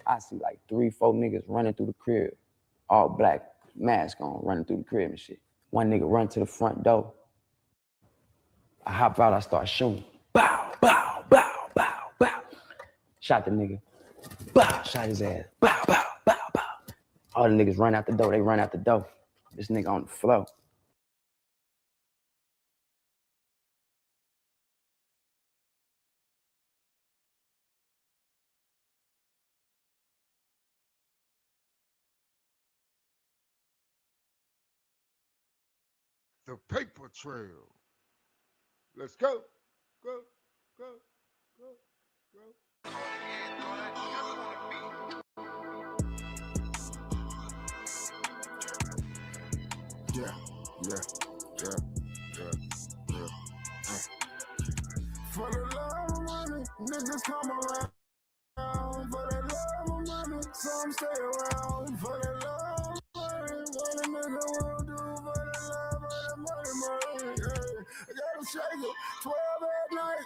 I see like 3, 4 niggas running through the crib, all black, mask on, running through the crib and shit. One nigga run to the front door. I hop out, I start shooting. Bow, bow, bow, bow, bow. Shot the nigga. Bow, shot his ass. Bow, bow, bow, bow. All the niggas run out the door, they run out the door. This nigga on the floor. The paper trail. Let's go, go, go, go, go. Yeah, yeah, yeah, yeah, yeah. For the love of money, niggas come around. For the love of money, some stay around. For the love of money, what a nigga will do for the love of the money. Hey, I gotta shake it 12 at night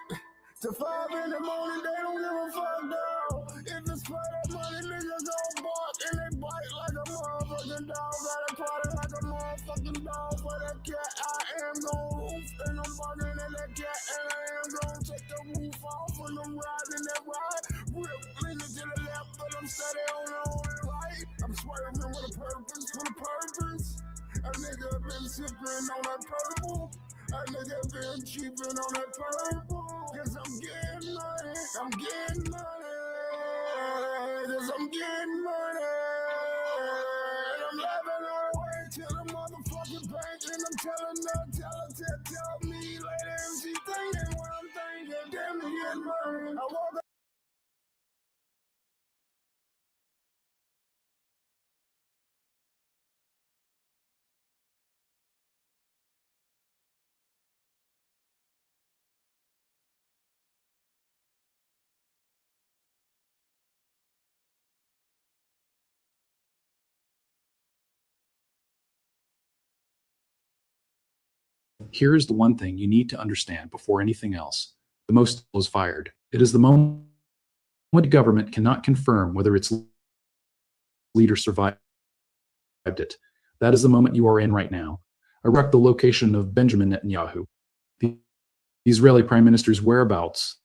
to 5 in the morning. They don't give a fuck now. If it's for that money, niggas gon' bark and they bite like a motherfucking dog. Gotta party like a motherfucking dog. For that cat, I am gon' roof and I'm barking at that cat, and I am gon' take the roof off when I'm riding that ride. Whip leaning to the left, but I'm steady on the only right. I'm swerving with a purpose, A nigga been sipping on that purple. A nigga been cheaping on that purple. Cause I'm getting money, Cause I'm getting money. And I'm laughing all the way to the motherfucking bank. And I'm telling her, tell me later if she thinking what I'm thinking. Damn, to get money. I woke up. Here is the one thing you need to understand before anything else. The most was fired. It is the moment government cannot confirm whether its leader survived it. That is the moment you are in right now. I reckon the location of Benjamin Netanyahu, the Israeli Prime Minister's whereabouts,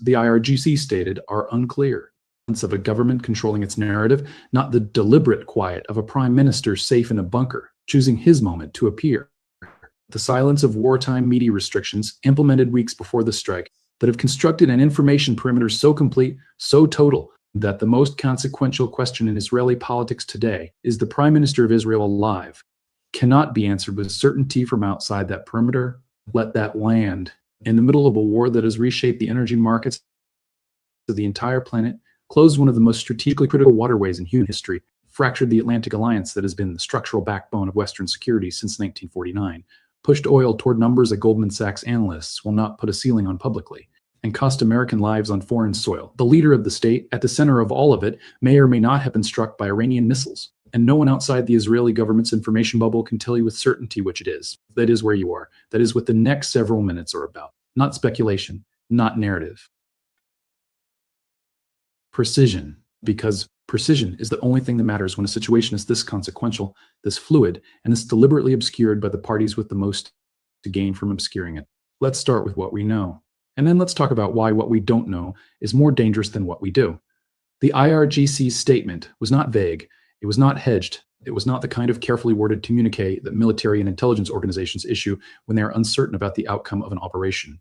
the IRGC stated, are unclear. Of a government controlling its narrative, not the deliberate quiet of a prime minister safe in a bunker, choosing his moment to appear. The silence of wartime media restrictions implemented weeks before the strike that have constructed an information perimeter so complete, so total, that the most consequential question in Israeli politics today, is the Prime Minister of Israel alive, cannot be answered with certainty from outside that perimeter. Let that land, in the middle of a war that has reshaped the energy markets of the entire planet, closed one of the most strategically critical waterways in human history, fractured the Atlantic Alliance that has been the structural backbone of Western security since 1949, pushed oil toward numbers that Goldman Sachs analysts will not put a ceiling on publicly, and cost American lives on foreign soil. The leader of the state, at the center of all of it, may or may not have been struck by Iranian missiles, and no one outside the Israeli government's information bubble can tell you with certainty which it is. That is where you are. That is what the next several minutes are about. Not speculation, not narrative. Precision, because precision is the only thing that matters when a situation is this consequential, this fluid, and this deliberately obscured by the parties with the most to gain from obscuring it. Let's start with what we know, and then let's talk about why what we don't know is more dangerous than what we do. The IRGC's statement was not vague, it was not hedged, it was not the kind of carefully worded communique that military and intelligence organizations issue when they are uncertain about the outcome of an operation.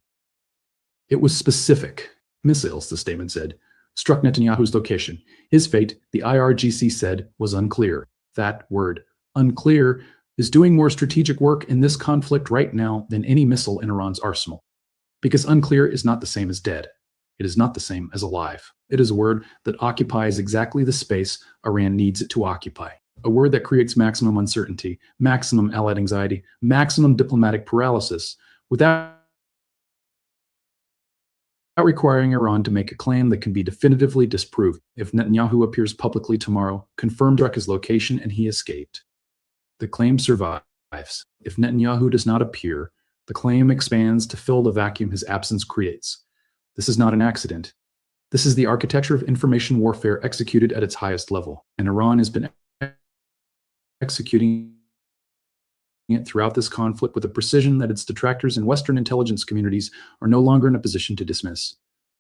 It was specific. Missiles, the statement said, struck Netanyahu's location. His fate, the IRGC said, was unclear. That word, unclear, is doing more strategic work in this conflict right now than any missile in Iran's arsenal. Because unclear is not the same as dead. It is not the same as alive. It is a word that occupies exactly the space Iran needs it to occupy. A word that creates maximum uncertainty, maximum allied anxiety, maximum diplomatic paralysis, without requiring Iran to make a claim that can be definitively disproved. If Netanyahu appears publicly tomorrow, confirmed his location and he escaped, the claim survives. If Netanyahu does not appear, the claim expands to fill the vacuum his absence creates. This is not an accident. This is the architecture of information warfare executed at its highest level, and Iran has been executing it throughout this conflict with a precision that its detractors in Western intelligence communities are no longer in a position to dismiss.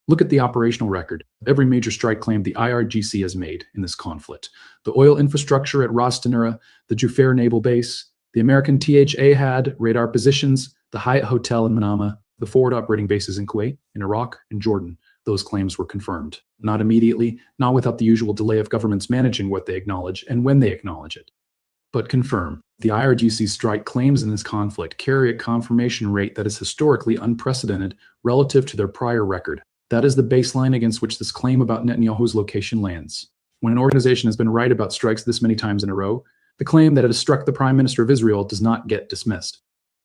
Look at the operational record of every major strike claim the IRGC has made in this conflict. The oil infrastructure at Ras Tanura, the Jufair Naval Base, the American THAAD radar positions, the Hyatt Hotel in Manama, the forward operating bases in Kuwait, in Iraq, and Jordan. Those claims were confirmed. Not immediately, not without the usual delay of governments managing what they acknowledge and when they acknowledge it, but confirm. The IRGC strike claims in this conflict carry a confirmation rate that is historically unprecedented relative to their prior record. That is the baseline against which this claim about Netanyahu's location lands. When an organization has been right about strikes this many times in a row, the claim that it has struck the Prime Minister of Israel does not get dismissed.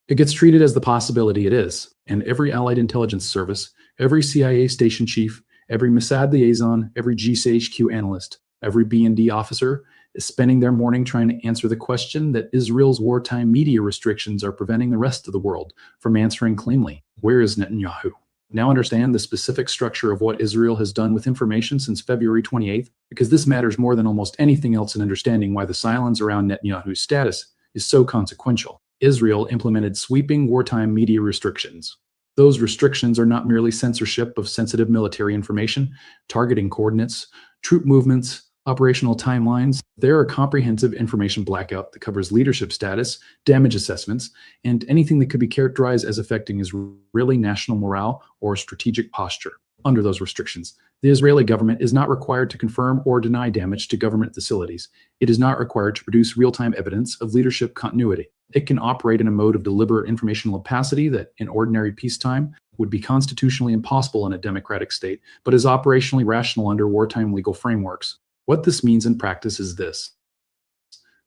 It gets treated as the possibility it is, and every Allied intelligence service, every CIA station chief, every Mossad liaison, every GCHQ analyst, every B&D officer is spending their morning trying to answer the question that Israel's wartime media restrictions are preventing the rest of the world from answering cleanly. Where is Netanyahu? Now understand the specific structure of what Israel has done with information since February 28th, because this matters more than almost anything else in understanding why the silence around Netanyahu's status is so consequential. Israel implemented sweeping wartime media restrictions. Those restrictions are not merely censorship of sensitive military information, targeting coordinates, troop movements, operational timelines. They're a comprehensive information blackout that covers leadership status, damage assessments, and anything that could be characterized as affecting Israeli national morale or strategic posture. Under those restrictions, the Israeli government is not required to confirm or deny damage to government facilities. It is not required to produce real-time evidence of leadership continuity. It can operate in a mode of deliberate informational opacity that, in ordinary peacetime, would be constitutionally impossible in a democratic state, but is operationally rational under wartime legal frameworks. What this means in practice is this.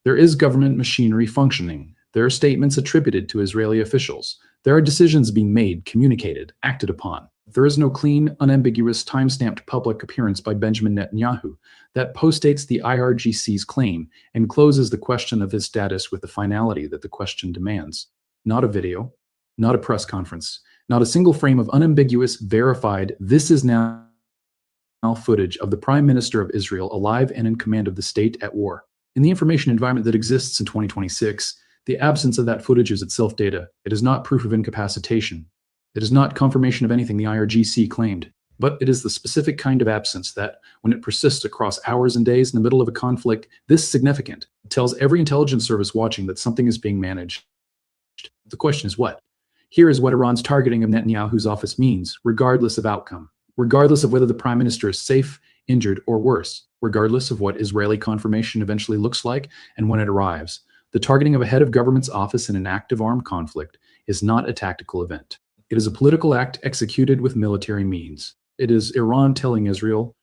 There is government machinery functioning. There are statements attributed to Israeli officials. There are decisions being made, communicated, acted upon. There is no clean, unambiguous, time-stamped public appearance by Benjamin Netanyahu that postdates the IRGC's claim and closes the question of his status with the finality that the question demands. Not a video, not a press conference, not a single frame of unambiguous, verified, this is now footage of the Prime Minister of Israel alive and in command of the state at war. In the information environment that exists in 2026, the absence of that footage is itself data. It is not proof of incapacitation. It is not confirmation of anything the IRGC claimed, but it is the specific kind of absence that, when it persists across hours and days in the middle of a conflict this significant, it tells every intelligence service watching that something is being managed. The question is what? Here is what Iran's targeting of Netanyahu's office means, regardless of outcome, regardless of whether the prime minister is safe, injured, or worse, regardless of what Israeli confirmation eventually looks like and when it arrives. The targeting of a head of government's office in an active armed conflict is not a tactical event. It is a political act executed with military means. It is Iran telling Israel,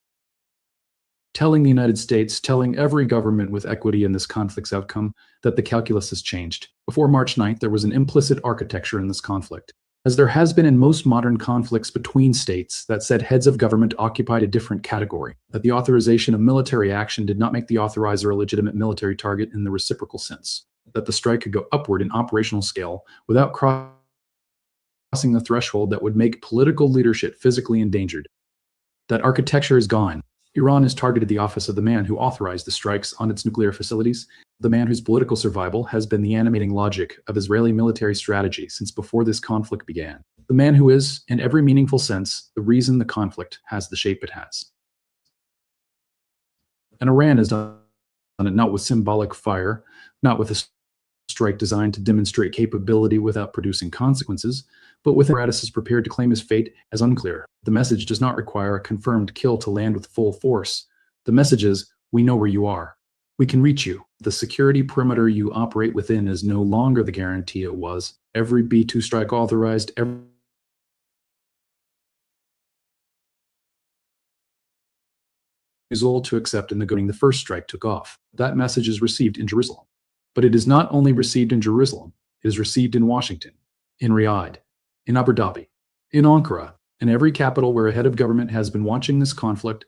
telling the United States, telling every government with equity in this conflict's outcome that the calculus has changed. Before March 9th, there was an implicit architecture in this conflict, as there has been in most modern conflicts between states, that said heads of government occupied a different category, that the authorization of military action did not make the authorizer a legitimate military target in the reciprocal sense, that the strike could go upward in operational scale without crossing the threshold that would make political leadership physically endangered. That architecture is gone. Iran has targeted the office of the man who authorized the strikes on its nuclear facilities, the man whose political survival has been the animating logic of Israeli military strategy since before this conflict began, the man who is, in every meaningful sense, the reason the conflict has the shape it has. And Iran has done it not with symbolic fire, not with a strike designed to demonstrate capability without producing consequences, but with apparatuses prepared to claim his fate as unclear. The message does not require a confirmed kill to land with full force. The message is, we know where you are. We can reach you. The security perimeter you operate within is no longer the guarantee it was. Every B-2 strike authorized, every refusal to accept in the first strike took off. That message is received in Jerusalem. But it is not only received in Jerusalem, it is received in Washington, in Riyadh, in Abu Dhabi, in Ankara, in every capital where a head of government has been watching this conflict,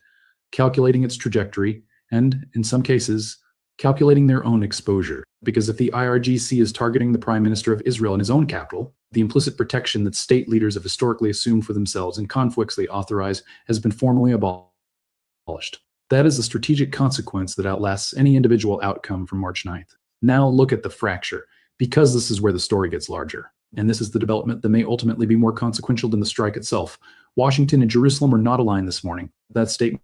calculating its trajectory, and, in some cases, calculating their own exposure. Because if the IRGC is targeting the Prime Minister of Israel in his own capital, The implicit protection that state leaders have historically assumed for themselves in conflicts they authorize has been formally abolished. That is a strategic consequence that outlasts any individual outcome from March 9th. Now look at the fracture, because this is where the story gets larger. And this is the development that may ultimately be more consequential than the strike itself. Washington and Jerusalem are not aligned this morning. That statement,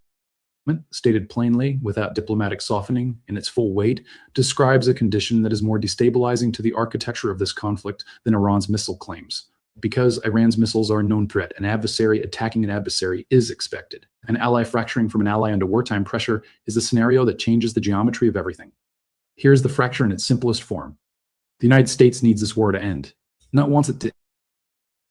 stated plainly, without diplomatic softening in its full weight, describes a condition that is more destabilizing to the architecture of this conflict than Iran's missile claims. Because Iran's missiles are a known threat, an adversary attacking an adversary is expected. An ally fracturing from an ally under wartime pressure is a scenario that changes the geometry of everything. Here's the fracture in its simplest form. The United States needs this war to end. Not wants it to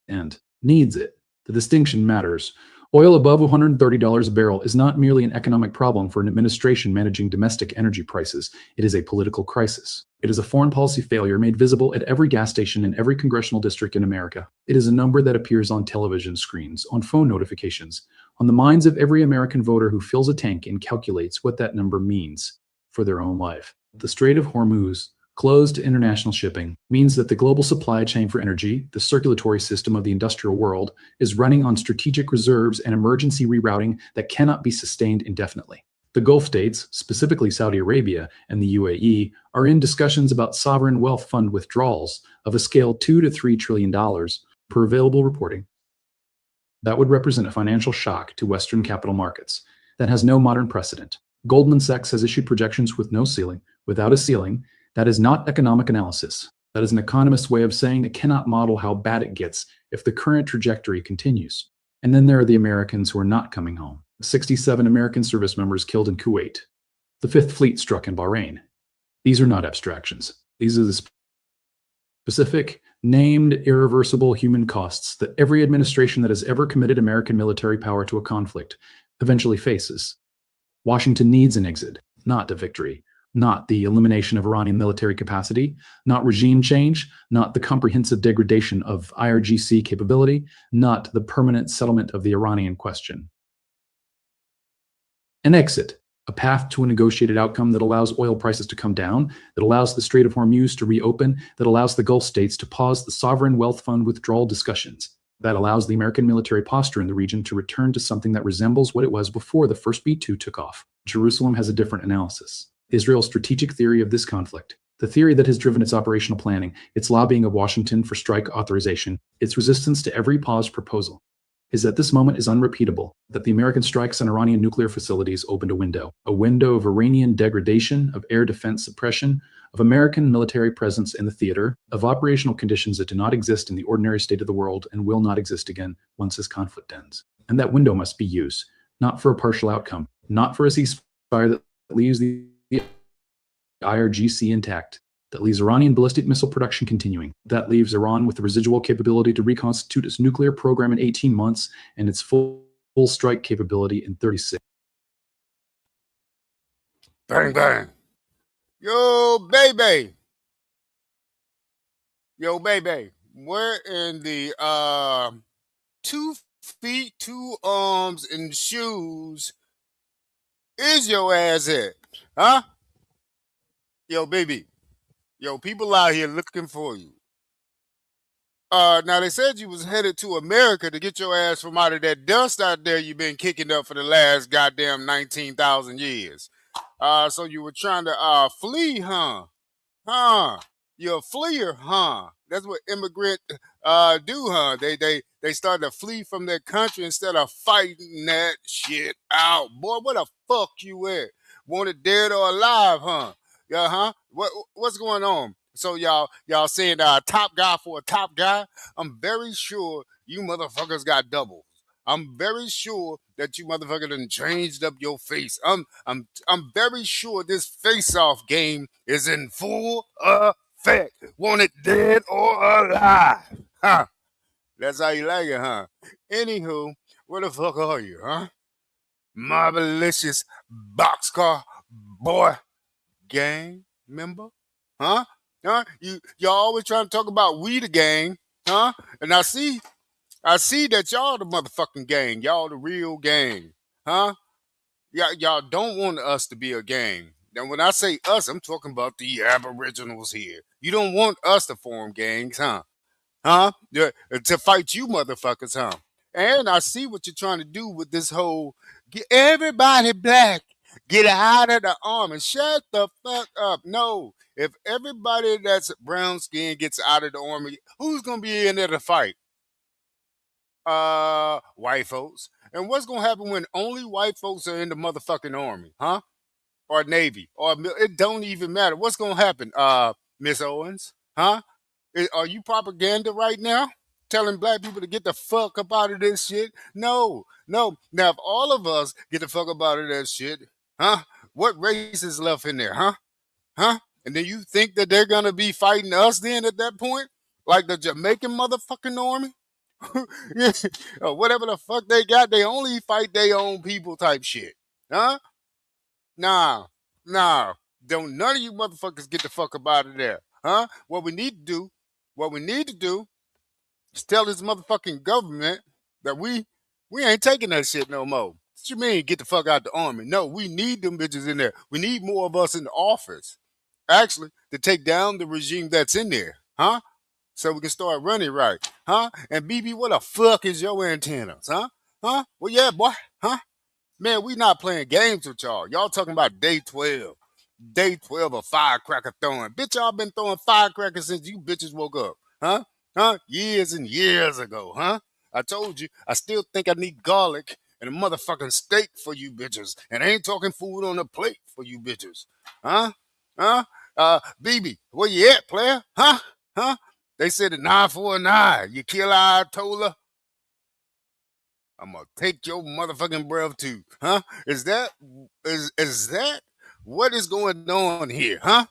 end, needs it. The distinction matters. Oil above $130 a barrel is not merely an economic problem for an administration managing domestic energy prices. It is a political crisis. It is a foreign policy failure made visible at every gas station in every congressional district in America. It is a number that appears on television screens, on phone notifications, on the minds of every American voter who fills a tank and calculates what that number means for their own life. The Strait of Hormuz, closed to international shipping, means that the global supply chain for energy, the circulatory system of the industrial world, is running on strategic reserves and emergency rerouting that cannot be sustained indefinitely. The Gulf states, specifically Saudi Arabia and the UAE, are in discussions about sovereign wealth fund withdrawals of a scale $2 to $3 trillion per available reporting. That would represent a financial shock to Western capital markets that has no modern precedent. Goldman Sachs has issued projections with no ceiling. Without a ceiling, that is not economic analysis. That is an economist's way of saying it cannot model how bad it gets if the current trajectory continues. And then there are the Americans who are not coming home. 67 American service members killed in Kuwait. The Fifth Fleet struck in Bahrain. These are not abstractions. These are the specific, named, irreversible human costs that every administration that has ever committed American military power to a conflict eventually faces. Washington needs an exit, not a victory. Not the elimination of Iranian military capacity, not regime change, not the comprehensive degradation of IRGC capability, not the permanent settlement of the Iranian question. An exit, a path to a negotiated outcome that allows oil prices to come down, that allows the Strait of Hormuz to reopen, that allows the Gulf states to pause the sovereign wealth fund withdrawal discussions, that allows the American military posture in the region to return to something that resembles what it was before the first B-2 took off. Jerusalem has a different analysis. Israel's strategic theory of this conflict, the theory that has driven its operational planning, its lobbying of Washington for strike authorization, its resistance to every pause proposal, is that this moment is unrepeatable, that the American strikes on Iranian nuclear facilities opened a window of Iranian degradation, of air defense suppression, of American military presence in the theater, of operational conditions that do not exist in the ordinary state of the world and will not exist again once this conflict ends. And that window must be used, not for a partial outcome, not for a ceasefire that leaves the IRGC intact, that leaves Iranian ballistic missile production continuing, that leaves Iran with the residual capability to reconstitute its nuclear program in 18 months and its full strike capability in 36. Bang, bang. Yo, baby. Where in the 2 feet, 2 arms, and shoes is your ass at? Huh? Yo, baby. Yo, people out here looking for you. Now they said you was headed to America to get your ass from out of that dust out there you've been kicking up for the last goddamn 19,000 years. So you were trying to flee, huh? Huh? You're a fleer, huh? That's what immigrant do, huh? They start to flee from their country instead of fighting that shit out. Boy, where the fuck you at? Wanted dead or alive, huh? Yeah, huh? What's going on? So y'all saying top guy for a top guy? I'm very sure you motherfuckers got doubles. I'm very sure that you motherfucker done changed up your face. I'm very sure this face-off game is in full effect. Want it dead or alive? Huh? That's how you like it, huh? Anywho, where the fuck are you, huh? Marvelicious boxcar boy gang member? Huh? Huh? Y'all always trying to talk about we the gang, huh? And I see that y'all the motherfucking gang. Y'all the real gang. Huh? Y'all don't want us to be a gang. Now, when I say us, I'm talking about the aboriginals here. You don't want us to form gangs, huh? huh? Yeah, to fight you motherfuckers, huh? And I see what you're trying to do with this whole get everybody black, get out of the army. Shut the fuck up. No. If everybody that's brown skin gets out of the army, who's gonna be in there to fight? White folks. And what's gonna happen when only white folks are in the motherfucking army, huh? Or Navy, or it don't even matter. What's gonna happen, Miss Owens? Huh? Are you propaganda right now? Telling black people to get the fuck up out of this shit? No, no. Now, if all of us get the fuck up out of that shit, huh? What race is left in there, huh? Huh? And then you think that they're gonna be fighting us then at that point? Like the Jamaican motherfucking army? Yeah, or whatever the fuck they got, they only fight their own people type shit. Huh? Nah, nah. Don't none of you motherfuckers get the fuck up out of there. Huh? What we need to do is tell this motherfucking government that we ain't taking that shit no more. What you mean get the fuck out the army? No, we need them bitches in there. We need more of us in the office. Actually, to take down the regime that's in there. Huh? So we can start running right. Huh? And BB, what the fuck is your antennas? Huh? Huh? Well, yeah, boy. Huh? Man, we not playing games with y'all. Y'all talking about day 12. Day 12 of firecracker throwing. Bitch, y'all been throwing firecrackers since you bitches woke up. Huh? Huh? Years and years ago, huh? I told you, I still think I need garlic and a motherfucking steak for you bitches. And I ain't talking food on the plate for you bitches. Huh? Huh? BB, where you at, player? Huh? Huh? They said a 9 for a 9. You kill Ayatollah? I'm gonna take your motherfucking breath too, huh? Is that what is going on here, huh?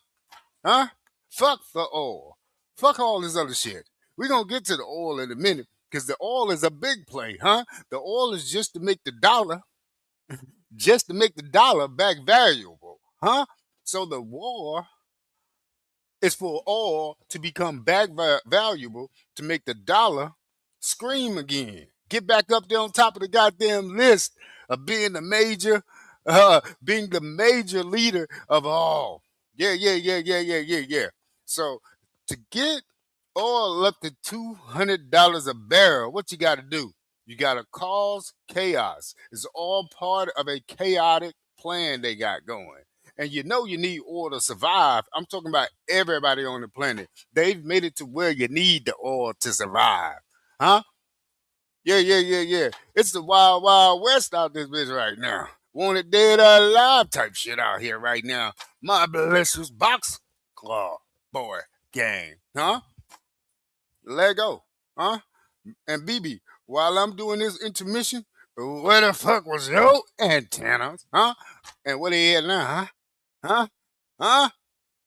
Huh? Fuck the oil. Fuck all this other shit. We're gonna get to the oil in a minute, because the oil is a big play, huh? The oil is just to make the dollar, back valuable, huh? So the war is for oil to become back valuable to make the dollar scream again. Get back up there on top of the goddamn list of being the major leader of all. Yeah. So to get oil up to $200 a barrel, what you got to do? You got to cause chaos. It's all part of a chaotic plan they got going. And you know you need oil to survive. I'm talking about everybody on the planet. They've made it to where you need the oil to survive. Huh? Yeah. It's the wild, wild west out this bitch right now. Wanted dead or alive type shit out here right now. My delicious box claw boy gang. Huh? Let go. Huh? And BB, while I'm doing this intermission, where the fuck was your antennas? Huh? And what they at now, huh? Huh?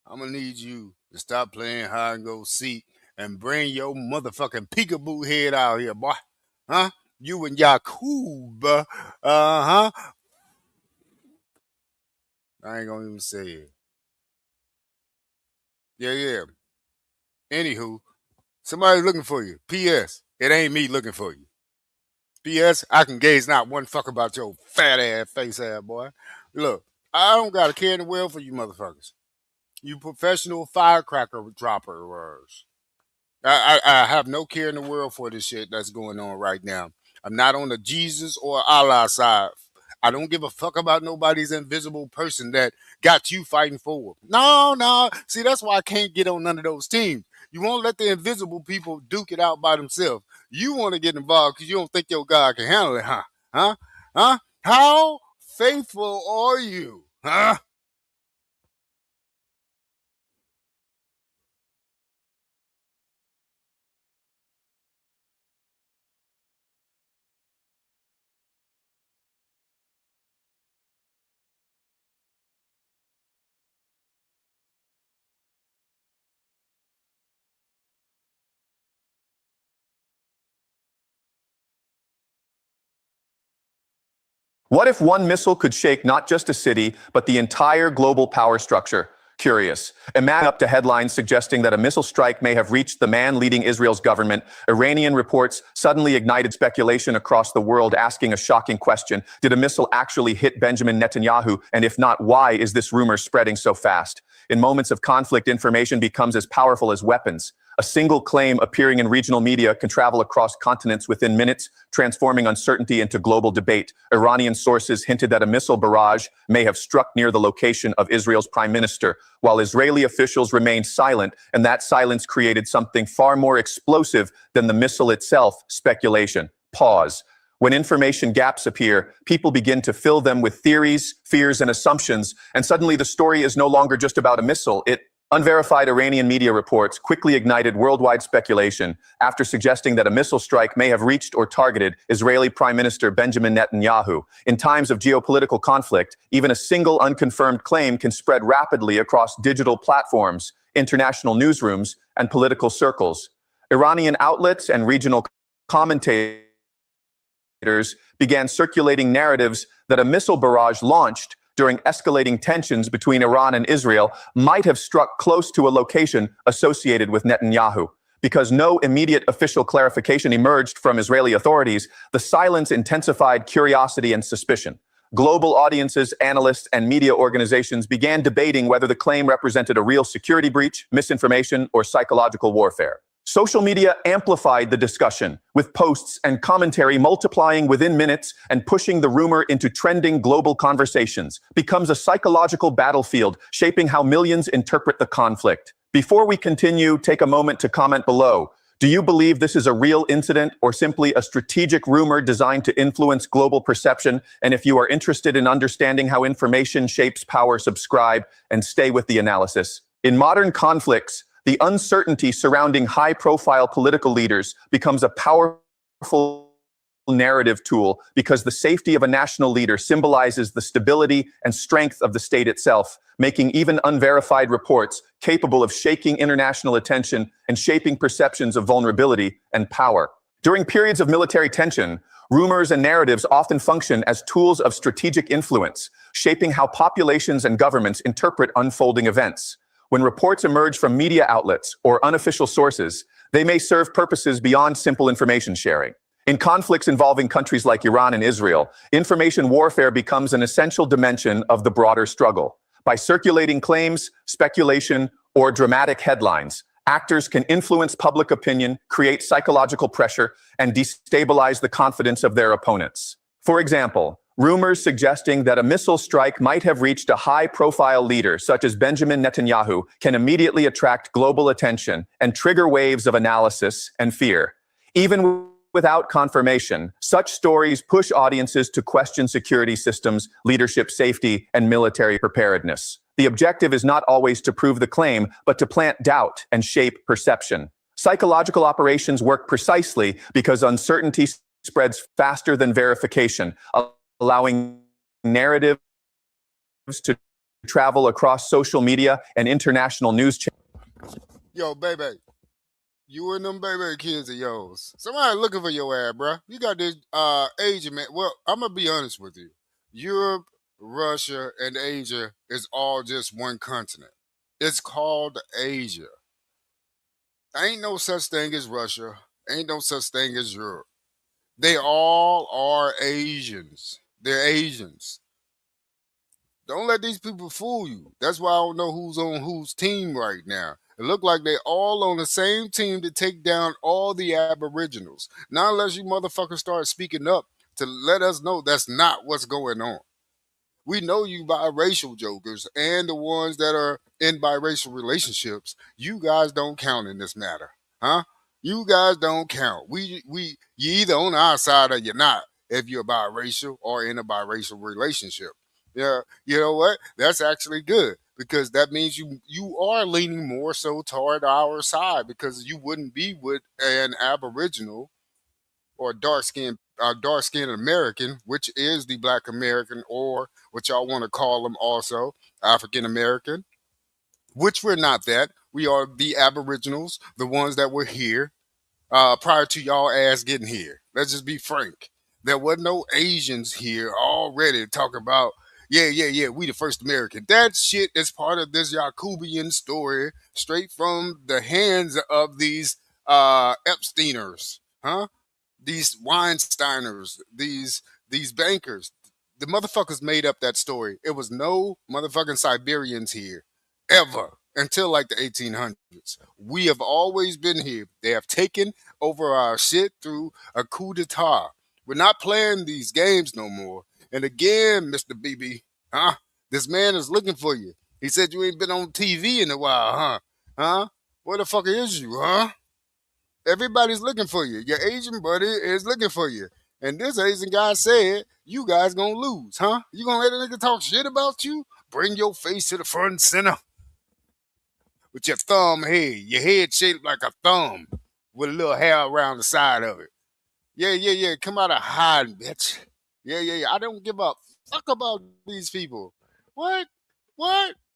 I'm gonna need you to stop playing hide and go seek and bring your motherfucking peekaboo head out here, boy. Huh? You and Yakub. Uh-huh. I ain't gonna even say it. Yeah. Anywho, somebody's looking for you. P.S. It ain't me looking for you. P.S. I can gaze not one fuck about your fat ass face ass boy. Look, I don't got a care in the world for you motherfuckers. You professional firecracker droppers. I have no care in the world for this shit that's going on right now. I'm not on the Jesus or Allah side. I don't give a fuck about nobody's invisible person that got you fighting forward. No. See, that's why I can't get on none of those teams. You won't let the invisible people duke it out by themselves. You want to get involved because you don't think your God can handle it, huh? Huh? How faithful are you? Huh? What if one missile could shake not just a city, but the entire global power structure? Curious. Imagine up to headlines suggesting that a missile strike may have reached the man leading Israel's government. Iranian reports suddenly ignited speculation across the world, asking a shocking question. Did a missile actually hit Benjamin Netanyahu? And if not, why is this rumor spreading so fast? In moments of conflict, information becomes as powerful as weapons. A single claim appearing in regional media can travel across continents within minutes, transforming uncertainty into global debate. Iranian sources hinted that a missile barrage may have struck near the location of Israel's prime minister, while Israeli officials remained silent, and that silence created something far more explosive than the missile itself: speculation. Pause. When information gaps appear, people begin to fill them with theories, fears, and assumptions, and suddenly the story is no longer just about a missile. Unverified Iranian media reports quickly ignited worldwide speculation after suggesting that a missile strike may have reached or targeted Israeli Prime Minister Benjamin Netanyahu. In times of geopolitical conflict, even a single unconfirmed claim can spread rapidly across digital platforms, international newsrooms, and political circles. Iranian outlets and regional commentators began circulating narratives that a missile barrage launched during escalating tensions between Iran and Israel might have struck close to a location associated with Netanyahu. Because no immediate official clarification emerged from Israeli authorities, the silence intensified curiosity and suspicion. Global audiences, analysts, and media organizations began debating whether the claim represented a real security breach, misinformation, or psychological warfare. Social media amplified the discussion, with posts and commentary multiplying within minutes and pushing the rumor into trending global conversations. Becomes a psychological battlefield, shaping how millions interpret the conflict. Before we continue, take a moment to comment below. Do you believe this is a real incident or simply a strategic rumor designed to influence global perception? And if you are interested in understanding how information shapes power, subscribe and stay with the analysis. In modern conflicts, the uncertainty surrounding high-profile political leaders becomes a powerful narrative tool because the safety of a national leader symbolizes the stability and strength of the state itself, making even unverified reports capable of shaking international attention and shaping perceptions of vulnerability and power. During periods of military tension, rumors and narratives often function as tools of strategic influence, shaping how populations and governments interpret unfolding events. When reports emerge from media outlets or unofficial sources, they may serve purposes beyond simple information sharing. In conflicts involving countries like Iran and Israel, information warfare becomes an essential dimension of the broader struggle. By circulating claims, speculation, or dramatic headlines, actors can influence public opinion, create psychological pressure, and destabilize the confidence of their opponents. For example, rumors suggesting that a missile strike might have reached a high-profile leader, such as Benjamin Netanyahu, can immediately attract global attention and trigger waves of analysis and fear. Even without confirmation, such stories push audiences to question security systems, leadership safety, and military preparedness. The objective is not always to prove the claim, but to plant doubt and shape perception. Psychological operations work precisely because uncertainty spreads faster than verification, allowing narratives to travel across social media and international news channels. Yo, baby, you and them baby kids of yours. Somebody looking for your ass, bruh. You got this Asian man. Well, I'm gonna be honest with you. Europe, Russia, and Asia is all just one continent. It's called Asia. Ain't no such thing as Russia. Ain't no such thing as Europe. They all are Asians. They're Asians. Don't let these people fool you. That's why I don't know who's on whose team right now. It look like they all on the same team to take down all the Aboriginals. Not unless you motherfuckers start speaking up to let us know that's not what's going on. We know you biracial jokers and the ones that are in biracial relationships. You guys don't count in this matter, huh? You guys don't count. You either on our side or you're not if you're biracial or in a biracial relationship. Yeah, you know what? That's actually good because that means you are leaning more so toward our side because you wouldn't be with an Aboriginal or dark-skinned American, which is the Black American, or what y'all want to call them also, African American, which we're not that. We are the Aboriginals, the ones that were here prior to y'all ass getting here. Let's just be frank. There wasn't no Asians here already talking about, yeah, we the first American. That shit is part of this Yakubian story, straight from the hands of these Epsteiners, huh? These Weinsteiners, these bankers. The motherfuckers made up that story. It was no motherfucking Siberians here, ever. until like the 1800s. We have always been here. They have taken over our shit through a coup d'etat. We're not playing these games no more. And again, Mr. BB, huh? This man is looking for you. He said you ain't been on TV in a while, huh? Huh? Where the fuck is you, huh? Everybody's looking for you. Your Asian buddy is looking for you. And this Asian guy said, you guys gonna lose, huh? You gonna let a nigga talk shit about you? Bring your face to the front and center with your thumb head, your head shaped like a thumb with a little hair around the side of it. Yeah. Come out of hiding, bitch. Yeah. I don't give a fuck about these people. What?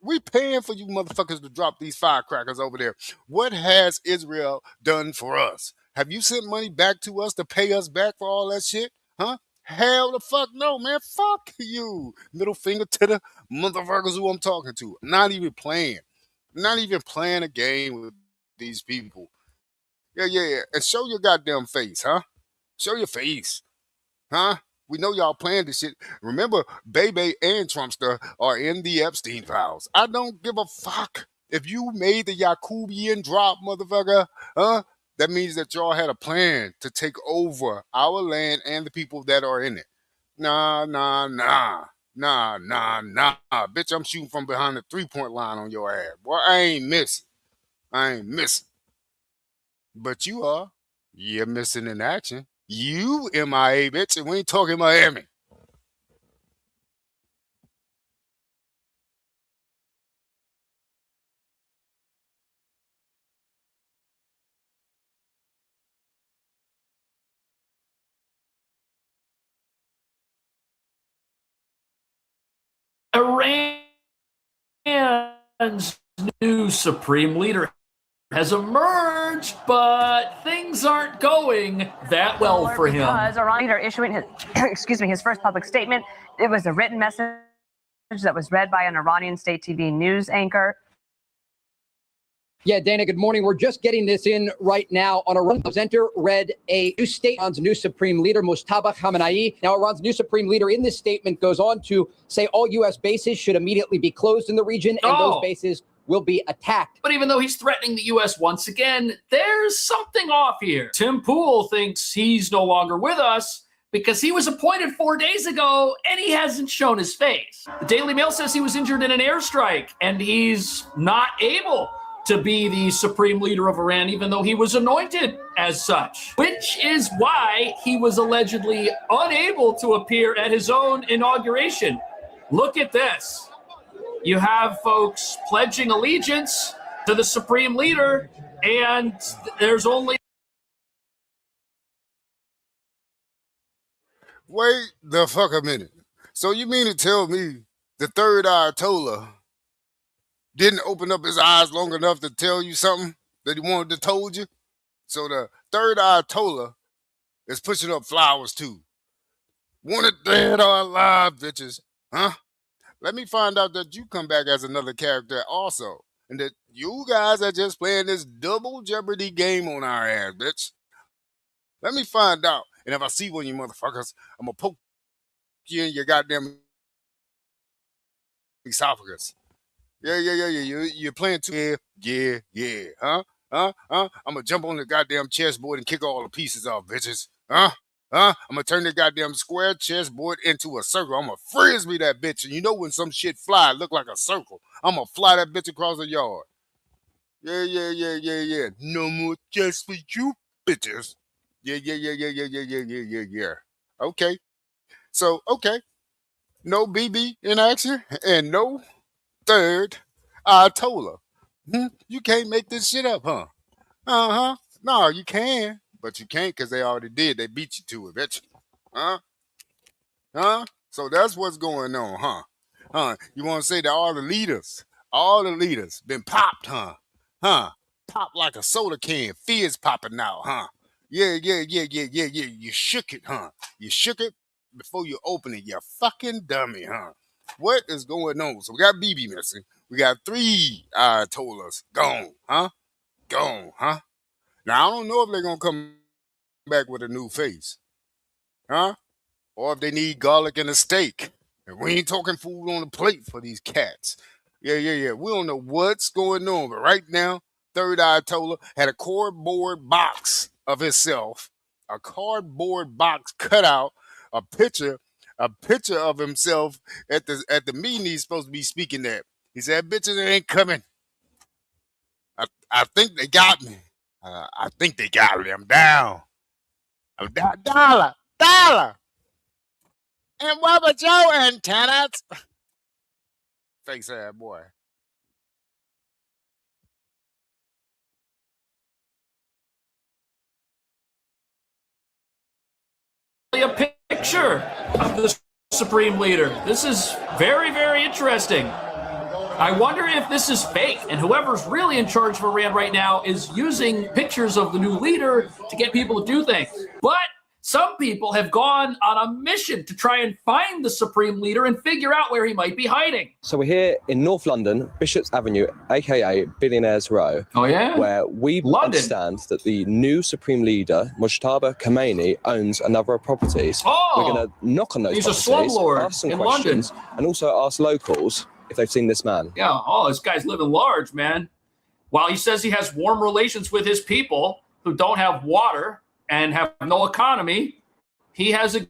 We paying for you motherfuckers to drop these firecrackers over there. What has Israel done for us? Have you sent money back to us to pay us back for all that shit? Huh? Hell the fuck no, man. Fuck you. Middle finger to the motherfuckers who I'm talking to. I'm not even playing. I'm not even playing a game with these people. Yeah. And show your goddamn face, huh? Show your face, huh? We know y'all playing this shit. Remember, Bebe and Trumpster are in the Epstein files. I don't give a fuck if you made the Yakubian drop, motherfucker, huh? That means that y'all had a plan to take over our land and the people that are in it. Nah. Bitch, I'm shooting from behind the 3-point line on your ass. Boy, I ain't missing. But you are. You're missing in action. You MIA, bitch, and we ain't talking Miami. Iran's new supreme leader has emerged, but things aren't going that well for him. Because Iran leader issuing his, his first public statement, it was a written message that was read by an Iranian state TV news anchor. Yeah, Dana, good morning. We're just getting this in right now. On Iran, the presenter read a new statement. Iran's new supreme leader, Mustafa Khamenei. Now, Iran's new supreme leader in this statement goes on to say all U.S. bases should immediately be closed in the region, and those bases will be attacked. But even though he's threatening the U.S. once again, there's something off here. Tim Pool thinks he's no longer with us because he was appointed 4 days ago and he hasn't shown his face. The Daily Mail says he was injured in an airstrike and he's not able to be the supreme leader of Iran, even though he was anointed as such, which is why he was allegedly unable to appear at his own inauguration. Look at this. You have folks pledging allegiance to the supreme leader, and there's only... Wait the fuck a minute. So you mean to tell me the third Ayatollah didn't open up his eyes long enough to tell you something that he wanted to told you? So the third Ayatollah is pushing up flowers too. Wanted dead or alive, bitches. Huh? Let me find out that you come back as another character also. And that you guys are just playing this double jeopardy game on our ass, bitch. Let me find out. And if I see one of you motherfuckers, I'm gonna poke you in your goddamn esophagus. Yeah. You're playing too. Yeah. Huh? I'm gonna jump on the goddamn chessboard and kick all the pieces off, bitches. Huh? I'm gonna turn the goddamn square chessboard into a circle. I'm gonna frisbee that bitch. And you know when some shit fly, it look like a circle. I'm gonna fly that bitch across the yard. Yeah. No more chess for you, bitches. Yeah. Okay. So, okay. No BB in action and no third Ayatollah. You can't make this shit up, huh? Uh-huh. No, you can. But you can't because they already did. They beat you to it, bitch. Huh? So that's what's going on, huh? You want to say that all the leaders been popped, huh? Popped like a soda can. Fizz popping out, huh? Yeah. You shook it, huh? You shook it before you open it, you fucking dummy, huh? What is going on? So we got BB missing. We got 3 Ayatollahs gone, huh? Now, I don't know if they're going to come back with a new face, huh? Or if they need garlic and a steak. And we ain't talking food on the plate for these cats. Yeah. We don't know what's going on, but right now, Third Ayatollah had a cardboard box of himself, a cardboard box cut out, a picture of himself at the meeting he's supposed to be speaking at. He said, "Bitches ain't coming. I think they got me. I think they got me. I'm down. I'm down. Dollar. And what about your antennas?" Face ass boy. A picture of the Supreme Leader. This is very, very interesting. I wonder if this is fake, and whoever's really in charge of Iran right now is using pictures of the new leader to get people to do things. But some people have gone on a mission to try and find the Supreme Leader and figure out where he might be hiding. So we're here in North London, Bishop's Avenue, aka Billionaires Row. Oh, yeah? Where we understand that the new Supreme Leader, Mujtaba Khomeini, owns a number of properties. Oh, we're going to knock on those he's properties, a slumlord ask some in questions, London. and also ask locals if they've seen this man. Yeah, this guy's living large, man. While he says he has warm relations with his people who don't have water and have no economy, he has a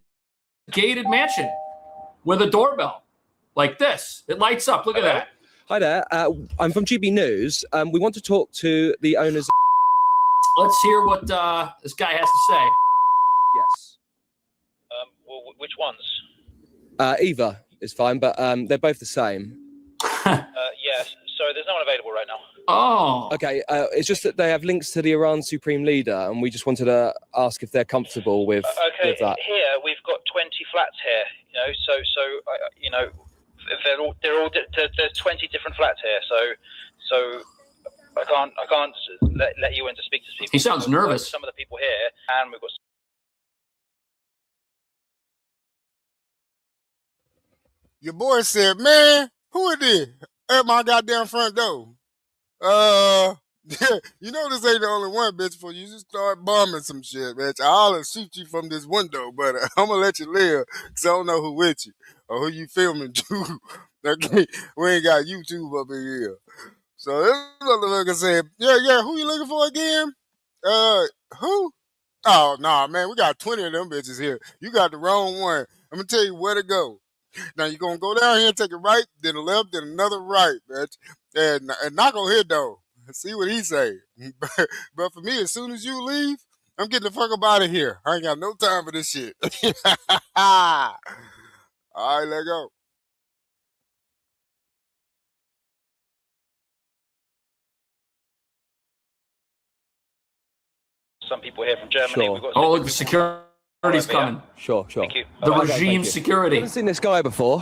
gated mansion with a doorbell like this. It lights up. Look at that. Hi there. I'm from GB News. We want to talk to the owners. Let's hear what this guy has to say. Yes. Well, which ones? Either is fine, but they're both the same. Yes. So there's no one available right now. Oh. Okay. It's just that they have links to the Iran Supreme Leader, and we just wanted to ask if they're comfortable with that. Here we've got 20 flats here. You know, there's 20 different flats here. So I can't let you in to speak to people. He sounds nervous. Some of the people here, and we've got. Your boy said, "Man, who is this at my goddamn front door?" You know this ain't the only one, bitch. Before you just start bombing some shit, bitch, I'll shoot you from this window, but I'm gonna let you live, cause I don't know who with you or who you filming to. Okay, we ain't got YouTube up in here. So this motherfucker said, "Yeah, who you looking for again? Who? Oh, nah, man, we got 20 of them bitches here. You got the wrong one. I'm gonna tell you where to go. Now you're gonna go down here and take a right, then a left, then another right, bitch. And knock on his door. See what he say. But for me, as soon as you leave, I'm getting the fuck up out of here. I ain't got no time for this shit." All right, let go. Some people here from Germany. Sure. We've got Oh, the security's coming. Sure. Thank you. The Okay, regime thank you. security. Haven't seen this guy before.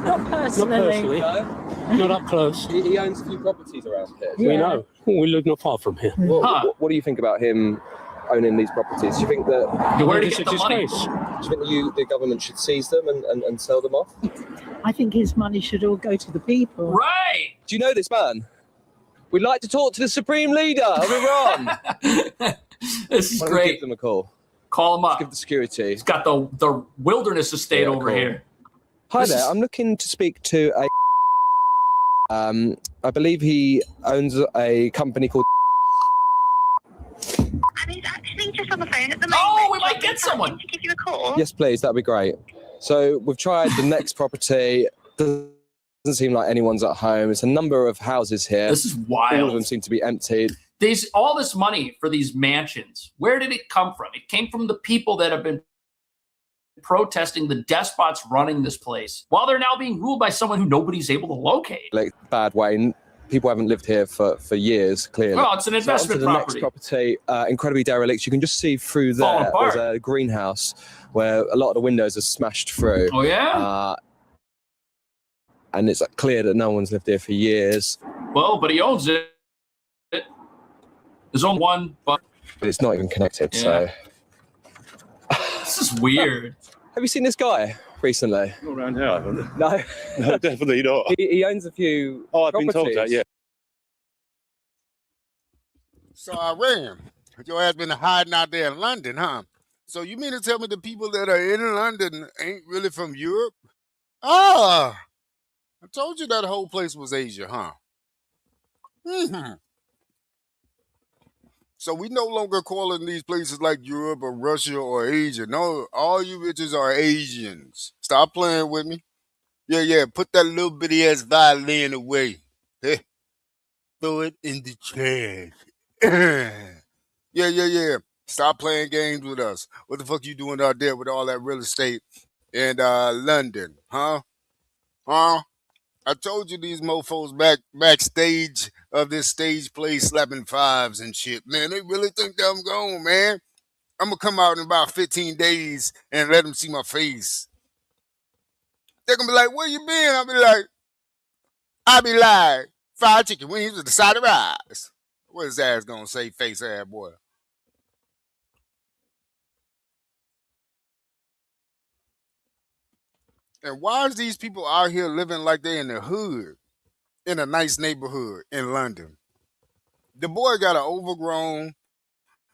Not personally. Not up close. He owns a few properties around here. We know. We live not far from here. What do you think about him owning these properties? Do you think that Where did It's he a get the money? disgrace. do you think the government should seize them and sell them off? I think his money should all go to the people. Right. Do you know this man? We'd like to talk to the Supreme Leader of Iran. This is Why don't we great. Give them a call. Call him up. Give the security. He's got the wilderness estate Yeah, over cool. here. Hi This there. is- I'm looking to speak to a. I believe he owns a company called. And he's actually just on the phone at the moment. Oh, we might get someone. To give you a call. Yes, please. That'd be great. So we've tried the next property. Doesn't seem like anyone's at home. It's a number of houses here. This is All of them wild. seem to be emptied. All this money for these mansions, where did it come from? It came from the people that have been protesting the despots running this place, while they're now being ruled by someone who nobody's able to locate. Like bad way. People haven't lived here for years, clearly. Well, it's an investment so onto the property. next property, incredibly derelict. You can just see through Falling there. apart. There's a greenhouse where a lot of the windows are smashed through. Oh, yeah? And it's clear that no one's lived here for years. Well, but he owns it. There's only one, but But it's not even connected, so... this is weird. Have you seen this guy recently? Not around here, I haven't. No. No, definitely not. He owns a few Oh, I've been told properties. that, yeah. So Iran, your ass been hiding out there in London, huh? So you mean to tell me the people that are in London ain't really from Europe? I told you that whole place was Asia, huh? Mm-hmm. So we no longer calling these places like Europe or Russia or Asia. No, all you bitches are Asians. Stop playing with me. Yeah. Put that little bitty ass violin away. Hey, throw it in the trash. Yeah. Stop playing games with us. What the fuck you doing out there with all that real estate in London? Huh? Huh? I told you these mofos backstage of this stage play slapping fives and shit. Man, they really think that I'm gone, man. I'm gonna come out in about 15 days and let them see my face. They're gonna be like, "Where you been?" I'll be like, "Fried chicken wings with the side of rice." What his ass gonna say, face ass boy? And why is these people out here living like they in the hood, in a nice neighborhood in London? The boy got an overgrown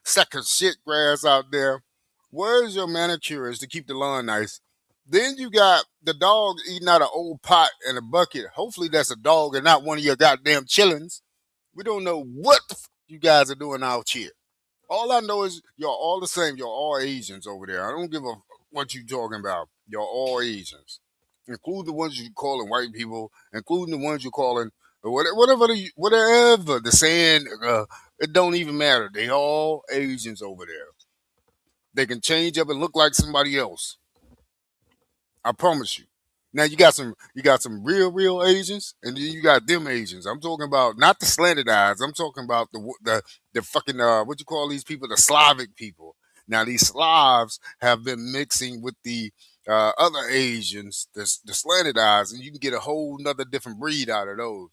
sack of shit grass out there. Where's your manicurist to keep the lawn nice? Then you got the dog eating out an old pot and a bucket. Hopefully that's a dog and not one of your goddamn chillins. We don't know what the you guys are doing out here. All I know is you're all the same. You're all Asians over there. I don't give a what you talking about. You're all Asians, include the ones you calling white people, including the ones you calling whatever the saying. It don't even matter. They all Asians over there. They can change up and look like somebody else. I promise you. Now you got some real Asians, and then you got them Asians. I'm talking about not the slanted eyes. I'm talking about the fucking what you call these people, the Slavic people. Now these Slavs have been mixing with the other Asians, the slanted eyes, and you can get a whole nother different breed out of those.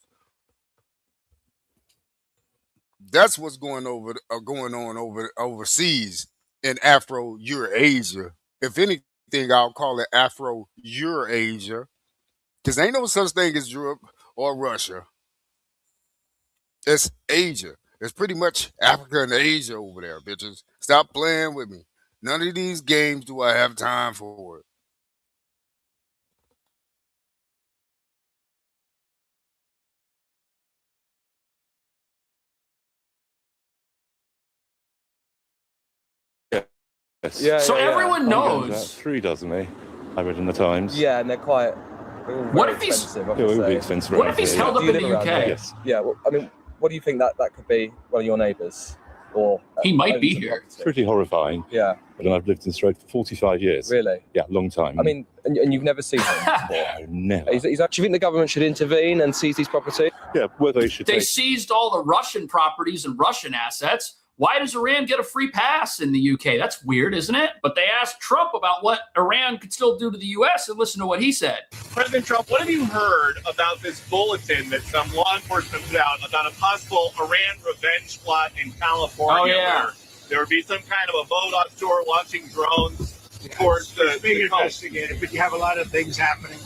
That's what's going on overseas in Afro Eurasia. If anything, I'll call it Afro Eurasia because ain't no such thing as Europe or Russia. It's Asia. It's pretty much Africa and Asia over there, bitches. Stop playing with me. None of these games do I have time for. Yes. So everyone I'm going to knows. about 3 dozen, eh? I read in the Times. Yeah, and they're quite. What if he's- expensive, Yeah, it would be expensive. What around if he's here, held yeah. up Do in you the live around UK? here? Yes. Yeah, well, I mean, what do you think that could be one of your neighbours? Or He might owns be a here. property? It's pretty horrifying. Yeah, But I've lived in Stoke for 45 years. really. Yeah, long time. I mean, and you've never seen him before. no, never. Do you think the government should intervene and seize these properties? Yeah, whether they should They take. seized all the Russian properties and Russian assets. Why does Iran get a free pass in the UK? That's weird, isn't it? But they asked Trump about what Iran could still do to the US, and listen to what he said. President Trump, what have you heard about this bulletin that some law enforcement put out about a possible Iran revenge plot in California? Oh, yeah. Where there would be some kind of a boat offshore launching drones towards the being coast. investigated, but you have a lot of things happening,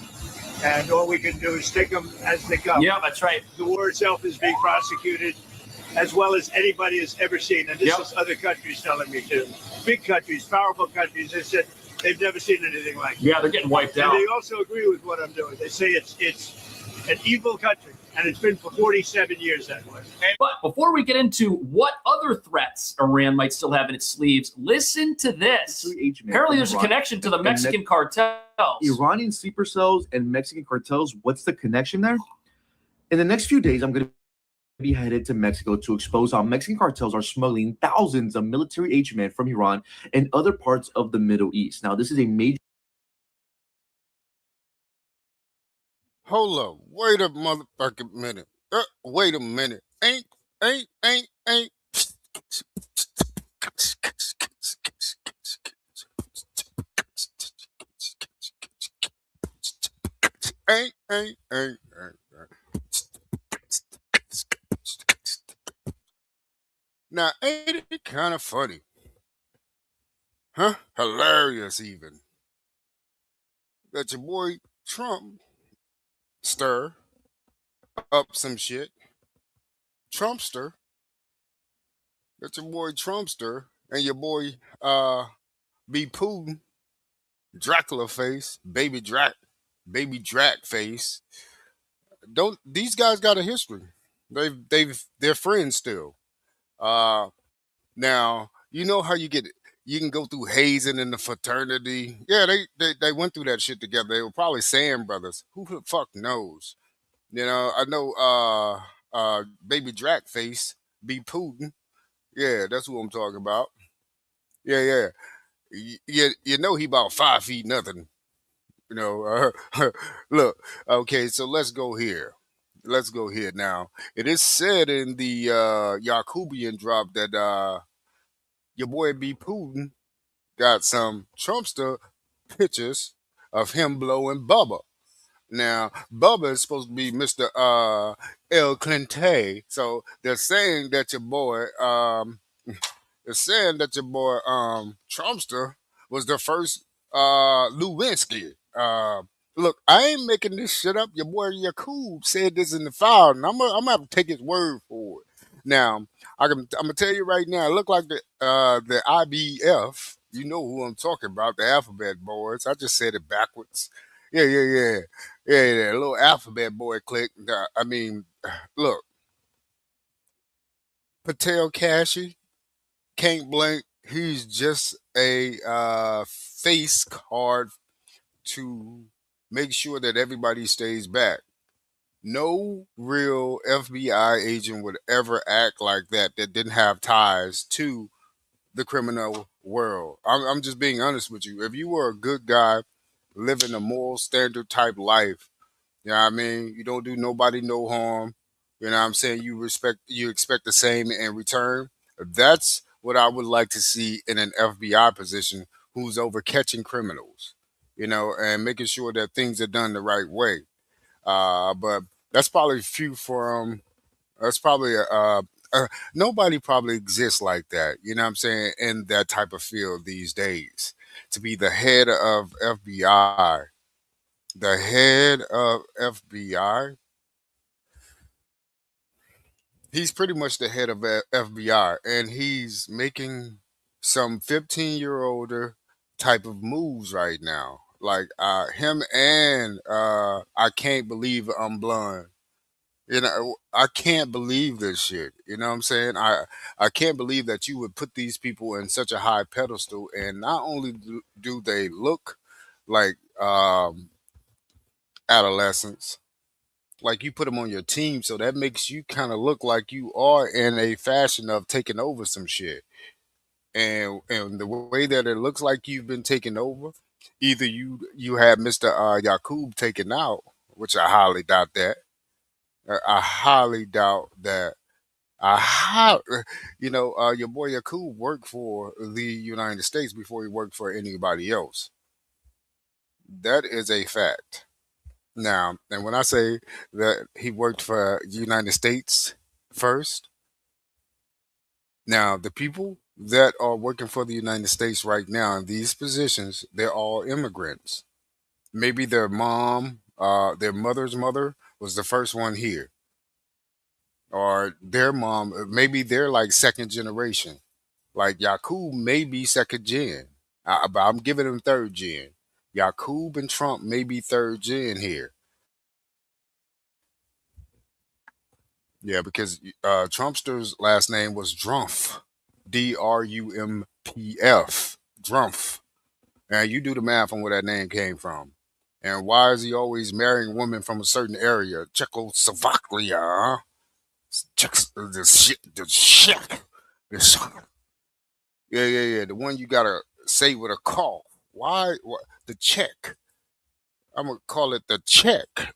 and all we can do is take them as they come. Yeah, that's right. The war itself is being prosecuted as well as anybody has ever seen, and this Yep. is other countries telling me too. Big countries, powerful countries, they said they've never seen anything like it. Yeah, they're getting wiped And out. they also agree with what I'm doing. They say it's an evil country, and it's been for 47 years that way. But before we get into what other threats Iran might still have in its sleeves, listen to this. Apparently, there's a connection to the Mexican cartels. Iranian sleeper cells and Mexican cartels. What's the connection there? In the next few days, I'm going to be headed to Mexico to expose how Mexican cartels are smuggling thousands of military-aged men from Iran and other parts of the Middle East. Now, this is a major. Hold up. Wait a motherfucking minute. Wait a minute. Ain't. Ain't. Now, ain't it kind of funny? Huh? Hilarious, even. That your boy Trump stir up some shit. Trumpster. That your boy Trumpster and your boy B Putin, Dracula face, baby Drac face, don't these guys got a history? They're friends still. Uh, Now, you know how you can go through hazing in the fraternity. Yeah, they went through that shit together. They were probably Sam brothers. Who the fuck knows? You know, I know baby Drac face be Putin. Yeah, that's who I'm talking about. Yeah, yeah. You know he about 5 feet nothing. You know, look, okay, so let's go here. Let's go here now. It is said in the Yakubian drop that your boy B Putin got some Trumpster pictures of him blowing Bubba. Now, Bubba is supposed to be Mr. El Clintay. So they're saying that your boy, they're saying that your boy Trumpster was the first Lewinsky. Look, I ain't making this shit up. Your boy Yakub said this in the file, and I'm gonna have to take his word for it. Now, I'm gonna tell you right now. It looked like the IBF. You know who I'm talking about, the alphabet boys. I just said it backwards. Yeah, yeah, yeah, yeah, yeah. Little alphabet boy click. I mean, look, Patel Cashy can't blink. He's just a face card to make sure that everybody stays back. No real FBI agent would ever act like that didn't have ties to the criminal world. I'm just being honest with you. If you were a good guy living a moral standard type life, you know what I mean? You don't do nobody no harm. You know what I'm saying? You expect the same in return. That's what I would like to see in an FBI position who's over catching criminals, you know, and making sure that things are done the right way. But that's probably few from that's probably nobody probably exists like that. You know what I'm saying? In that type of field these days, to be the head of FBI, the head of FBI, he's pretty much the head of FBI, and he's making some 15-year-older type of moves right now. Like him and I can't believe I'm blind. You know, I can't believe this shit. You know what I'm saying? I can't believe that you would put these people in such a high pedestal, and not only do they look like adolescents, like you put them on your team, so that makes you kind of look like you are in a fashion of taking over some shit. And the way that it looks like you've been taken over, either you have Mr. Yakub taken out, which I highly doubt that. I highly doubt that. You know, your boy Yakub worked for the United States before he worked for anybody else. That is a fact. Now, and when I say that he worked for the United States first, now the people that are working for the United States right now in these positions, they're all immigrants. Maybe their mom, their mother's mother was the first one here, or their mom, maybe they're like second generation. Like Yakub may be second gen, but I'm giving him third gen. Yakub and Trump may be third gen here. Yeah, because Trumpster's last name was Drumpf, Drumpf, Drumpf. Now you do the math on where that name came from, and why is he always marrying women from a certain area? Czechoslovakia, huh? The shit, the shit. Yeah, yeah, yeah. The one you gotta say with a cough. Why? What? The Czech. I'm gonna call it the Czech.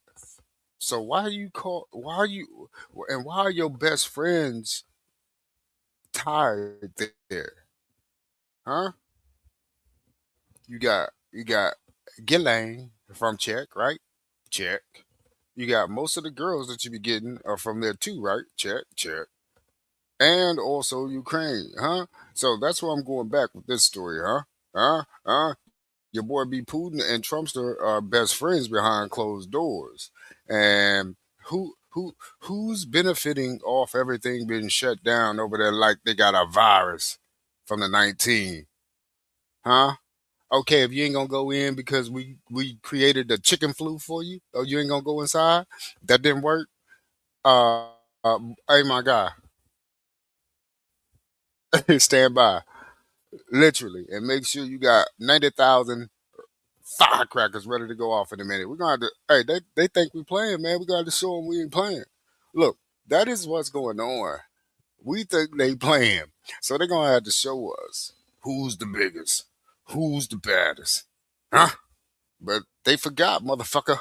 So why you call? Why are you? And why are your best friends tied there? Huh? You got Ghislaine from Czech, right? Czech. You got most of the girls that you be getting are from there too, right? Czech, Czech. And also Ukraine, huh? So that's where I'm going back with this story, huh? Huh? Your boy B Putin and Trumpster are best friends behind closed doors. And who's benefiting off everything being shut down over there like they got a virus from the 19? Huh? Okay, if you ain't gonna go in because we created the chicken flu for you, or you ain't gonna go inside, that didn't work. Uh, hey, my guy, stand by, literally, and make sure you got 90,000 firecrackers ready to go off in a minute. We're gonna have to. Hey, they think we playing, man. We got to show them we ain't playing. Look, that is what's going on. We think they playing, so they're gonna have to show us who's the biggest, who's the baddest, huh? But they forgot, motherfucker.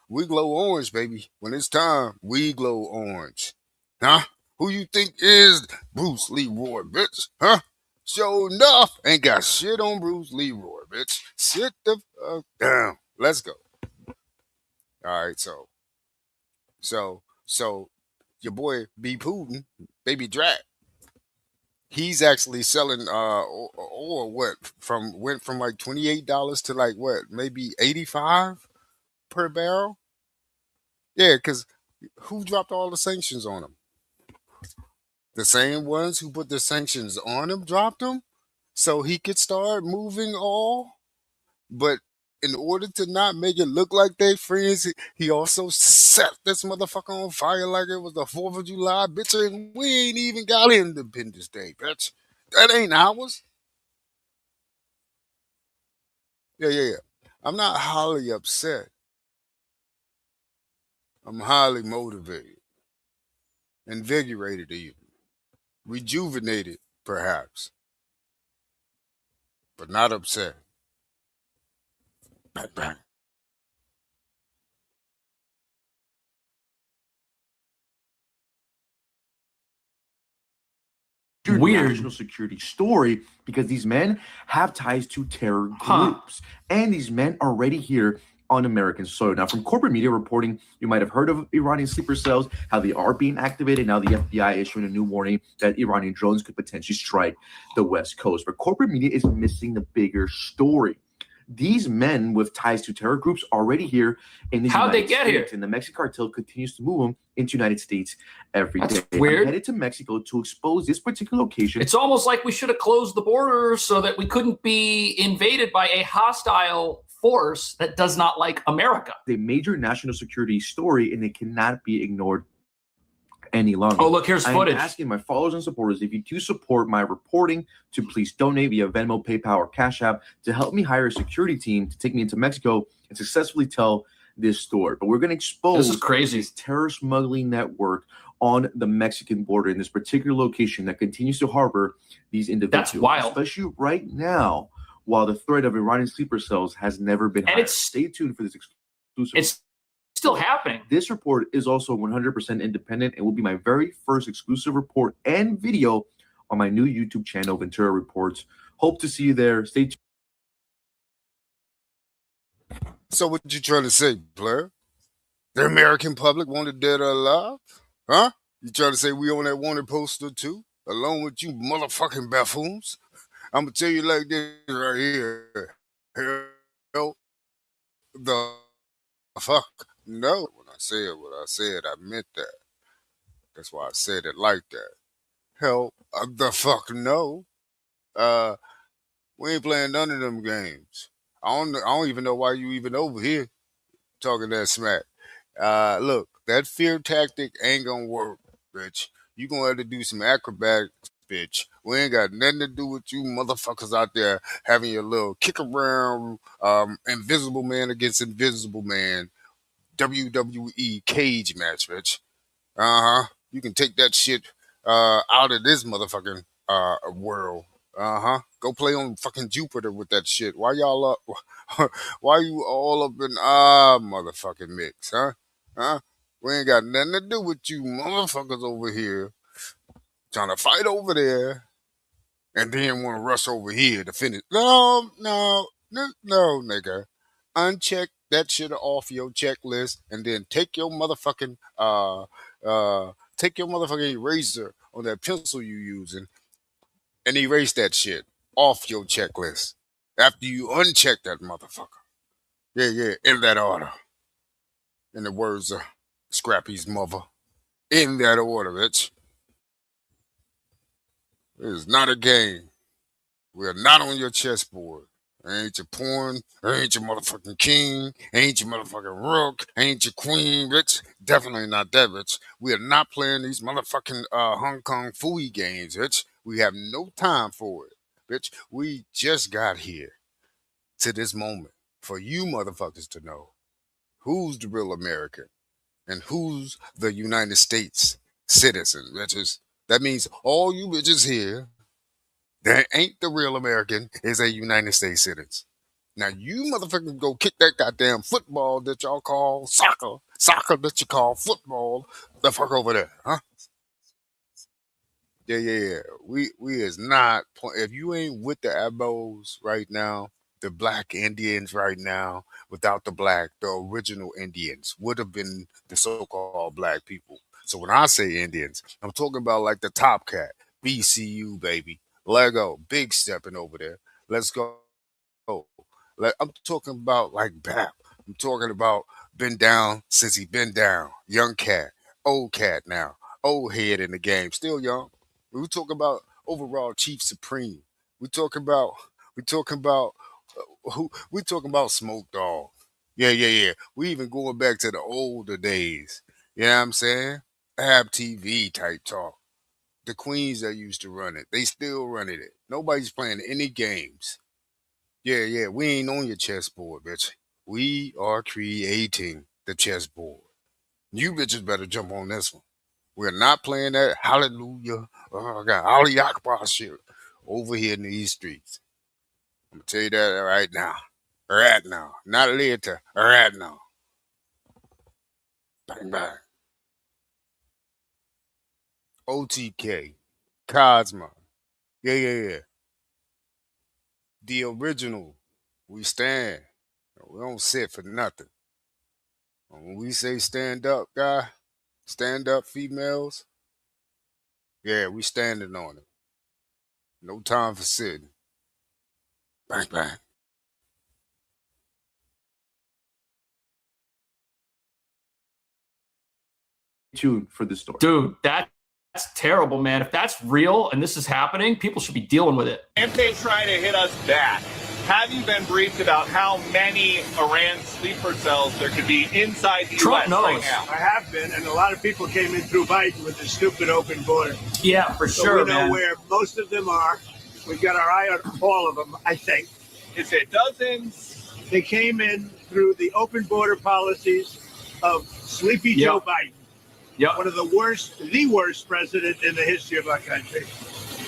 We glow orange, baby. When it's time, we glow orange. Huh? Who you think is Bruce Leroy, bitch? Huh? Sure enough, ain't got shit on Bruce Leroy, bitch. Sit the fuck down. Let's go. All right, so your boy B Putin, baby Drat, he's actually selling or what went from like $28 to like what, maybe 85 per barrel. Yeah, because who dropped all the sanctions on him? The same ones who put the sanctions on him dropped them so he could start moving all. But in order to not make it look like they friends, he also set this motherfucker on fire like it was the 4th of July, bitch. And we ain't even got Independence Day, bitch. That ain't ours. Yeah. I'm not highly upset. I'm highly motivated, invigorated even, rejuvenated perhaps, but not upset. Bang, bang. Weird. National security story because these men have ties to terror groups, and these men are already here on American soil. Now, from corporate media reporting, you might have heard of Iranian sleeper cells, how they are being activated. Now, the FBI issuing a new warning that Iranian drones could potentially strike the West Coast. But corporate media is missing the bigger story. These men with ties to terror groups are already here in the How'd United they get States, here? and the Mexican cartel continues to move them into United States every day. That's weird. I'm headed to Mexico to expose this particular location. It's almost like we should have closed the border so that we couldn't be invaded by a hostile force that does not like America. A major national security story, and it cannot be ignored any longer. Oh, look, here's footage. I'm asking my followers and supporters, if you do support my reporting, to please donate via Venmo, PayPal, or Cash App to help me hire a security team to take me into Mexico and successfully tell this story. But we're going to expose This is crazy. this terror smuggling network on the Mexican border in this particular location that continues to harbor these individuals. That's wild. Especially right now, while the threat of Iranian sleeper cells has never been higher. Stay tuned for this exclusive. It's still happening. This report is also 100% independent and will be my very first exclusive report and video on my new YouTube channel, Ventura Reports. Hope to see you there. Stay tuned. So what you trying to say, Blair? The American public wanted dead or alive? Huh? You trying to say we on that wanted poster too? Along with you motherfucking buffoons? I'm gonna tell you like this right here. Hell the fuck no. When I said what I said, I meant that. That's why I said it like that. Hell the fuck no. We ain't playing none of them games. I don't even know why you even over here talking that smack. Look, that fear tactic ain't gonna work, bitch. You gonna have to do some acrobatics, bitch. We ain't got nothing to do with you motherfuckers out there having your little kick around, invisible man against invisible man, WWE cage match, bitch. You can take that shit out of this motherfucking world. Go play on fucking Jupiter with that shit. Why y'all up? Why you all up in our motherfucking mix, huh? Huh? We ain't got nothing to do with you motherfuckers over here trying to fight over there and then want to rush over here to finish. No, nigga. Uncheck that shit off your checklist and then take your motherfucking eraser on that pencil you using and erase that shit off your checklist after you uncheck that motherfucker. Yeah, in that order. In the words of Scrappy's mother. In that order, bitch. It is not a game. We are not on your chessboard. I ain't your porn. I ain't your motherfucking king. I ain't your motherfucking rook. I ain't your queen, bitch. Definitely not that, bitch. We are not playing these motherfucking Hong Kong Fooey games, bitch. We have no time for it, bitch. We just got here to this moment for you motherfuckers to know who's the real American and who's the United States citizen, bitches. That means all you bitches here that ain't the real American is a United States citizen. Now you motherfuckers go kick that goddamn football that y'all call soccer that you call football, the fuck over there, huh? Yeah. We is not. If you ain't with the Abos right now, the black Indians right now, without the black, the original Indians would have been the so-called black people. So when I say Indians, I'm talking about like the Top Cat, BCU baby, Lego, big stepping over there. Let's go. Like I'm talking about like BAP. I'm talking about been down since he been down. Young cat, old cat now, old head in the game, still young. We talk about overall chief supreme. We talking about who? We talking about Smoke Dogg. Yeah. We even going back to the older days. You know what I'm saying? Ab TV type talk. The queens that used to run it, they still running it. Nobody's playing any games. Yeah. We ain't on your chessboard, bitch. We are creating the chessboard. You bitches better jump on this one. We're not playing that hallelujah, oh God, Ali Akbar shit over here in these streets. I'm gonna tell you that right now. Right now. Not later. Right now. Bang bang. OTK. Cosma. Yeah. The original. We stand. We don't sit for nothing. When we say stand up, guy, stand up females, yeah, we standing on it. No time for sitting. Bang bang. Tuned for the story. Dude, that's terrible, man. If that's real and this is happening, people should be dealing with it. If they try to hit us back, have you been briefed about how many Iran sleeper cells there could be inside the Trump U.S. knows. right now? I have been, and a lot of people came in through Biden with the stupid open border. Yeah, for So sure, we know man. where most of them are. We've got our eye on all of them, I think. Is it dozens? They came in through the open border policies of Sleepy Joe Biden. Yep. One of the worst president in the history of our country.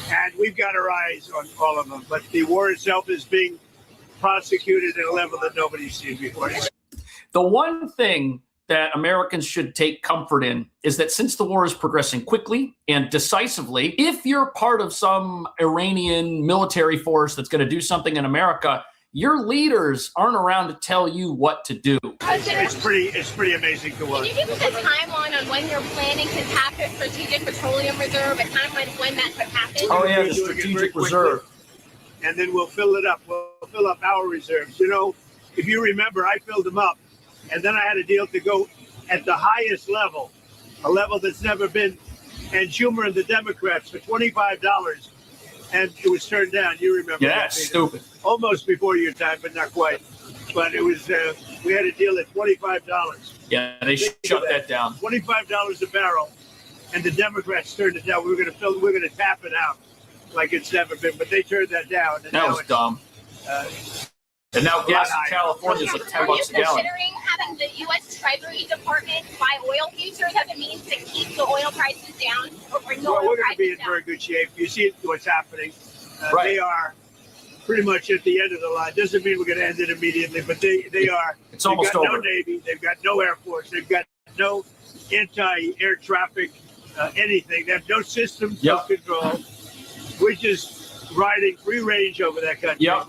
And we've got our eyes on all of them. But the war itself is being prosecuted at a level that nobody's seen before. The one thing that Americans should take comfort in is that since the war is progressing quickly and decisively, if you're part of some Iranian military force that's going to do something in America, your leaders aren't around to tell you what to do. It's pretty amazing to watch. Can you give us a timeline on when you're planning to tap the Strategic Petroleum Reserve, a timeline of when that could happen? Oh, yeah, We're the doing it very Strategic quickly, Reserve. And then we'll fill it up. We'll fill up our reserves. You know, if you remember, I filled them up. And then I had a deal to go at the highest level, a level that's never been, and Schumer and the Democrats for $25. And it was turned down. You remember? Yeah, that, it's Peter. stupid. Almost before your time, but not quite. But it was, we had a deal at $25. Yeah, they shut that down. $25 a barrel. And the Democrats turned it down. We're going to tap it out like it's never been. But they turned that down. And That was dumb. And now gas in California is like $10 a Are you gallon. considering having the U.S. Treasury Department buy oil futures as a means to keep the oil prices down or bring the Well, oil we're going to be prices in down? very good shape. You see what's happening. Right. They are pretty much at the end of the line. Doesn't mean we're going to end it immediately, but they are. It's almost they've got over. no Navy. They've got no Air Force. They've got no anti-air traffic, anything. They have no systems of control. We're just riding free range over that country. Yep.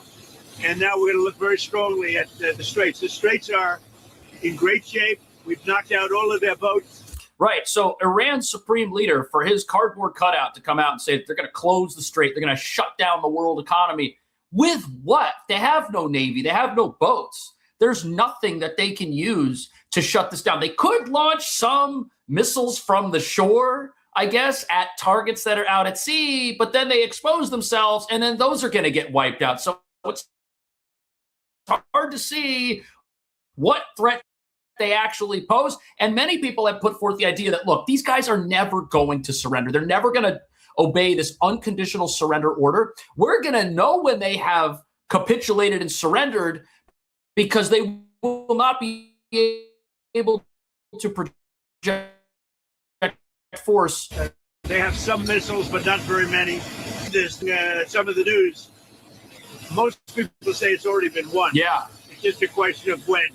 And now we're going to look very strongly at the Straits. The Straits are in great shape. We've knocked out all of their boats. Right. So Iran's supreme leader, for his cardboard cutout to come out and say that they're going to close the strait, they're going to shut down the world economy. With what? They have no Navy. They have no boats. There's nothing that they can use to shut this down. They could launch some missiles from the shore, I guess, at targets that are out at sea, but then they expose themselves, and then those are going to get wiped out. So it's hard to see what threat they actually pose. And many people have put forth the idea that, look, these guys are never going to surrender. They're never going to obey this unconditional surrender order. We're going to know when they have capitulated and surrendered because they will not be able to project force. They have some missiles, but not very many. Some of the news, most people say it's already been won. Yeah. It's just a question of when.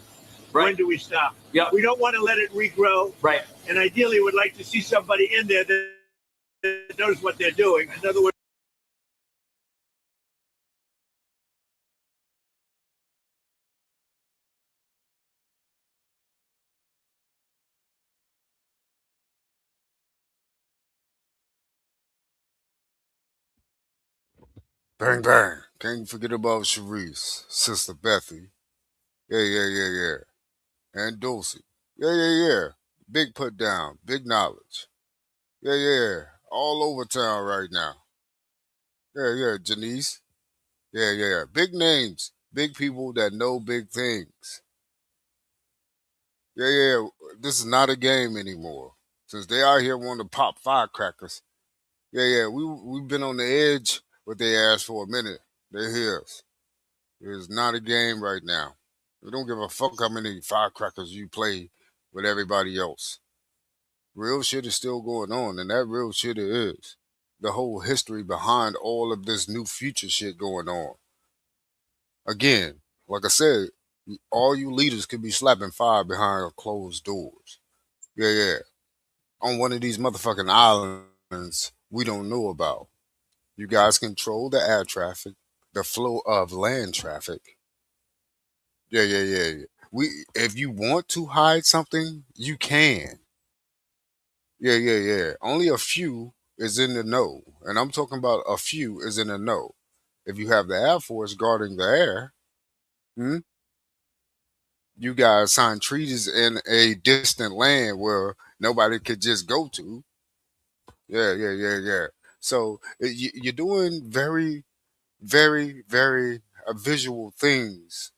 Right. When do we stop? Yeah. We don't want to let it regrow. Right. And ideally, would like to see somebody in there that knows what they're doing. In other words, Bang, bang. Can't forget about Sharice, Sister Bethy. Yeah. And Dulcie. Yeah. Big put down, big knowledge. Yeah. All over town right now. Yeah. Janice. Yeah. Big names, big people that know big things. Yeah. This is not a game anymore. Since they out here wanting to pop firecrackers. Yeah. We've been on the edge with their ass for a minute. They're here. It is not a game right now. We don't give a fuck how many firecrackers you play with everybody else. Real shit is still going on, and that real shit is the whole history behind all of this new future shit going on. Again, like I said, all you leaders could be slapping fire behind closed doors. Yeah. On one of these motherfucking islands we don't know about. You guys control the air traffic, the flow of land traffic. Yeah. If you want to hide something, you can. Yeah. Only a few is in the know. And I'm talking about a few is in the know. If you have the Air Force guarding the air, you guys sign treaties in a distant land where nobody could just go to. Yeah. So you're doing very, very, very visual things.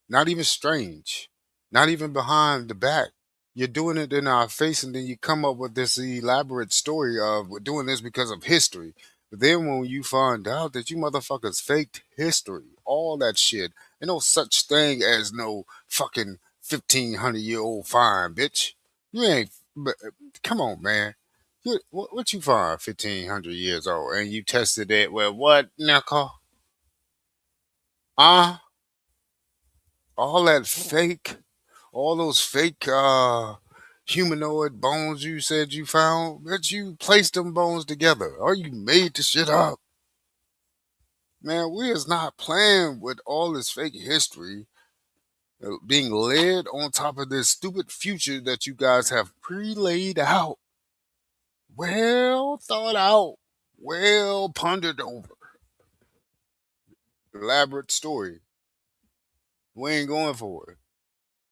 Not even strange. Not even behind the back. You're doing it in our face, and then you come up with this elaborate story of we're doing this because of history. But then when you find out that you motherfuckers faked history, all that shit, ain't no such thing as no fucking 1,500-year-old fine, bitch. You ain't. Come on, man. What you find 1,500 years old, and you tested it with what, knuckle? All that fake. All those fake humanoid bones you said you found, but you placed them bones together, or you made the shit up. Man, we is not playing with all this fake history being led on top of this stupid future that you guys have pre-laid out. Well thought out, well pondered over. Elaborate story. We ain't going for it.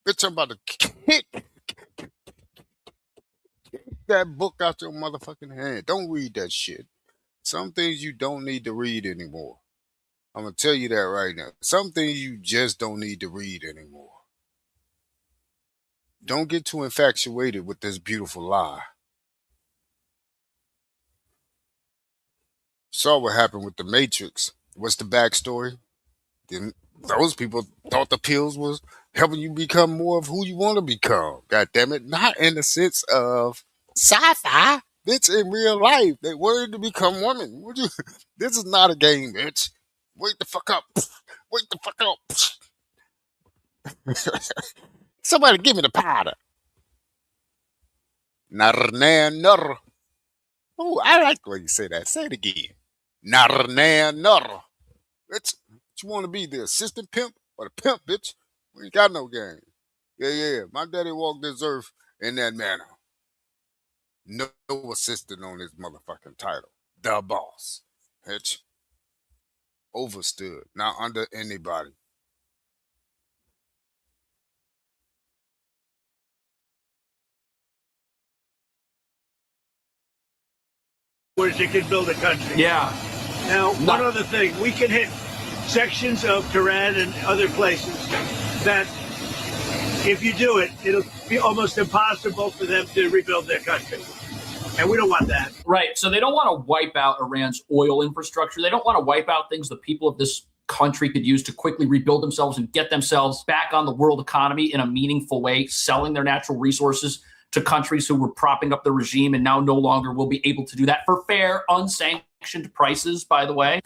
Bitch, I'm about to kick that book out your motherfucking hand. Don't read that shit. Some things you don't need to read anymore. I'm gonna tell you that right now. Some things you just don't need to read anymore. Don't get too infatuated with this beautiful lie. Saw what happened with the Matrix. What's the backstory? Then those people thought the pills was helping you become more of who you want to become. God damn it. Not in the sense of sci-fi. It's in real life. They wanted to become women. This is not a game, bitch. Wake the fuck up. Wake the fuck up. Somebody give me the powder. Nar. Oh, I like the way you say that. Say it again. Nar. Bitch, you want to be the assistant pimp or the pimp, bitch? We ain't got no game. Yeah. My daddy walked this earth in that manner. No assistant on his motherfucking title. The boss. Bitch. Overstood. Not under anybody. where you can build a country. Yeah. Now, one other thing, we can hit sections of Tehran and other places that if you do it, it'll be almost impossible for them to rebuild their country. And we don't want that. Right. So they don't want to wipe out Iran's oil infrastructure. They don't want to wipe out things the people of this country could use to quickly rebuild themselves and get themselves back on the world economy in a meaningful way, selling their natural resources to countries who were propping up the regime and now no longer will be able to do that for fair, unsanctioned prices, by the way.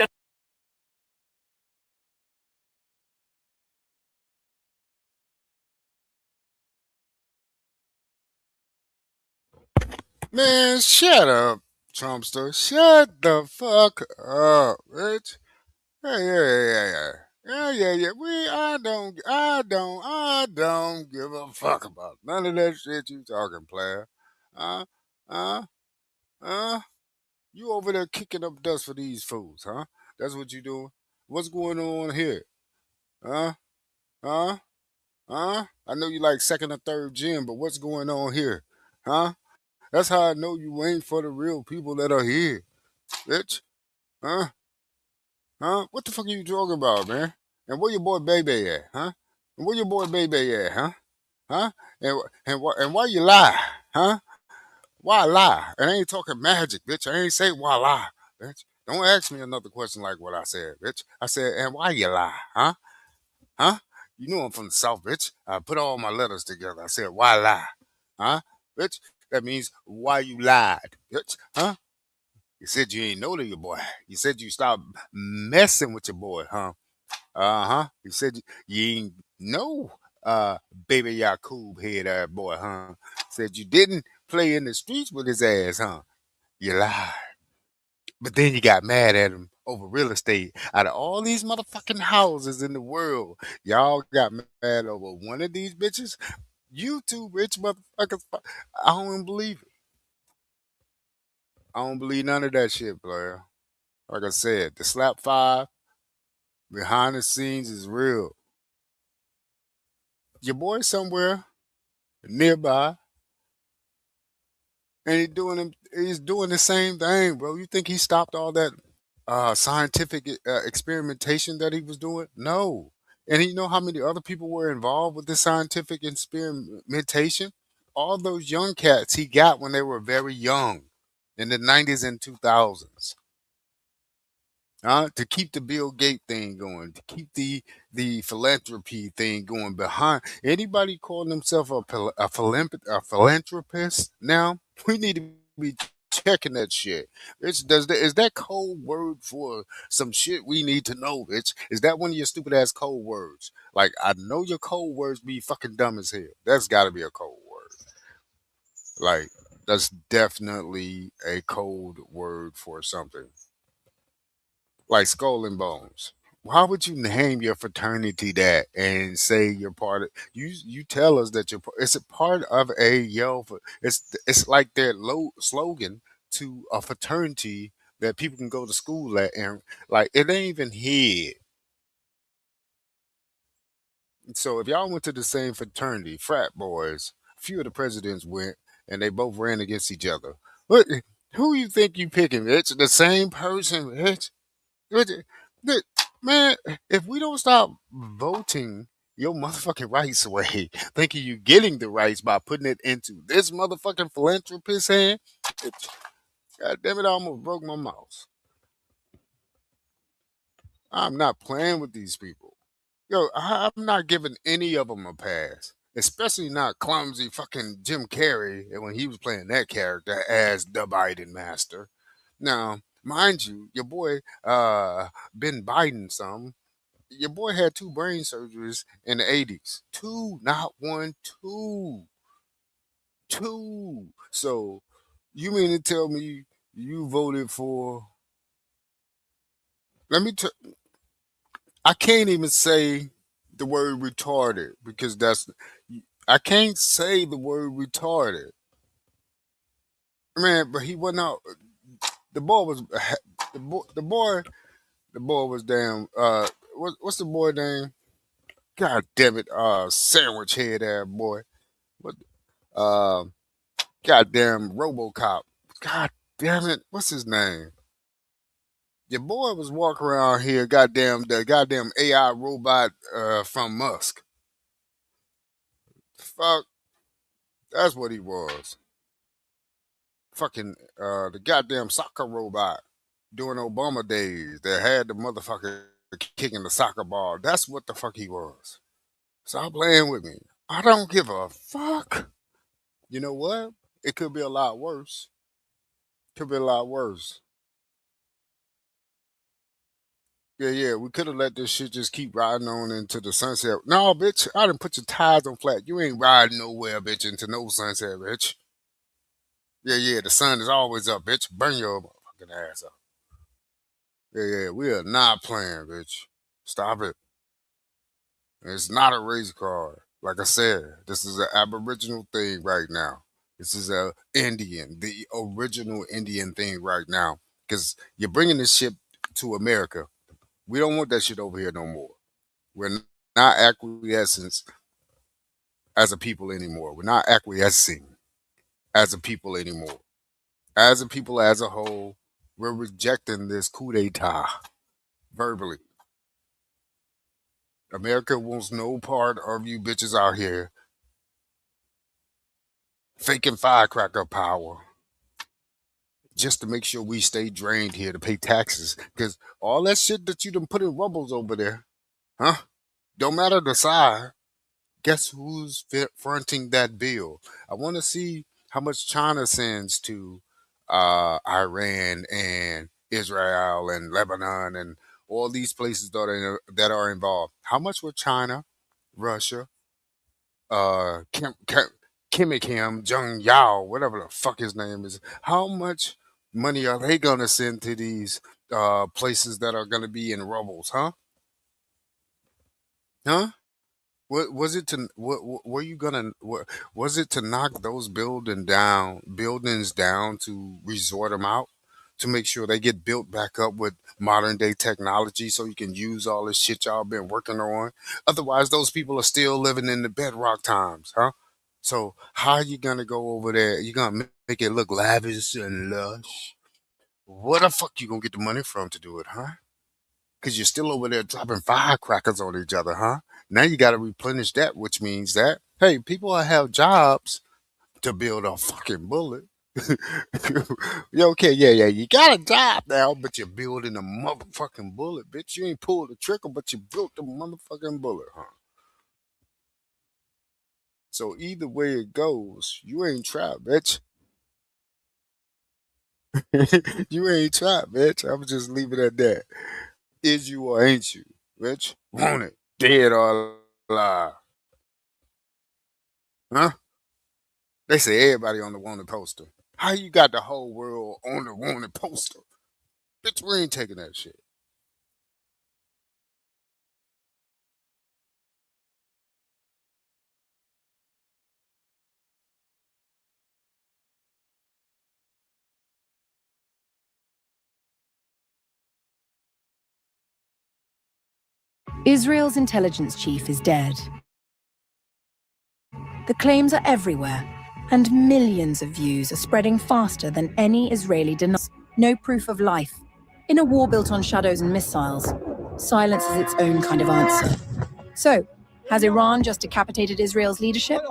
Man, shut up, Trumpster. Shut the fuck up, bitch. Yeah. I don't give a fuck about none of that shit you talking, player. Uh, uh, uh. You over there kicking up dust for these fools, huh? That's what you doing. What's going on here? Huh? Huh? Huh? I know you like second or third gym, but what's going on here? Huh? That's how I know you ain't for the real people that are here, bitch. Huh? Huh? What the fuck are you talking about, man? And where your boy Baby at, huh? And where your boy Baby at, huh? Huh? And why you lie, huh? Why lie? And I ain't talking magic, bitch. I ain't say why lie, bitch. Don't ask me another question like what I said, bitch. I said, and why you lie, huh? Huh? You know I'm from the South, bitch. I put all my letters together. I said, why lie? Huh? Bitch? That means why you lied, bitch. Huh? You said you ain't know to your boy. You said you stopped messing with your boy, huh? Uh-huh. You said you ain't know baby Yakub head boy, huh? Said you didn't play in the streets with his ass, huh? You lied. But then you got mad at him over real estate. Out of all these motherfucking houses in the world, y'all got mad over one of these bitches. You two rich motherfuckers. I don't even believe it. I don't believe none of that shit, player. Like I said, the slap five behind the scenes is real. Your boy somewhere nearby, and he's doing the same thing, bro. You think he stopped all that scientific experimentation that he was doing? No. And you know how many other people were involved with this scientific experimentation? All those young cats he got when they were very young in the 90s and 2000s. To keep the Bill Gates thing going, to keep the philanthropy thing going behind anybody calling themselves a philanthropist now, we need to be checking that shit. Is that code word for some shit we need to know, bitch? Is that one of your stupid ass code words? Like I know your code words be fucking dumb as hell. That's gotta be a code word. Like that's definitely a code word for something. Like Skull and Bones. Why would you name your fraternity that and say you're part of you tell us that it's a part of a yell for it's like their low slogan to a fraternity that people can go to school at and like it ain't even here. So if y'all went to the same fraternity, frat boys, a few of the presidents went and they both ran against each other. What who you think you picking? It's the same person, bitch. Look, look, man, if we don't stop voting your motherfucking rights away, thinking you getting the rights by putting it into this motherfucking philanthropist hand, God damn it, I almost broke my mouse. I'm not playing with these people. Yo, I'm not giving any of them a pass. Especially not clumsy fucking Jim Carrey when he was playing that character as the Biden master. Now, mind you, your boy Ben Biden your boy had two brain surgeries in the 80s. Two, not one, two. Two. So you mean to tell me you voted for let me tell I can't even say the word retarded because I can't say the word retarded. Man, but he wasn't out. The boy was the boy was damn what's the boy name? God damn it, sandwich head ass boy. What um goddamn RoboCop. God damn it, what's his name? Your boy was walking around here, the goddamn AI robot from Musk. Fuck, that's what he was. Fucking the goddamn soccer robot during Obama days that had the motherfucker kicking the soccer ball. That's what the fuck he was. Stop playing with me. I don't give a fuck. You know what? It could be a lot worse. Could be a lot worse. Yeah, we could have let this shit just keep riding on into the sunset. No, bitch, I done put your tires on flat. You ain't riding nowhere, bitch, into no sunset, bitch. Yeah, the sun is always up, bitch. Burn your fucking ass up. Yeah, we are not playing, bitch. Stop it. It's not a race car. Like I said, this is an Aboriginal thing right now. This is the original Indian thing right now. Because you're bringing this shit to America. We don't want that shit over here no more. We're not acquiescing as a people anymore. We're not acquiescing as a people anymore. As a people as a whole, we're rejecting this coup d'etat verbally. America wants no part of you bitches out here faking firecracker power just to make sure we stay drained here to pay taxes. Because all that shit that you done put in rumbles over there, huh? Don't matter the size. Guess who's fronting that bill? I want to see how much China sends to Iran and Israel and Lebanon and all these places that are involved. How much would China, Russia, Kim Jong Yao, whatever the fuck his name is, how much money are they gonna send to these places that are gonna be in rubbles, huh? Huh? What was it to? What were you gonna? What was it to knock those buildings down to resort them out, to make sure they get built back up with modern day technology, so you can use all this shit y'all been working on. Otherwise, those people are still living in the bedrock times, huh? So how are you gonna go over there? You gonna make it look lavish and lush? Where the fuck you gonna get the money from to do it, huh? Because you're still over there dropping firecrackers on each other, huh? Now you got to replenish that, which means that, hey, people have jobs to build a fucking bullet. Okay, yeah, you got a job now, but you're building a motherfucking bullet, bitch. You ain't pulled the trigger, but you built the motherfucking bullet, huh? So either way it goes, you ain't trapped, bitch. You ain't trapped, bitch. I'm just leave it at that. Is you or ain't you, bitch? Want it, dead or alive? Huh? They say everybody on the wanted poster. How you got the whole world on the wanted poster? Bitch, we ain't taking that shit. Israel's intelligence chief is dead. The claims are everywhere, and millions of views are spreading faster than any Israeli denies. No proof of life. In a war built on shadows and missiles, silence is its own kind of answer. So, has Iran just decapitated Israel's leadership?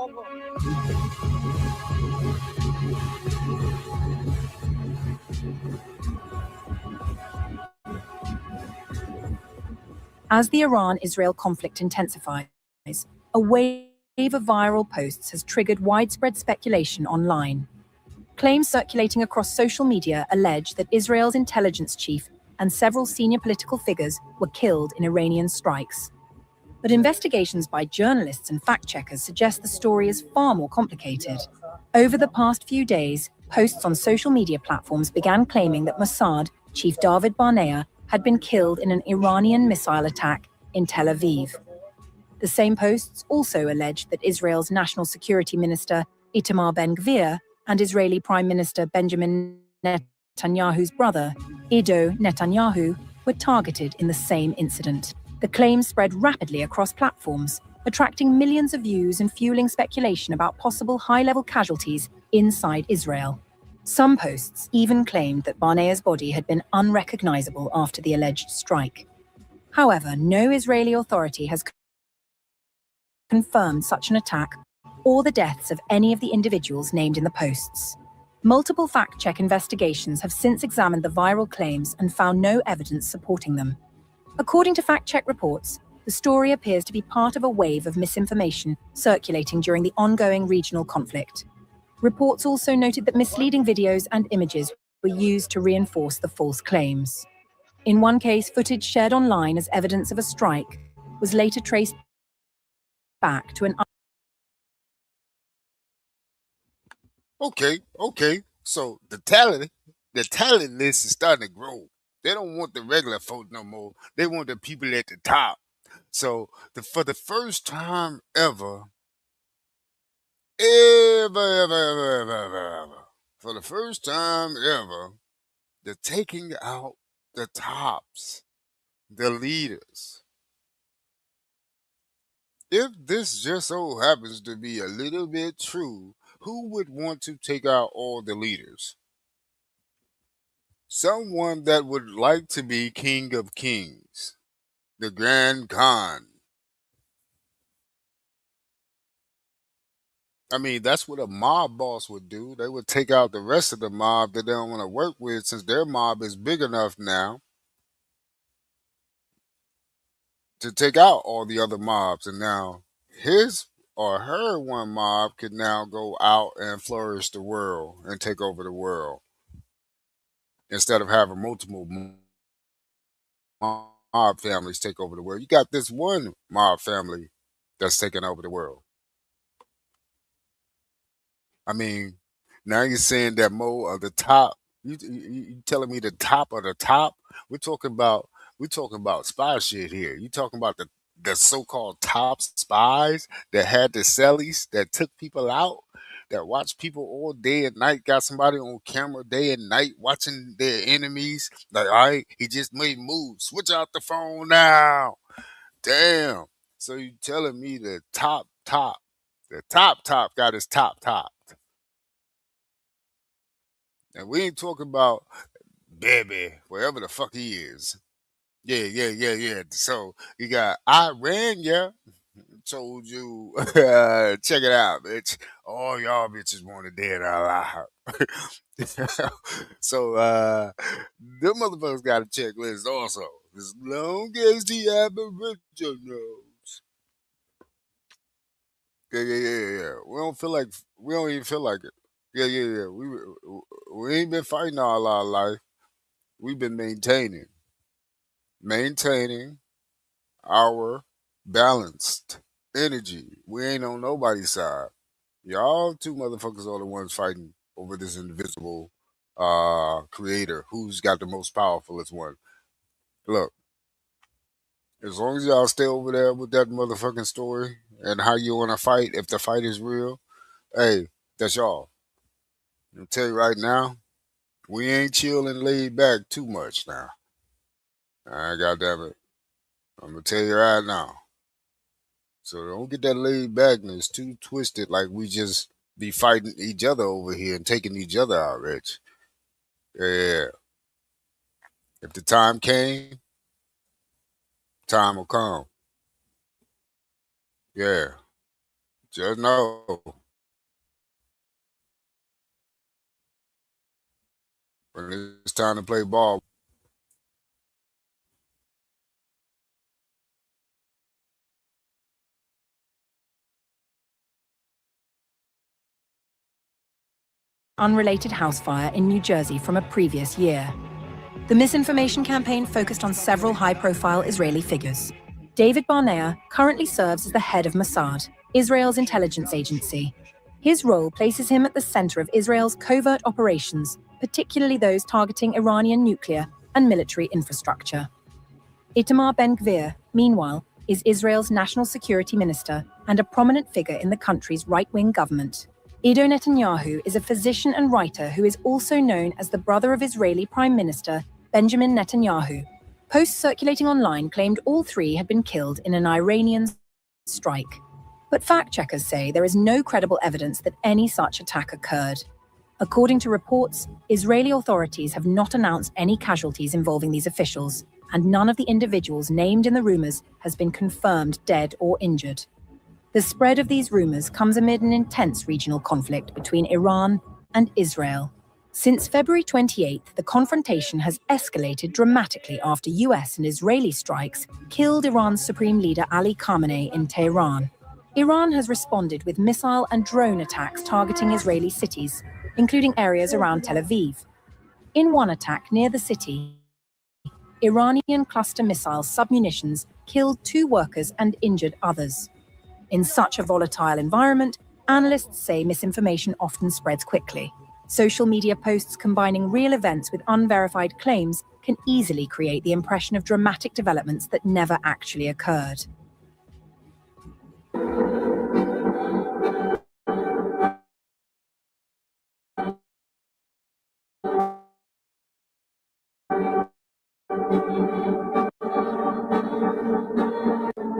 As the Iran-Israel conflict intensifies, a wave of viral posts has triggered widespread speculation online. Claims circulating across social media allege that Israel's intelligence chief and several senior political figures were killed in Iranian strikes. But investigations by journalists and fact-checkers suggest the story is far more complicated. Over the past few days, posts on social media platforms began claiming that Mossad chief David Barnea had been killed in an Iranian missile attack in Tel Aviv. The same posts also alleged that Israel's National Security Minister Itamar Ben-Gvir and Israeli Prime Minister Benjamin Netanyahu's brother, Ido Netanyahu, were targeted in the same incident. The claims spread rapidly across platforms, attracting millions of views and fueling speculation about possible high-level casualties inside Israel. Some posts even claimed that Barnea's body had been unrecognizable after the alleged strike. However, no Israeli authority has confirmed such an attack or the deaths of any of the individuals named in the posts. Multiple fact-check investigations have since examined the viral claims and found no evidence supporting them. According to fact-check reports, the story appears to be part of a wave of misinformation circulating during the ongoing regional conflict. Reports also noted that misleading videos and images were used to reinforce the false claims. In one case, footage shared online as evidence of a strike was later traced back to an... Okay, okay. So the talent list is starting to grow. They don't want the regular folk no more. They want the people at the top. So for the first time ever, ever, for the first time ever, they're taking out the tops, the leaders. If this just so happens to be a little bit true, who would want to take out all the leaders? Someone that would like to be king of kings, the Grand Khan. I mean, that's what a mob boss would do. They would take out the rest of the mob that they don't want to work with, since their mob is big enough now to take out all the other mobs. And now his or her one mob could now go out and flourish the world and take over the world, instead of having multiple mob families take over the world. You got this one mob family that's taking over the world. I mean, now you're saying that more of the top. You telling me the top of the top? We're talking about spy shit here. You talking about the so-called top spies that had the cellies that took people out, that watched people all day and night, got somebody on camera day and night watching their enemies. Like, all right, he just made moves. Switch out the phone now. Damn. So you telling me the top, the top got his top. And we ain't talking about baby, wherever the fuck he is. Yeah. So you got Iran, yeah. Told you, check it out, bitch. All y'all bitches want to dead alive. So them motherfuckers got a checklist also. As long as the aboriginals. Yeah. We don't even feel like it. Yeah. We ain't been fighting all our life. We've been maintaining our balanced energy. We ain't on nobody's side. Y'all two motherfuckers are the ones fighting over this invisible creator who's got the most powerfulest one. Look, as long as y'all stay over there with that motherfucking story and how you wanna fight, if the fight is real, hey, that's y'all. I'll tell you right now, we ain't chill and laid back too much now. Goddamn it. I'm gonna tell you right now. So don't get that laid backness too twisted, like we just be fighting each other over here and taking each other out, Rich. Yeah. If the time came, time will come. Yeah. Just know when it's time to play ball. Unrelated house fire in New Jersey from a previous year. The misinformation campaign focused on several high-profile Israeli figures. David Barnea currently serves as the head of Mossad, Israel's intelligence agency. His role places him at the center of Israel's covert operations, particularly those targeting Iranian nuclear and military infrastructure. Itamar Ben-Gvir, meanwhile, is Israel's national security minister and a prominent figure in the country's right-wing government. Ido Netanyahu is a physician and writer who is also known as the brother of Israeli Prime Minister Benjamin Netanyahu. Posts circulating online claimed all three had been killed in an Iranian strike. But fact-checkers say there is no credible evidence that any such attack occurred. According to reports, Israeli authorities have not announced any casualties involving these officials, and none of the individuals named in the rumors has been confirmed dead or injured. The spread of these rumors comes amid an intense regional conflict between Iran and Israel. Since February 28th, the confrontation has escalated dramatically after US and Israeli strikes killed Iran's Supreme Leader Ali Khamenei in Tehran. Iran has responded with missile and drone attacks targeting Israeli cities, including areas around Tel Aviv. In one attack near the city, Iranian cluster missile submunitions killed 2 workers and injured others. In such a volatile environment, analysts say misinformation often spreads quickly. Social media posts combining real events with unverified claims can easily create the impression of dramatic developments that never actually occurred.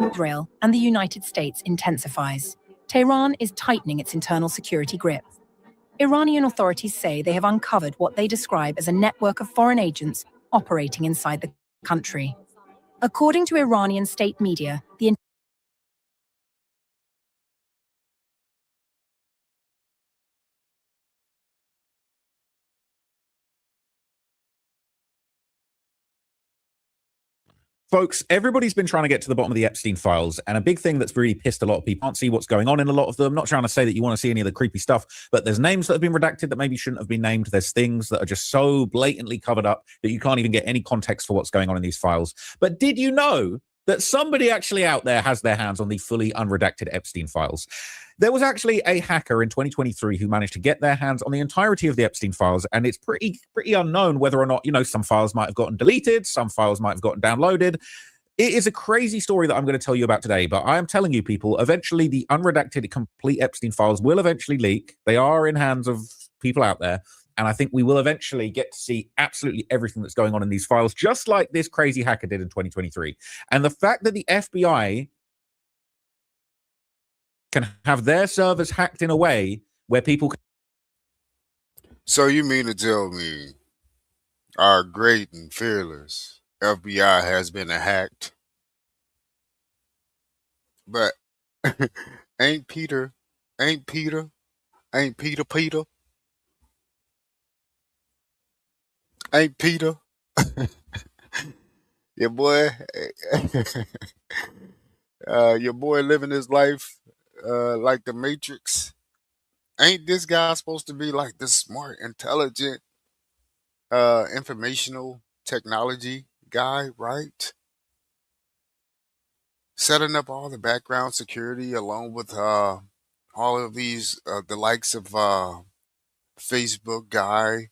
Israel and the United States intensifies. Tehran is tightening its internal security grip. Iranian authorities say they have uncovered what they describe as a network of foreign agents operating inside the country. According to Iranian state media, the Folks, everybody's been trying to get to the bottom of the Epstein files, and a big thing that's really pissed a lot of people. Can't see what's going on in a lot of them. Not trying to say that you want to see any of the creepy stuff, but there's names that have been redacted that maybe shouldn't have been named. There's things that are just so blatantly covered up that you can't even get any context for what's going on in these files. But did you know that somebody actually out there has their hands on the fully unredacted Epstein files? There was actually a hacker in 2023 who managed to get their hands on the entirety of the Epstein files, and it's pretty unknown whether or not, some files might have gotten deleted, some files might have gotten downloaded. It is a crazy story that I'm going to tell you about today, but I am telling you, people, eventually the unredacted complete Epstein files will eventually leak. They are in hands of people out there, and I think we will eventually get to see absolutely everything that's going on in these files, just like this crazy hacker did in 2023. And the fact that the FBI can have their servers hacked in a way where people can... So you mean to tell me our great and fearless FBI has been hacked? But ain't Peter Peter? Ain't Peter your boy your boy living his life like the Matrix? Ain't this guy supposed to be like the smart, intelligent, informational technology guy, right? Setting up all the background security along with all of these the likes of Facebook guy,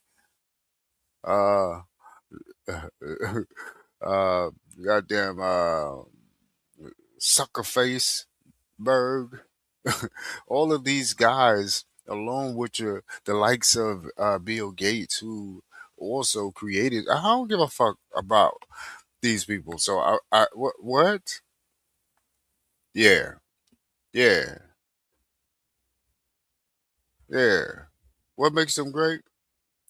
uh goddamn Suckerface Berg, all of these guys, along with the likes of Bill Gates, who also created. I don't give a fuck about these people. So what? Yeah, yeah, yeah. What makes them great?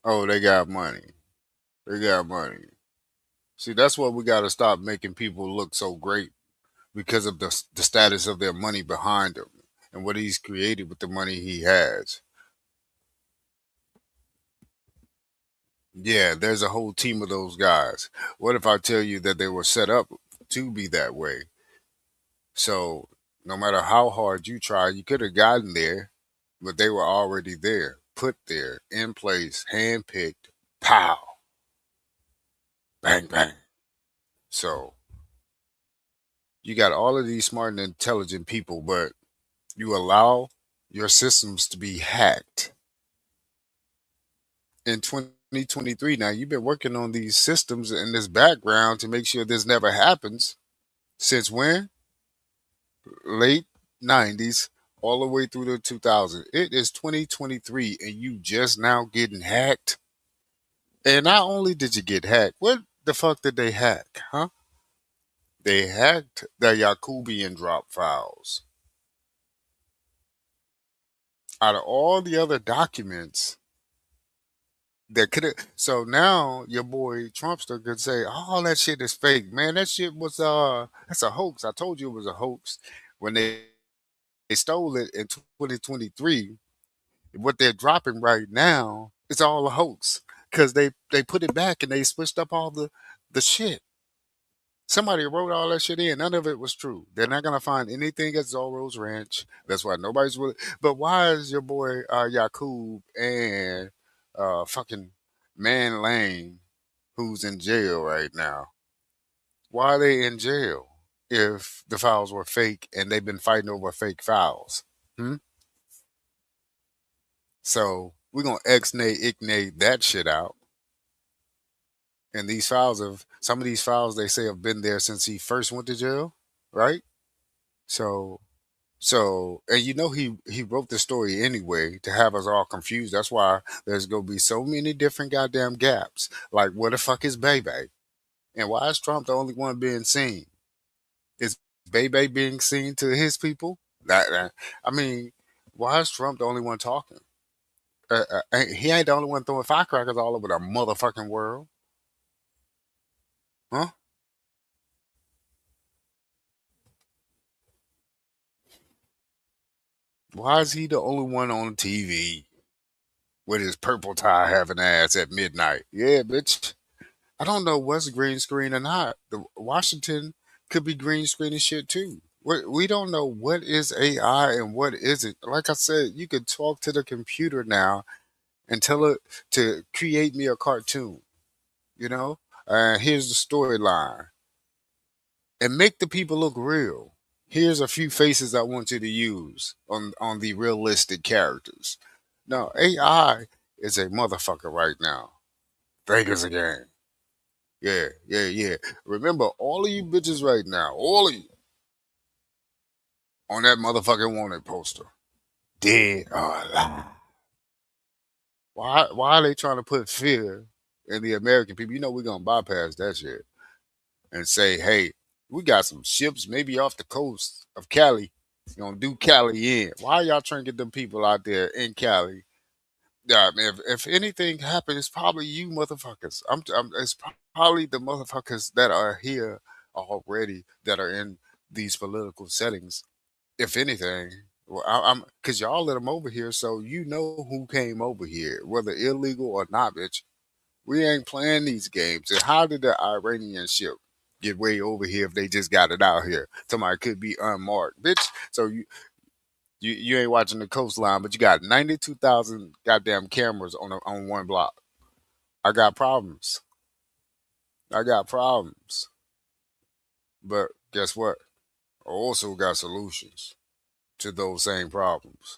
Oh, they got money. They got money. See, that's what we got to stop making people look so great because of the status of their money behind them and what he's created with the money he has. Yeah, there's a whole team of those guys. What if I tell you that they were set up to be that way? So no matter how hard you try, you could have gotten there, but they were already there, put there, in place, handpicked, pow, bang, bang. So you got all of these smart and intelligent people, but you allow your systems to be hacked. In 2023, now you've been working on these systems in this background to make sure this never happens. Since when? Late 90s all the way through the 2000s. It is 2023 and you just now getting hacked. And not only did you get hacked, what the fuck did they hack, huh? They hacked the Yakubian drop files. Out of all the other documents that could have. So now your boy Trumpster could say, "All that shit is fake, man. That shit was that's a hoax. I told you it was a hoax when they stole it in 2023. What they're dropping right now is all a hoax because they put it back and they switched up all the shit. Somebody wrote all that shit in. None of it was true. They're not gonna find anything at Zorro's Ranch. That's why nobody's really. But why is your boy Yakub and fucking Man Lane, who's in jail right now? Why are they in jail if the files were fake and they've been fighting over fake files? Hmm? So we're gonna ignate that shit out. And these files of some of these files they say have been there since he first went to jail, right? So and you know he wrote the story anyway to have us all confused. That's why there's gonna be so many different goddamn gaps. Like where the fuck is Bebe? And why is Trump the only one being seen? Is Bebe being seen to his people? I mean, why is Trump the only one talking? He ain't the only one throwing firecrackers all over the motherfucking world, huh? Why is he the only one on TV with his purple tie having ass at midnight? Yeah, bitch. I don't know what's green screen or not. The Washington could be green screen and shit too. We don't know what is AI and what isn't. Like I said, you could talk to the computer now and tell it to create me a cartoon. You know, here's the storyline, and make the people look real. Here's a few faces I want you to use on the realistic characters. No, AI is a motherfucker right now. Vegas again. Yeah, yeah, yeah. Remember, all of you bitches right now, all of you, on that motherfucking wanted poster, dead or alive. Why are they trying to put fear in the American people? You know we're gonna bypass that shit and say, hey, we got some ships maybe off the coast of Cali. Gonna do Cali in. Why are y'all trying to get them people out there in Cali? Yeah, I mean, if anything happens, it's probably you motherfuckers. It's probably the motherfuckers that are here already that are in these political settings. If anything, well, I'm because y'all let them over here, so you know who came over here, whether illegal or not, bitch. We ain't playing these games. And how did the Iranian ship get way over here if they just got it out here? Somebody could be unmarked, bitch. So you ain't watching the coastline, but you got 92,000 goddamn cameras on one block. I got problems. I got problems. But guess what? I also got solutions to those same problems.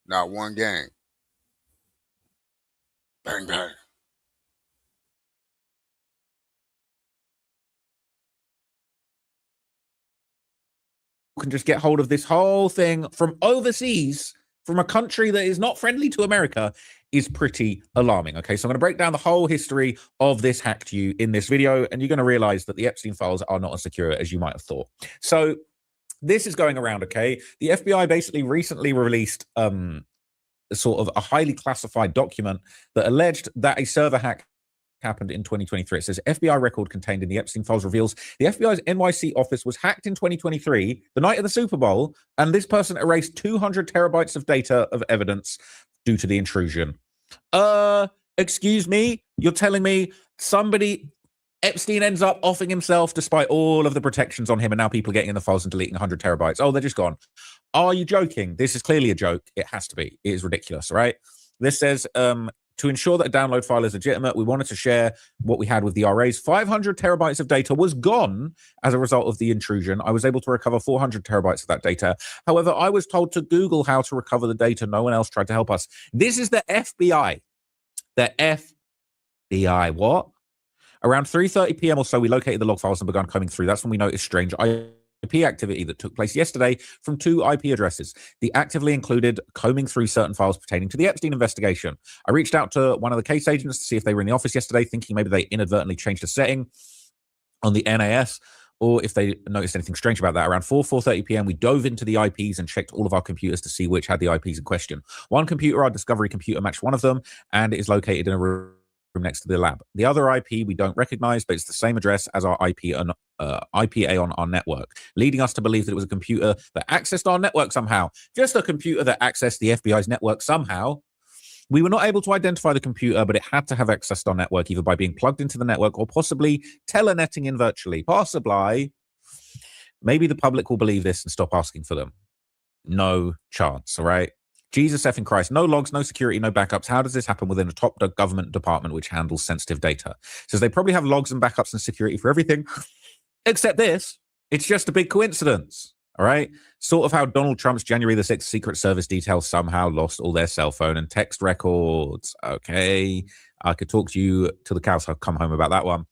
Not one gang. Bang bang. Can just get hold of this whole thing from overseas, from a country that is not friendly to America, is pretty alarming. Okay, so I'm going to break down the whole history of this hack to you in this video, and you're going to realize that the Epstein files are not as secure as you might have thought. So this is going around, okay? The FBI basically recently released sort of a highly classified document that alleged that a server hack happened in 2023. It says FBI record contained in the Epstein files reveals the FBI's NYC office was hacked in 2023, the night of the Super Bowl, and this person erased 200 terabytes of data of evidence due to the intrusion. Excuse me? You're telling me Epstein ends up offing himself despite all of the protections on him, and now people are getting in the files and deleting 100 terabytes. Oh, they're just gone. Are you joking? This is clearly a joke. It has to be. It is ridiculous, right? This says, to ensure that a download file is legitimate, we wanted to share what we had with the RAs. 500 terabytes of data was gone as a result of the intrusion. I was able to recover 400 terabytes of that data. However, I was told to Google how to recover the data. No one else tried to help us. This is the FBI. The FBI. What? Around 3:30 p.m. or so, we located the log files and began combing through. That's when we noticed strange IP activity that took place yesterday from 2 IP addresses. The actively included combing through certain files pertaining to the Epstein investigation. I reached out to one of the case agents to see if they were in the office yesterday, thinking maybe they inadvertently changed a setting on the NAS or if they noticed anything strange about that. Around 4:30 p.m., we dove into the IPs and checked all of our computers to see which had the IPs in question. One computer, our Discovery computer, matched one of them, and it is located in a room next to the lab. The other IP we don't recognize, but it's the same address as our IPA on our network, leading us to believe that it was a computer that accessed our network somehow. Just a computer that accessed the FBI's network somehow. We were not able to identify the computer, but it had to have accessed our network, either by being plugged into the network or possibly telenetting in virtually. Possibly. Maybe the public will believe this and stop asking for them. No chance, all right? Jesus effing Christ. No logs, no security, no backups. How does this happen within a top government department which handles sensitive data? Says they probably have logs and backups and security for everything, except this. It's just a big coincidence. All right. Sort of how Donald Trump's January the 6th Secret Service details somehow lost all their cell phone and text records. Okay. I could talk to you till the cows come home about that one.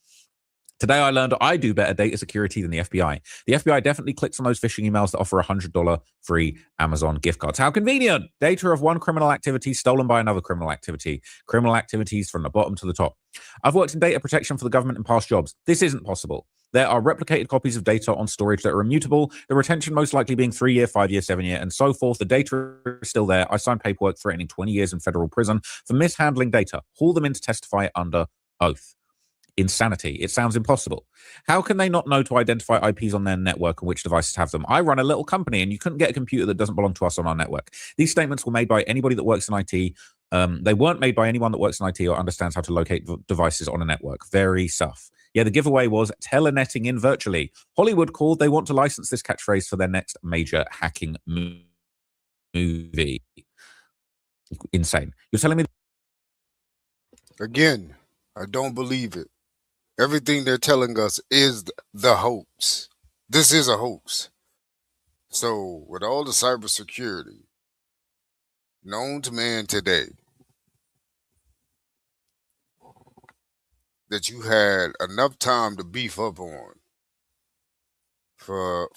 Today, I learned I do better data security than the FBI. The FBI definitely clicks on those phishing emails that offer $100 free Amazon gift cards. How convenient! Data of one criminal activity stolen by another criminal activity. Criminal activities from the bottom to the top. I've worked in data protection for the government in past jobs. This isn't possible. There are replicated copies of data on storage that are immutable, the retention most likely being 3-year, 5-year, 7-year, and so forth. The data is still there. I signed paperwork threatening 20 years in federal prison for mishandling data. Haul them in to testify under oath. Insanity. It sounds impossible. How can they not know to identify IPs on their network and which devices have them? I run a little company and you couldn't get a computer that doesn't belong to us on our network. These statements were made by anybody that works in IT. They weren't made by anyone that works in IT or understands how to locate devices on a network. Very tough. Yeah, the giveaway was telenetting in virtually. Hollywood called. They want to license this catchphrase for their next major hacking movie. Insane. You're telling me? Again, I don't believe it. Everything they're telling us is the hoax. This is a hoax. So, with all the cybersecurity known to man today, that you had enough time to beef up on for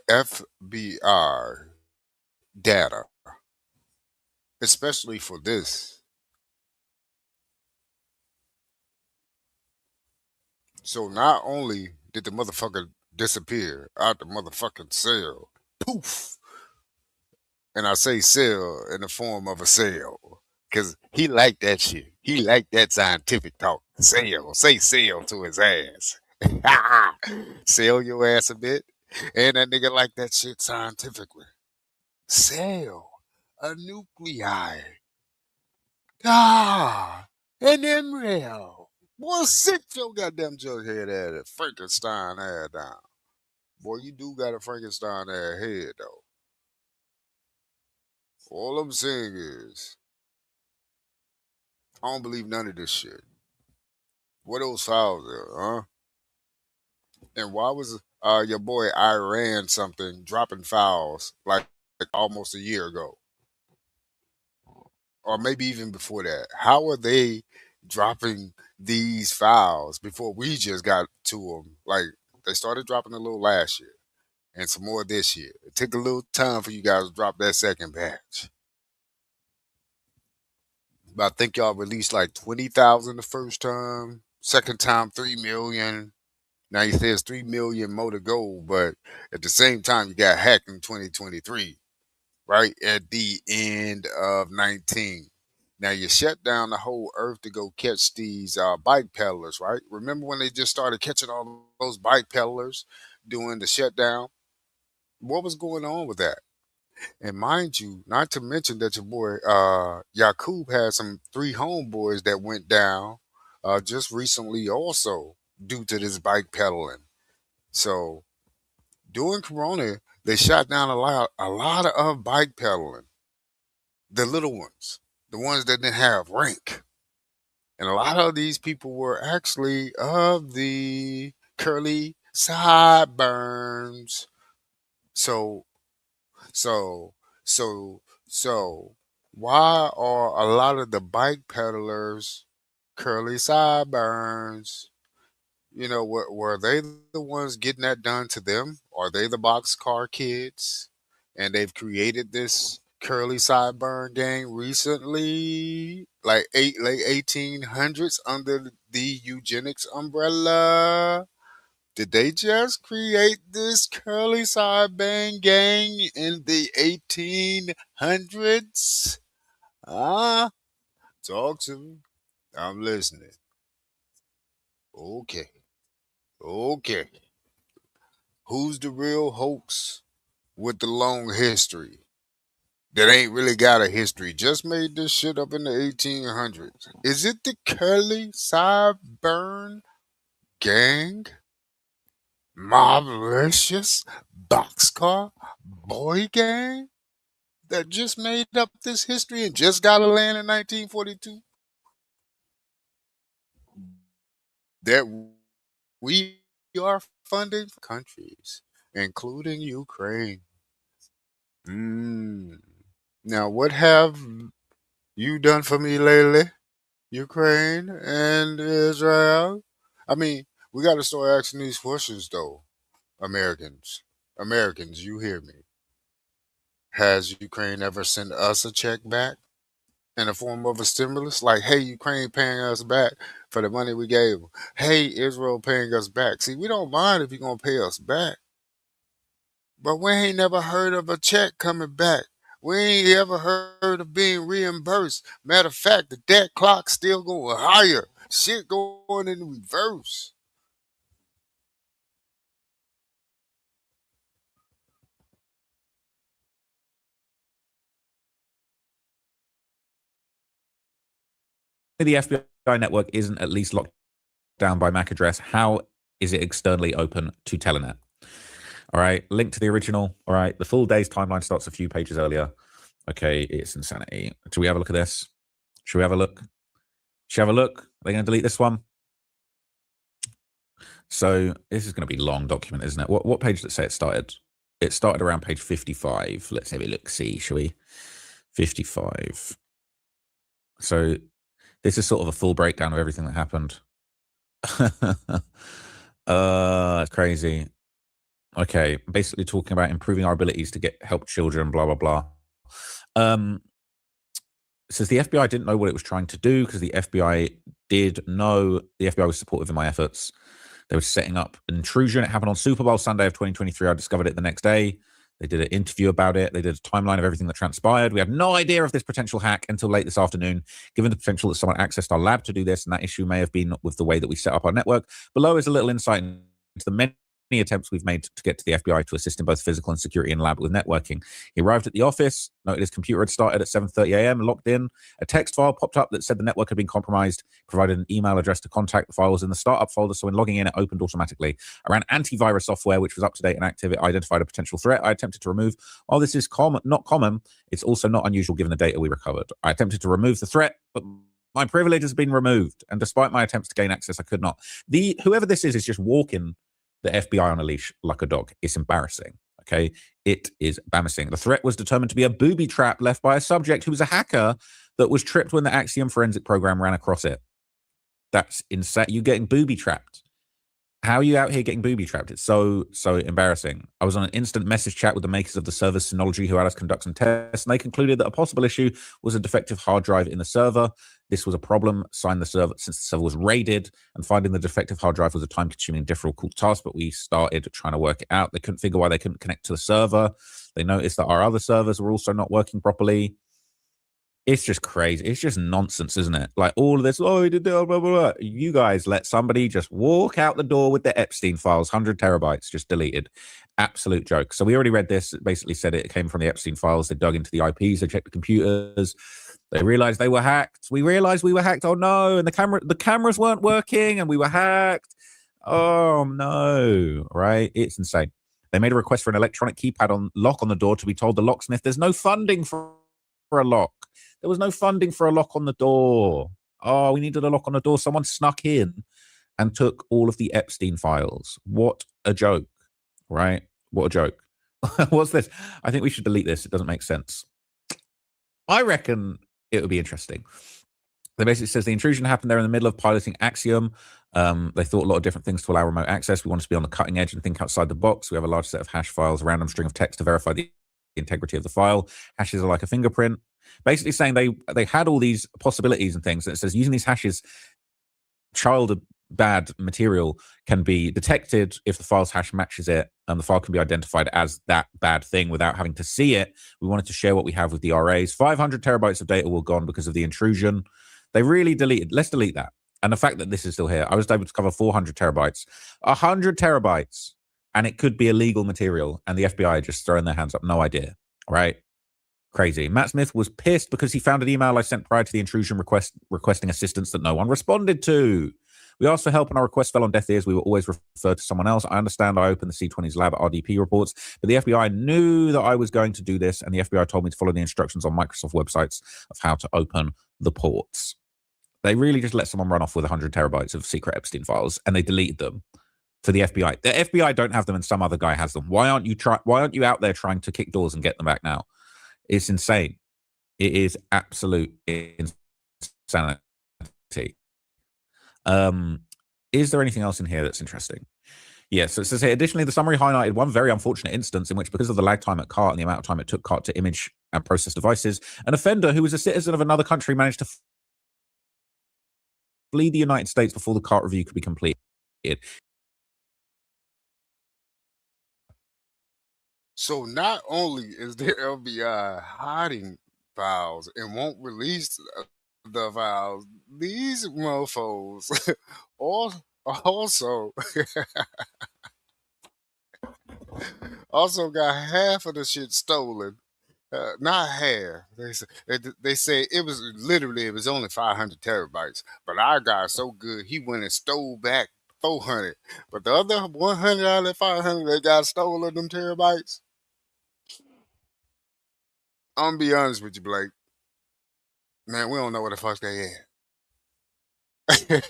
FBI data, especially for this. So not only did the motherfucker disappear out the motherfucking cell, poof, and I say cell in the form of a cell, because he liked that shit. He liked that scientific talk. Cell, say cell to his ass. Sell your ass a bit. And that nigga like that shit scientifically. Cell, a nuclei. An embryo. Boy, sit your goddamn jughead ass, Frankenstein ass down. Boy, you do got a Frankenstein ass head, though. All I'm saying is, I don't believe none of this shit. What those files there, huh? And why was your boy Iran something dropping files like almost a year ago? Or maybe even before that. How are they dropping these files before we just got to them? Like, they started dropping a little last year and some more this year. It took a little time for you guys to drop that second batch. But I think y'all released like 20,000 the first time. Second time, 3 million. Now you say it's 3 million more to go, but at the same time, you got hacked in 2023, right? At the end of 19. Now you shut down the whole earth to go catch these bike peddlers, right? Remember when they just started catching all those bike peddlers during the shutdown? What was going on with that? And mind you, not to mention that your boy Yakub had some 3 homeboys that went down just recently also due to this bike pedaling. So during Corona, they shot down a lot of bike pedaling. The little ones, the ones that didn't have rank. And a lot of these people were actually of the curly sideburns. So So, so, why are a lot of the bike peddlers curly sideburns? You know, were they the ones getting that done to them? Are they the boxcar kids? And they've created this curly sideburn gang recently, like late 1800s under the eugenics umbrella. Did they just create this curly Sarbanes gang in the 1800s? Ah, talk to me. I'm listening. Okay. Okay. Who's the real hoax with the long history? That ain't really got a history. Just made this shit up in the 1800s. Is it the curly sideburn gang? Marvelicious boxcar boy gang that just made up this history and just got a land in 1942? That we are funding countries, including Ukraine. Now, what have you done for me lately, Ukraine and Israel? I mean, we got to start asking these questions, though. Americans, you hear me? Has Ukraine ever sent us a check back in the form of a stimulus? Like, hey, Ukraine paying us back for the money we gave them. Hey, Israel paying us back. See, we don't mind if you're going to pay us back, but we ain't never heard of a check coming back. We ain't ever heard of being reimbursed. Matter of fact, the debt clock's still going higher. Shit going in reverse. The FBI network isn't at least locked down by MAC address. How is it externally open to Telenet? All right, link to the original. All right, the full day's timeline starts a few pages earlier. Okay, it's insanity. Should we have a look at this? Should we have a look? Should we have a look? Are they going to delete this one? So this is going to be a long document, isn't it? What page did it say it started? It started around page 55. Let's have a look. See, shall we? 55. So this is sort of a full breakdown of everything that happened. It's crazy. Okay, basically talking about improving our abilities to help children, blah, blah, blah. It says the FBI didn't know what it was trying to do because the FBI did know the FBI was supportive in my efforts. They were setting up an intrusion. It happened on Super Bowl Sunday of 2023. I discovered it the next day. They did an interview about it. They did a timeline of everything that transpired. We had no idea of this potential hack until late this afternoon, given the potential that someone accessed our lab to do this, and that issue may have been with the way that we set up our network. Below is a little insight into the many attempts we've made to get to the FBI to assist in both physical and security and lab with networking. He arrived at the office, noted his computer had started at 7:30 a.m., logged in. A text file popped up that said the network had been compromised, provided an email address to contact. The file was in the startup folder, so when logging in, it opened automatically. I ran antivirus software, which was up to date and active. It identified a potential threat I attempted to remove. While this is not common, it's also not unusual given the data we recovered. I attempted to remove the threat, but my privilege has been removed, and despite my attempts to gain access, I could not. Whoever this is just walking the FBI on a leash like a dog. It's embarrassing, okay? It is embarrassing. The threat was determined to be a booby trap left by a subject who was a hacker that was tripped when the Axiom forensic program ran across it. That's insane. You're getting booby trapped. How are you out here getting booby trapped? It's so embarrassing. I was on an instant message chat with the makers of the server Synology who had us conduct some tests, and they concluded that a possible issue was a defective hard drive in the server. This was a problem since the server was raided, and finding the defective hard drive was a time-consuming, difficult task, but we started trying to work it out. They couldn't figure why they couldn't connect to the server. They noticed that our other servers were also not working properly. It's just crazy. It's just nonsense, isn't it? Like all of this, oh, he did blah, blah, blah. You guys let somebody just walk out the door with the Epstein files, 100 terabytes just deleted. Absolute joke. So we already read this. It basically said it came from the Epstein files. They dug into the IPs. They checked the computers. They realized they were hacked. We realized we were hacked. Oh, no. And the cameras weren't working and we were hacked. Oh, no. Right? It's insane. They made a request for an electronic keypad lock on the door to be told the locksmith there's no funding for a lock. There was no funding for a lock on the door. Oh, we needed a lock on the door. Someone snuck in and took all of the Epstein files. What a joke, right? What a joke. What's this? I think we should delete this. It doesn't make sense. I reckon it would be interesting. They basically says the intrusion happened there in the middle of piloting Axiom. They thought a lot of different things to allow remote access. We want to be on the cutting edge and think outside the box. We have a large set of hash files, a random string of text to verify the integrity of the file. Hashes are like a fingerprint. Basically saying they had all these possibilities and things. And it says using these hashes, child bad material can be detected if the file's hash matches it, and the file can be identified as that bad thing without having to see it. We wanted to share what we have with the RAs. 500 terabytes of data were gone because of the intrusion. They really deleted. Let's delete that. And the fact that this is still here, I was able to cover 400 terabytes, 100 terabytes, and it could be illegal material. And the FBI just throwing their hands up. No idea. Right? Crazy. Matt Smith was pissed because he found an email I sent prior to the intrusion requesting assistance that no one responded to. We asked for help and our request fell on deaf ears. We were always referred to someone else. I understand I opened the C20's lab RDP reports, but the FBI knew that I was going to do this, and the FBI told me to follow the instructions on Microsoft websites of how to open the ports. They really just let someone run off with 100 terabytes of secret Epstein files, and they deleted them for the FBI. The FBI don't have them, and some other guy has them. Why aren't you out there trying to kick doors and get them back now? It's insane. It is absolute insanity. Is there anything else in here that's interesting? Yes, so it says here, additionally, the summary highlighted one very unfortunate instance in which, because of the lag time at CART and the amount of time it took CART to image and process devices, an offender who was a citizen of another country managed to flee the United States before the CART review could be completed. So not only is the FBI hiding files and won't release the files, these mofos also also got half of the shit stolen. Not half. They say it was only 500 terabytes, but our guy so good he went and stole back 400. But the other 100 out of the 500 that got stolen them terabytes. I'm gonna be honest with you, Blake. Man, we don't know where the fuck they at.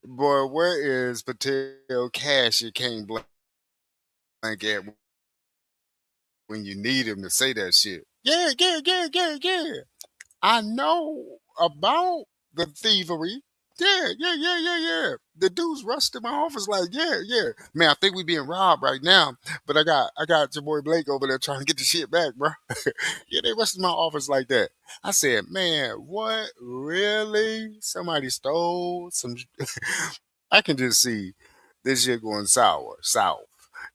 Boy, where is Patel Cash? You can't blank at when you need him to say that shit. Yeah. I know about the thievery. Yeah. The dudes rushed in my office like, yeah. Man, I think we being robbed right now. But I got your boy Blake over there trying to get the shit back, bro. Yeah, they rushed in my office like that. I said, man, what? Really? Somebody stole some. I can just see this shit going south,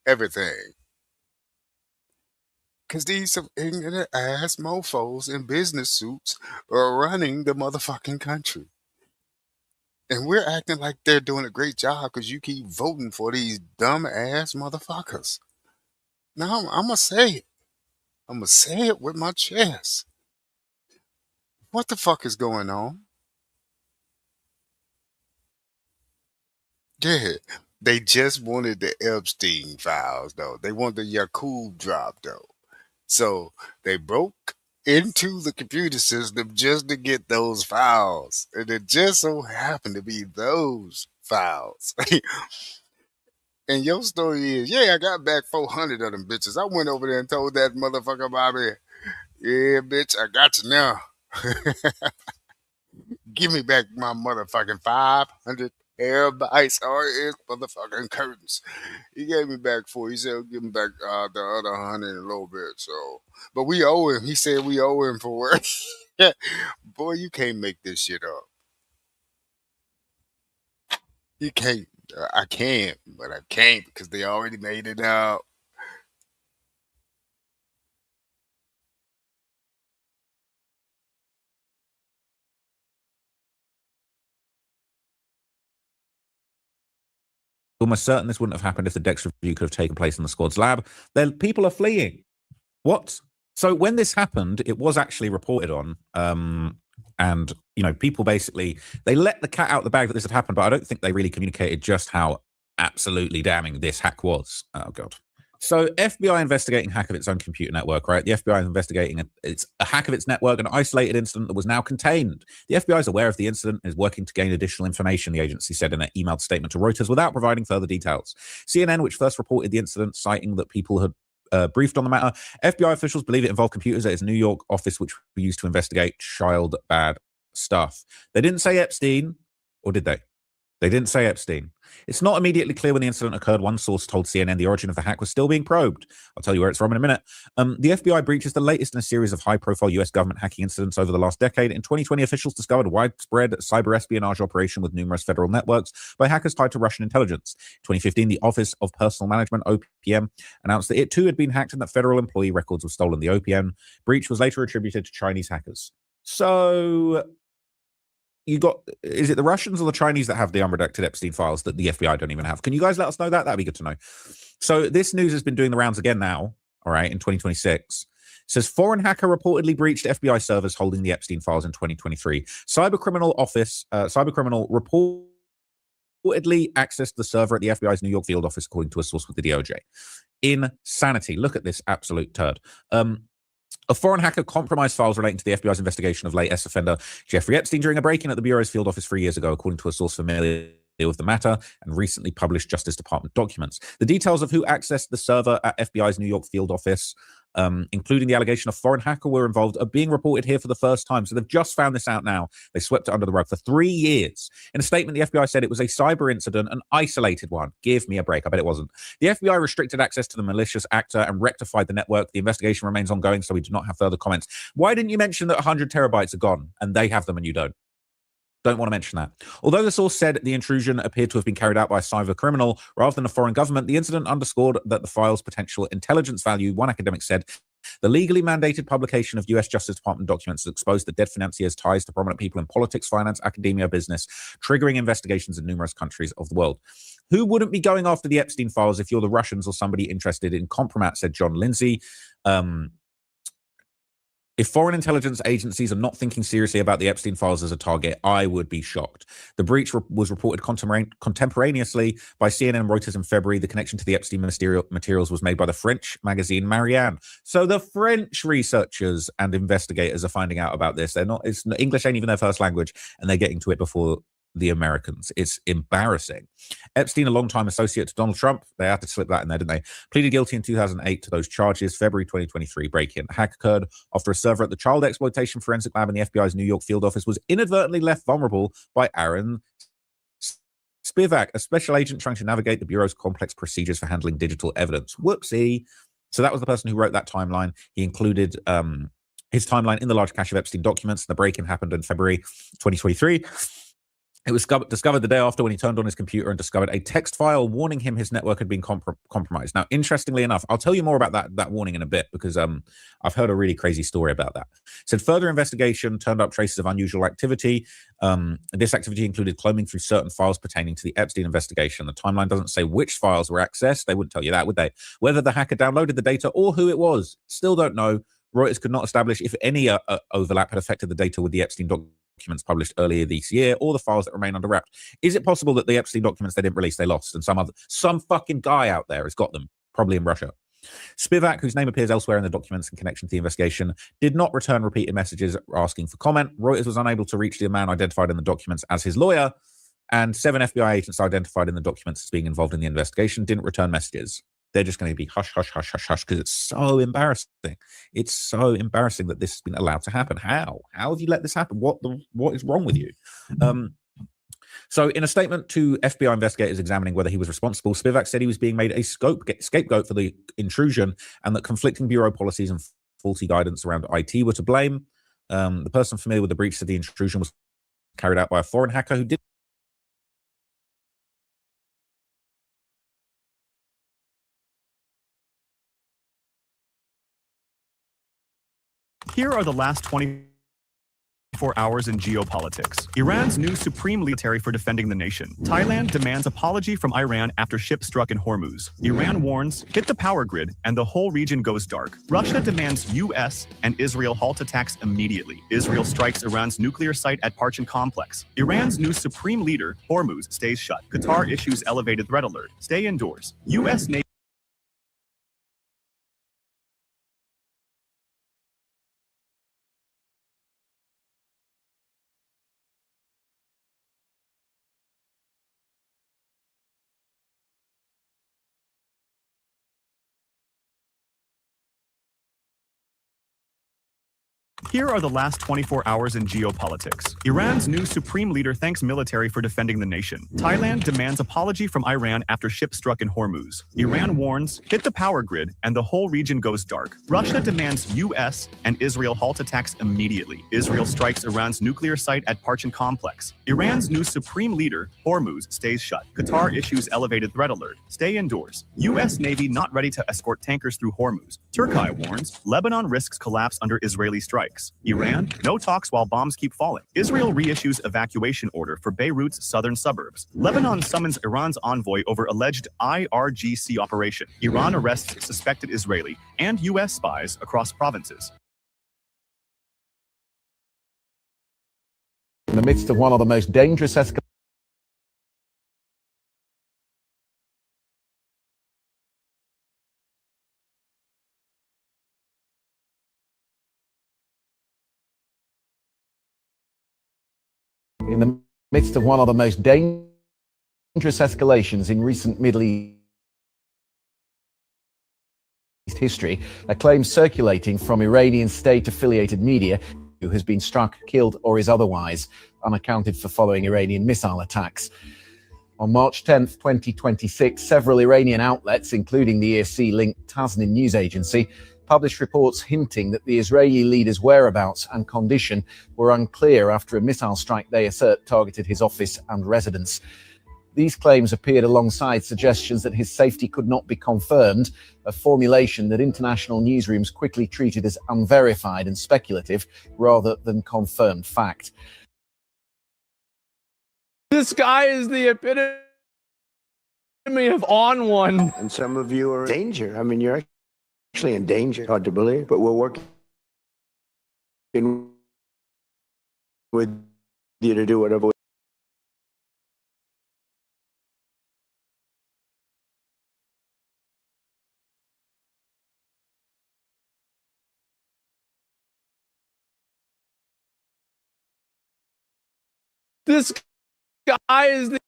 everything. Because these some ignorant ass mofos in business suits are running the motherfucking country. And we're acting like they're doing a great job because you keep voting for these dumb ass motherfuckers. Now, I'm going to say it. I'm going to say it with my chest. What the fuck is going on? Yeah, they just wanted the Epstein files, though. They want the Yakub drop, though. So they broke into the computer system just to get those files. And it just so happened to be those files. And your story is, yeah, I got back 400 of them bitches. I went over there and told that motherfucker Bobby, yeah, bitch, I got you now. Give me back my motherfucking 500 terabytes or his motherfucking curtains. He gave me back 4. He said, I'll give him back the other 100 in a little bit. So, but we owe him. He said we owe him for work. Boy, you can't make this shit up. You can't. I can't, but I can't because they already made it out. Almost certain this wouldn't have happened if the Dex review could have taken place in the squad's lab. Then people are fleeing. What? So when this happened, it was actually reported on. And, you know, people basically, they let the cat out the bag that this had happened, but I don't think they really communicated just how absolutely damning this hack was. Oh, God. So FBI investigating hack of its own computer network, right? The FBI is investigating it's a hack of its network, an isolated incident that was now contained. The FBI is aware of the incident and is working to gain additional information, the agency said in an emailed statement to Reuters without providing further details. CNN, which first reported the incident, citing that people had briefed on the matter, FBI officials believe it involved computers at its New York office, which were used to investigate child bad stuff. They didn't say Epstein, or did they? They didn't say Epstein. It's not immediately clear when the incident occurred. One source told CNN the origin of the hack was still being probed. I'll tell you where it's from in a minute. The FBI breach is the latest in a series of high-profile U.S. government hacking incidents over the last decade. In 2020, officials discovered a widespread cyber espionage operation with numerous federal networks by hackers tied to Russian intelligence. In 2015, the Office of Personal Management, OPM, announced that it too had been hacked and that federal employee records were stolen. The OPM breach was later attributed to Chinese hackers. So is it the Russians or the Chinese that have the unredacted Epstein files that the FBI don't even have? Can you guys let us know that? That'd be good to know. So this news has been doing the rounds again now, all right, in 2026. It says foreign hacker reportedly breached FBI servers holding the Epstein files in 2023. Cybercriminal reportedly accessed the server at the FBI's New York field office, according to a source with the DOJ. Insanity. Look at this absolute turd. A foreign hacker compromised files relating to the FBI's investigation of late ex-offender Jeffrey Epstein during a break-in at the Bureau's field office 3 years ago, according to a source familiar with the matter and recently published Justice Department documents. The details of who accessed the server at FBI's New York field office, including the allegation of foreign hacker were involved, are being reported here for the first time. So they've just found this out now. They swept it under the rug for 3 years. In a statement, the FBI said it was a cyber incident, an isolated one. Give me a break. I bet it wasn't. The FBI restricted access to the malicious actor and rectified the network. The investigation remains ongoing, so we do not have further comments. Why didn't you mention that 100 terabytes are gone and they have them and you don't? Don't want to mention that. Although the source said the intrusion appeared to have been carried out by a cyber criminal rather than a foreign government, the incident underscored that the file's potential intelligence value. One academic said, the legally mandated publication of U.S. Justice Department documents has exposed the dead financier's ties to prominent people in politics, finance, academia, business, triggering investigations in numerous countries of the world. Who wouldn't be going after the Epstein files if you're the Russians or somebody interested in compromat, said John Lindsay. If foreign intelligence agencies are not thinking seriously about the Epstein files as a target, I would be shocked. The breach was reported contemporaneously by CNN and Reuters in February. The connection to the Epstein materials was made by the French magazine Marianne. So the French researchers and investigators are finding out about this. English ain't even their first language, and they're getting to it before the Americans. It's embarrassing. Epstein, a longtime associate to Donald Trump, they had to slip that in there, didn't they? Pleaded guilty in 2008 to those charges. February 2023 break-in. The hack occurred after a server at the Child Exploitation Forensic Lab in the FBI's New York field office was inadvertently left vulnerable by Aaron Spivak, a special agent trying to navigate the Bureau's complex procedures for handling digital evidence. Whoopsie. So that was the person who wrote that timeline. He included his timeline in the large cache of Epstein documents. The break-in happened in February 2023. It was discovered the day after when he turned on his computer and discovered a text file warning him his network had been compromised. Now, interestingly enough, I'll tell you more about that warning in a bit because I've heard a really crazy story about that. It said further investigation turned up traces of unusual activity. This activity included combing through certain files pertaining to the Epstein investigation. The timeline doesn't say which files were accessed. They wouldn't tell you that, would they? Whether the hacker downloaded the data or who it was, still don't know. Reuters could not establish if any overlap had affected the data with the Epstein documents published earlier this year or the files that remain under wraps. Is it possible that the Epstein documents they didn't release, they lost, and some fucking guy out there has got them, probably in Russia? Spivak, whose name appears elsewhere in the documents in connection to the investigation, did not return repeated messages asking for comment. Reuters was unable to reach the man identified in the documents as his lawyer, and 7 FBI agents identified in the documents as being involved in the investigation didn't return messages. They're just going to be hush, hush, hush, hush, hush, because it's so embarrassing. It's so embarrassing that this has been allowed to happen. How? How have you let this happen? What is wrong with you? So in a statement to FBI investigators examining whether he was responsible, Spivak said he was being made a scapegoat for the intrusion and that conflicting bureau policies and faulty guidance around IT were to blame. The person familiar with the breach said the intrusion was carried out by a foreign hacker who did. Here are the last 24 hours in geopolitics. Iran's new supreme leader for defending the nation. Thailand demands apology from Iran after ship struck in Hormuz. Iran warns, hit the power grid, and the whole region goes dark. Russia demands U.S. and Israel halt attacks immediately. Israel strikes Iran's nuclear site at Parchin Complex. Iran's new supreme leader, Hormuz, stays shut. Qatar issues elevated threat alert. Stay indoors. U.S. Navy. Here are the last 24 hours in geopolitics. Iran's new supreme leader thanks military for defending the nation. Thailand demands apology from Iran after ship struck in Hormuz. Iran warns, hit the power grid, and the whole region goes dark. Russia demands U.S. and Israel halt attacks immediately. Israel strikes Iran's nuclear site at Parchin Complex. Iran's new supreme leader, Hormuz, stays shut. Qatar issues elevated threat alert. Stay indoors. U.S. Navy not ready to escort tankers through Hormuz. Turkey warns, Lebanon risks collapse under Israeli strikes. Iran, no talks while bombs keep falling. Israel reissues evacuation order for Beirut's southern suburbs. Lebanon summons Iran's envoy over alleged IRGC operation. Iran arrests suspected Israeli and U.S. spies across provinces. In the midst of one of the most dangerous escalations in recent Middle East history, a claim circulating from Iranian state-affiliated media who has been struck, killed, or is otherwise unaccounted for following Iranian missile attacks. On March 10th, 2026, several Iranian outlets, including the ESC-linked Tasnim news agency, published reports hinting that the Israeli leader's whereabouts and condition were unclear after a missile strike they assert targeted his office and residence. These claims appeared alongside suggestions that his safety could not be confirmed, a formulation that international newsrooms quickly treated as unverified and speculative rather than confirmed fact. This guy is the epitome of on one. And some of you are in danger. I mean, you're actually in danger. Hard to believe, but we're working with you to do whatever. This guy is the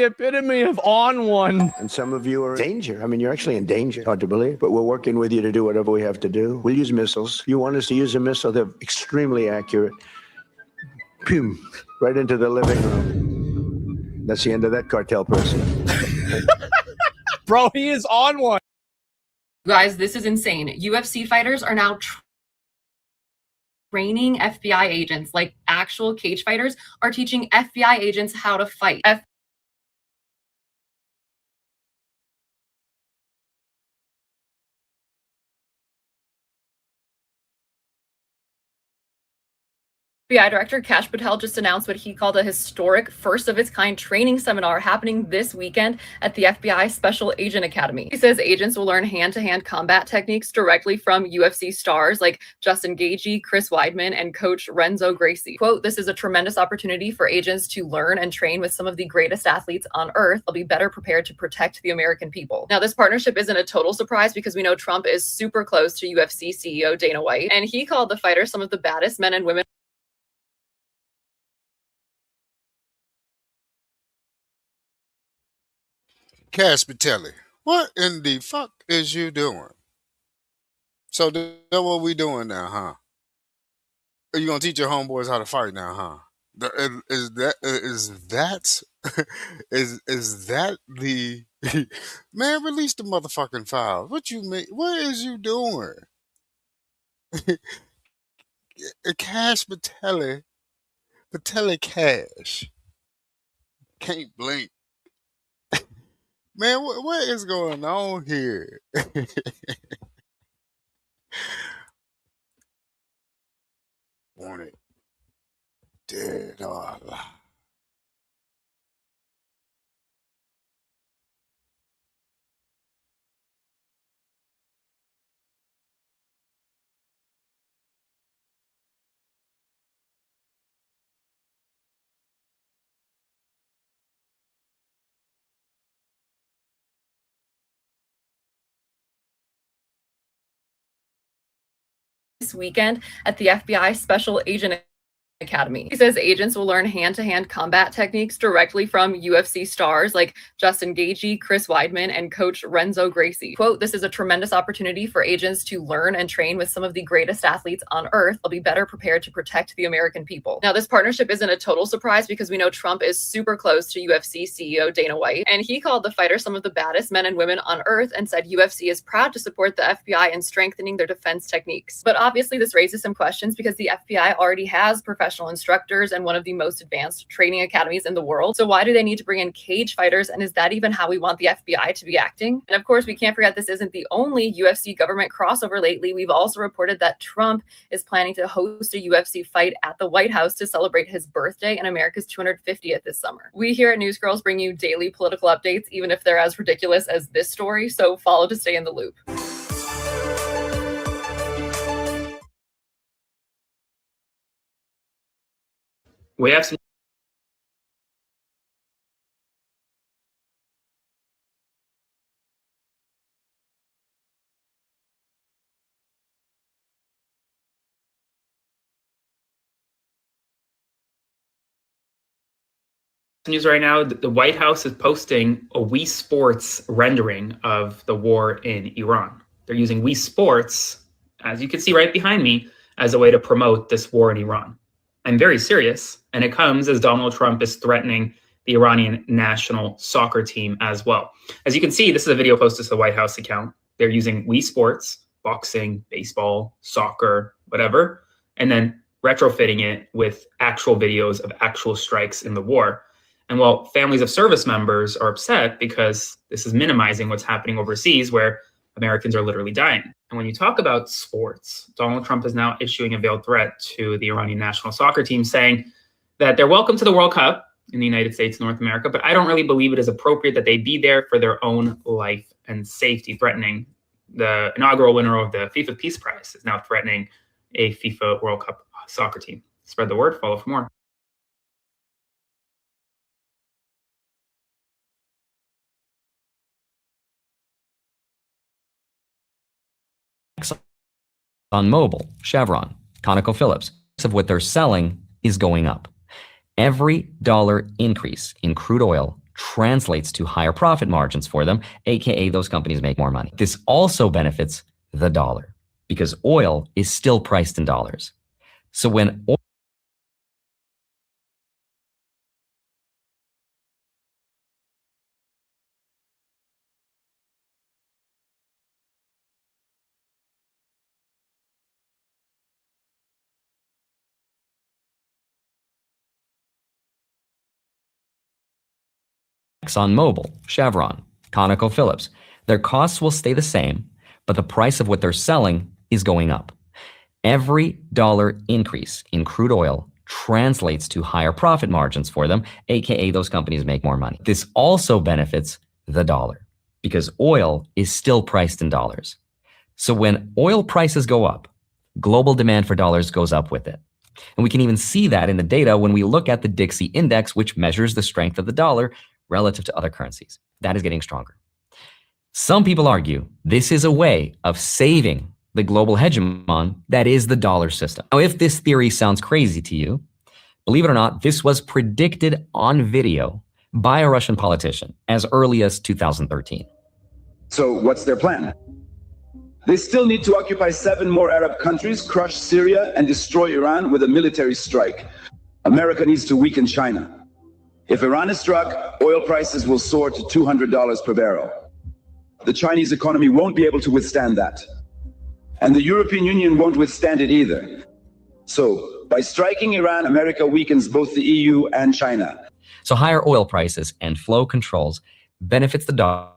epitome of on one. And some of you are in danger. I mean, you're actually in danger. Hard to believe, but we're working with you to do whatever we have to do. We'll use missiles. You want us to use a missile? They're extremely accurate. Boom, right into the living room. That's the end of that cartel person. Bro, he is on one. Guys, this is insane. UFC fighters are now training FBI agents, like actual cage fighters are teaching FBI agents how to fight. FBI Director Kash Patel just announced what he called a historic first-of-its-kind training seminar happening this weekend at the FBI Special Agent Academy. He says agents will learn hand-to-hand combat techniques directly from UFC stars like Justin Gaethje, Chris Weidman, and coach Renzo Gracie. Quote, "This is a tremendous opportunity for agents to learn and train with some of the greatest athletes on earth. They'll be better prepared to protect the American people." Now, this partnership isn't a total surprise because we know Trump is super close to UFC CEO Dana White, and he called the fighters some of the baddest men and women Cash Patelli, what in the fuck is you doing? So that's what we doing now, huh? Are you gonna teach your homeboys how to fight now, huh? Is that is that the man? Release the motherfucking files. What you mean? What is you doing? Cash Patelli Cash can't blink. Man, what is going on here? Want it dead or alive? this weekend at the FBI Special Agent Academy. He says agents will learn hand-to-hand combat techniques directly from UFC stars like Justin Gaethje, Chris Weidman, and coach Renzo Gracie. Quote, "This is a tremendous opportunity for agents to learn and train with some of the greatest athletes on earth. They'll be better prepared to protect the American people." Now, this partnership isn't a total surprise because we know Trump is super close to UFC CEO Dana White, and he called the fighters some of the baddest men and women on earth and said UFC is proud to support the FBI in strengthening their defense techniques. But obviously this raises some questions because the FBI already has professional instructors and one of the most advanced training academies in the world. So why do they need to bring in cage fighters? And is that even how we want the FBI to be acting? And of course, we can't forget this isn't the only UFC government crossover lately. We've also reported that Trump is planning to host a UFC fight at the White House to celebrate his birthday and America's 250th this summer. We here at News Girls bring you daily political updates, even if they're as ridiculous as this story. So follow to stay in the loop. We have some news right now. The White House is posting a Wii Sports rendering of the war in Iran. They're using Wii Sports, as you can see right behind me, as a way to promote this war in Iran. I'm very serious, and it comes as Donald Trump is threatening the Iranian national soccer team as well. As you can see, this is a video posted to the White House account. They're using Wii Sports, boxing, baseball, soccer, whatever, and then retrofitting it with actual videos of actual strikes in the war. And while families of service members are upset because this is minimizing what's happening overseas where Americans are literally dying. And when you talk about sports, Donald Trump is now issuing a veiled threat to the Iranian national soccer team, saying that they're welcome to the World Cup in the United States, North America, but I don't really believe it is appropriate that they be there for their own life and safety, threatening the inaugural winner of the FIFA Peace Prize is now threatening a FIFA World Cup soccer team. Spread the word, follow for more. On mobile, Chevron, ConocoPhillips, of what they're selling is going up. Every dollar increase in crude oil translates to higher profit margins for them, aka those companies make more money. This also benefits the dollar because oil is still priced in dollars. So when oil ExxonMobil, Chevron, ConocoPhillips, their costs will stay the same, but the price of what they're selling is going up. Every dollar increase in crude oil translates to higher profit margins for them, aka those companies make more money. This also benefits the dollar because oil is still priced in dollars. So when oil prices go up, global demand for dollars goes up with it. And we can even see that in the data when we look at the Dixie Index, which measures the strength of the dollar relative to other currencies. That is getting stronger. Some people argue this is a way of saving the global hegemon that is the dollar system. Now, if this theory sounds crazy to you, believe it or not, this was predicted on video by a Russian politician as early as 2013. So what's their plan? They still need to occupy 7 more Arab countries, crush Syria, and destroy Iran with a military strike. America needs to weaken China. If Iran is struck, oil prices will soar to $200 per barrel. The Chinese economy won't be able to withstand that. And the European Union won't withstand it either. So by striking Iran, America weakens both the EU and China. So higher oil prices and flow controls benefits the dollar,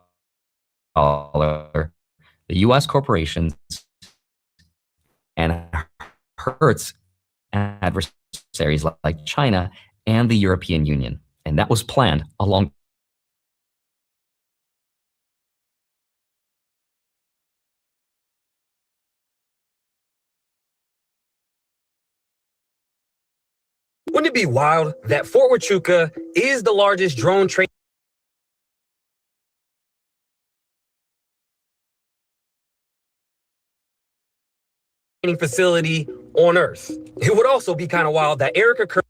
the US corporations, and hurts adversaries like China and the European Union. And that was planned a long Wouldn't it be wild that Fort Huachuca is the largest drone training facility on Earth. It would also be kind of wild that Erica Kirk.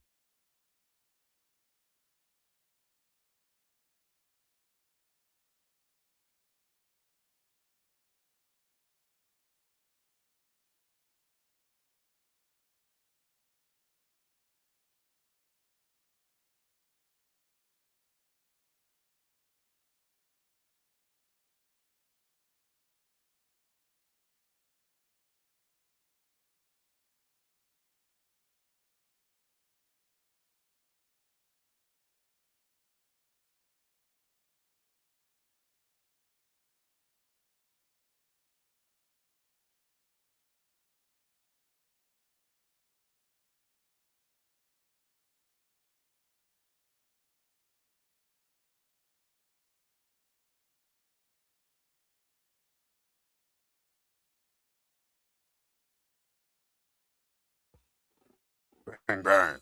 Bang, bang.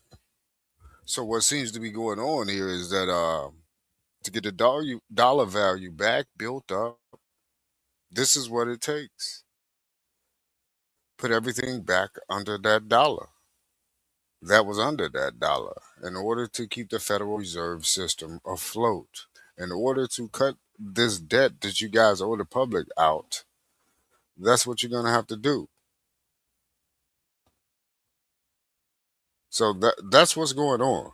So what seems to be going on here is that to get the dollar value back built up, this is what it takes. Put everything back under that dollar that was under that dollar in order to keep the Federal Reserve System afloat. In order to cut this debt that you guys owe the public out, that's what you're going to have to do. So that's what's going on.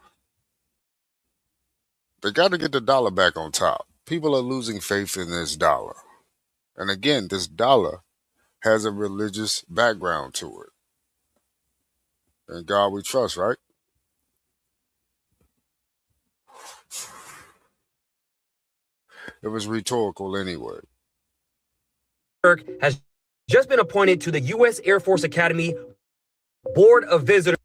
They got to get the dollar back on top. People are losing faith in this dollar. And again, this dollar has a religious background to it. In God we trust, right? It was rhetorical anyway. Kirk has just been appointed to the U.S. Air Force Academy Board of Visitors.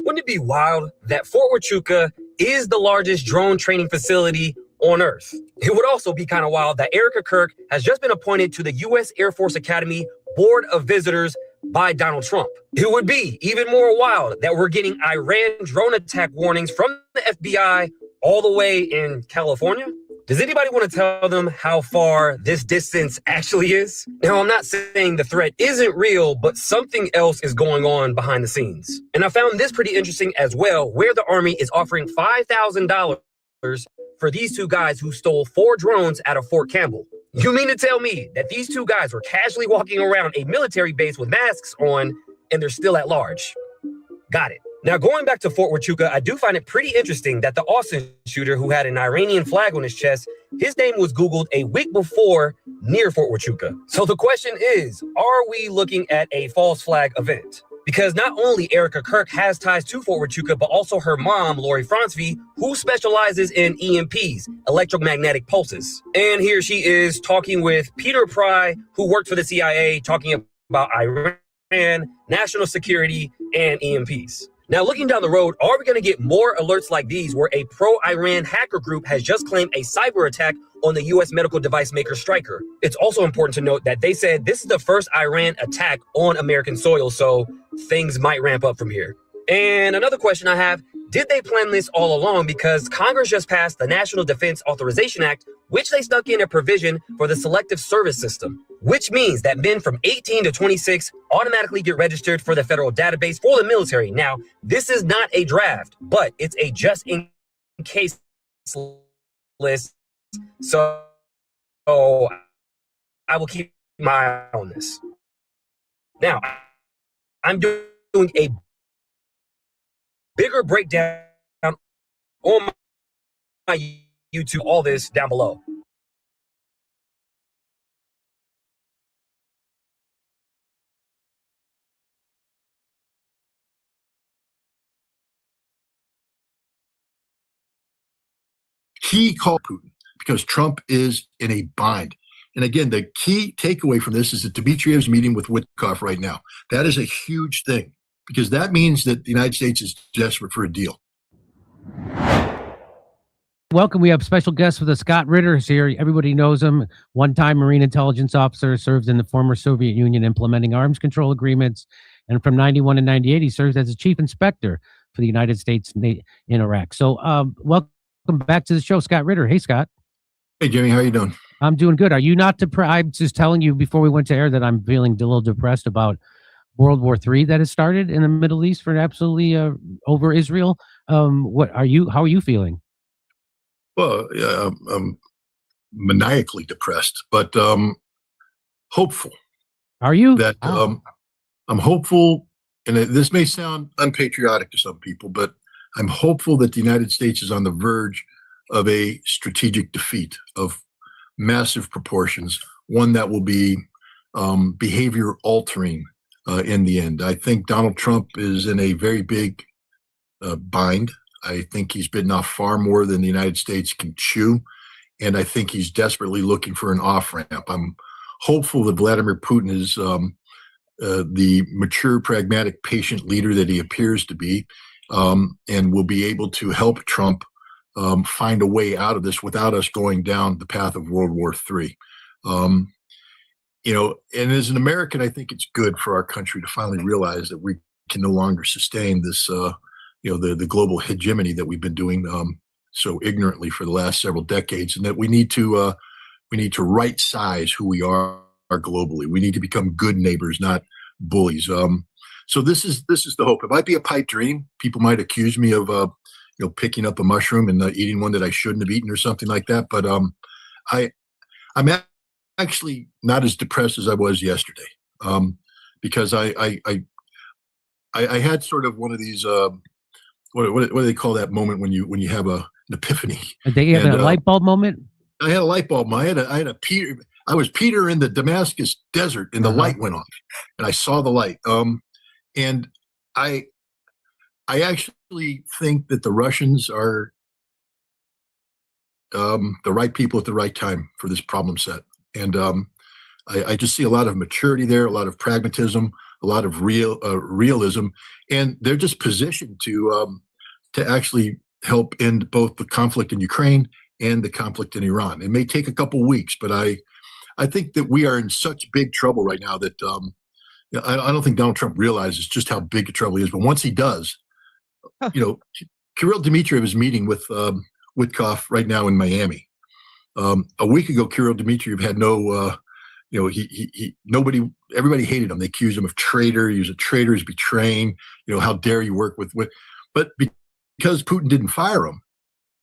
Wouldn't it be wild that Fort Huachuca is the largest drone training facility on Earth? It would also be kind of wild that Erica Kirk has just been appointed to the U.S. Air Force Academy Board of Visitors by Donald Trump. It would be even more wild that we're getting Iran drone attack warnings from the FBI all the way in California. Does anybody want to tell them how far this distance actually is? Now, I'm not saying the threat isn't real, but something else is going on behind the scenes. And I found this pretty interesting as well, where the Army is offering $5,000 for these two guys who stole 4 drones out of Fort Campbell. You mean to tell me that these two guys were casually walking around a military base with masks on and they're still at large? Got it. Now, going back to Fort Huachuca, I do find it pretty interesting that the Austin shooter who had an Iranian flag on his chest, his name was Googled a week before near Fort Huachuca. So the question is, are we looking at a false flag event? Because not only Erica Kirk has ties to Fort Huachuca, but also her mom, Lori Fronsvie, who specializes in EMPs, electromagnetic pulses. And here she is talking with Peter Pry, who worked for the CIA, talking about Iran, national security, and EMPs. Now, looking down the road, are we going to get more alerts like these where a pro-Iran hacker group has just claimed a cyber attack on the U.S. medical device maker Stryker? It's also important to note that they said this is the first Iran attack on American soil, so things might ramp up from here. And another question I have, did they plan this all along? Because Congress just passed the National Defense Authorization Act, which they stuck in a provision for the selective service system, which means that men from 18 to 26 automatically get registered for the federal database for the military. Now, this is not a draft, but it's a just in case list. So I will keep my eye on this. Now, I'm doing a bigger breakdown on my YouTube, all this down below. He called Putin because Trump is in a bind. And again, the key takeaway from this is that Dmitriev's meeting with Witkoff right now. That is a huge thing because that means that the United States is desperate for a deal. Welcome. We have special guests with us. Scott Ritter is here. Everybody knows him. One-time Marine intelligence officer, served in the former Soviet Union implementing arms control agreements. And from 91 to 98, he served as a chief inspector for the United States in Iraq. So welcome back to the show, Scott Ritter. Hey, Scott. Hey, Jimmy. How you doing? I'm doing good. Are you not depressed? I'm just telling you before we went to air that I'm feeling a little depressed about World War III that has started in the Middle East for absolutely over Israel. What are you? How are you feeling? Well, I'm maniacally depressed, but hopeful. Are you? That I'm hopeful, and this may sound unpatriotic to some people, but I'm hopeful that the United States is on the verge of a strategic defeat of massive proportions, one that will be behavior altering in the end. I think Donald Trump is in a very big bind. I think he's bitten off far more than the United States can chew, and I think he's desperately looking for an off-ramp. I'm hopeful that Vladimir Putin is the mature, pragmatic, patient leader that he appears to be, and will be able to help Trump find a way out of this without us going down the path of World War III. You know, and as an American, I think it's good for our country to finally realize that we can no longer sustain this, you know, the global hegemony that we've been doing so ignorantly for the last several decades, and that we need to right size who we are globally. We need to become good neighbors, not bullies. So this is the hope. It might be a pipe dream. People might accuse me of you know, picking up a mushroom and eating one that I shouldn't have eaten or something like that. But I'm actually not as depressed as I was yesterday, because I had sort of one of these what do they call that moment when you have an epiphany? They had a light bulb moment. I had a light bulb. I had a Peter. I was Peter in the Damascus desert, and the light went off, and I saw the light. And I actually think that the Russians are the right people at the right time for this problem set. And I just see a lot of maturity there, a lot of pragmatism, a lot of realism, and they're just positioned to actually help end both the conflict in Ukraine and the conflict in Iran. It may take a couple weeks, but I think that we are in such big trouble right now that you know, I don't think Donald Trump realizes just how big a trouble he is. But once he does, you know, Kirill Dmitriev is meeting with Witkoff right now in Miami, A week ago, Kirill Dmitriev had no, everybody hated him. They accused him of traitor. He was a traitor. He's betraying. How dare you work with, but because Putin didn't fire him,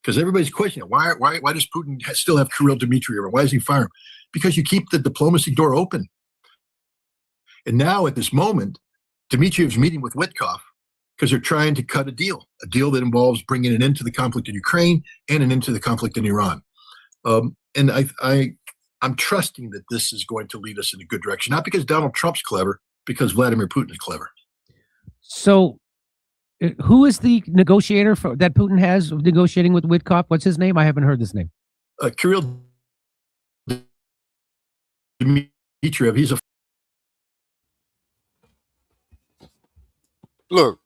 because everybody's questioning why does Putin still have Kirill Dmitriev? Why does he fire him? Because you keep the diplomacy door open. And now at this moment, Dmitriev's meeting with Witkoff because they're trying to cut a deal that involves bringing an end to the conflict in Ukraine and an end to the conflict in Iran. And I'm trusting that this is going to lead us in a good direction, not because Donald Trump's clever, because Vladimir Putin is clever. So who is the negotiator that Putin has negotiating with Witkoff? What's his name? I haven't heard this name. Kirill Dmitriev, he's a... Look,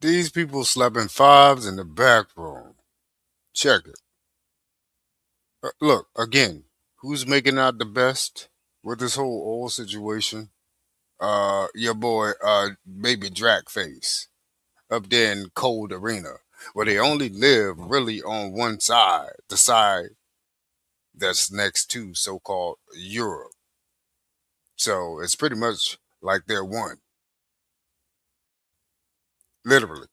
these people slapping fives in the back room. Check it. Look, again, who's making out the best with this whole oil situation? Your boy, baby Drac Face, up there in Cold Arena, where they only live really on one side, the side that's next to so-called Europe. So it's pretty much like they're one. Literally.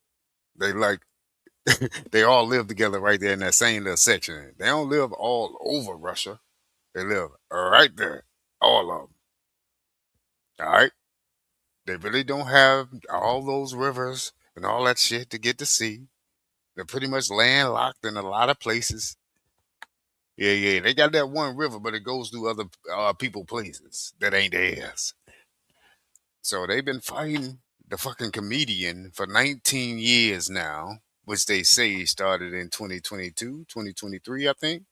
They all live together right there in that same little section. They don't live all over Russia. They live right there, all of them. All right? They really don't have all those rivers and all that shit to get to see. They're pretty much landlocked in a lot of places. Yeah. They got that one river, but it goes through other people places that ain't theirs. So they've been fighting the fucking comedian for 19 years now, which they say started in 2022, 2023, I think.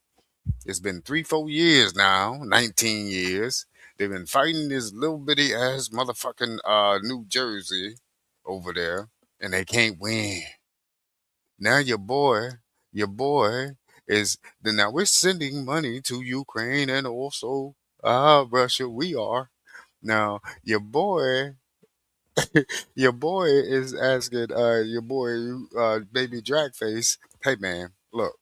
It's been 3-4 years now, 19 years. They've been fighting this little bitty ass motherfucking New Jersey over there, and they can't win. Now your boy is, now we're sending money to Ukraine and also Russia. We are. Now your boy is asking your boy baby Dragface, hey man, look,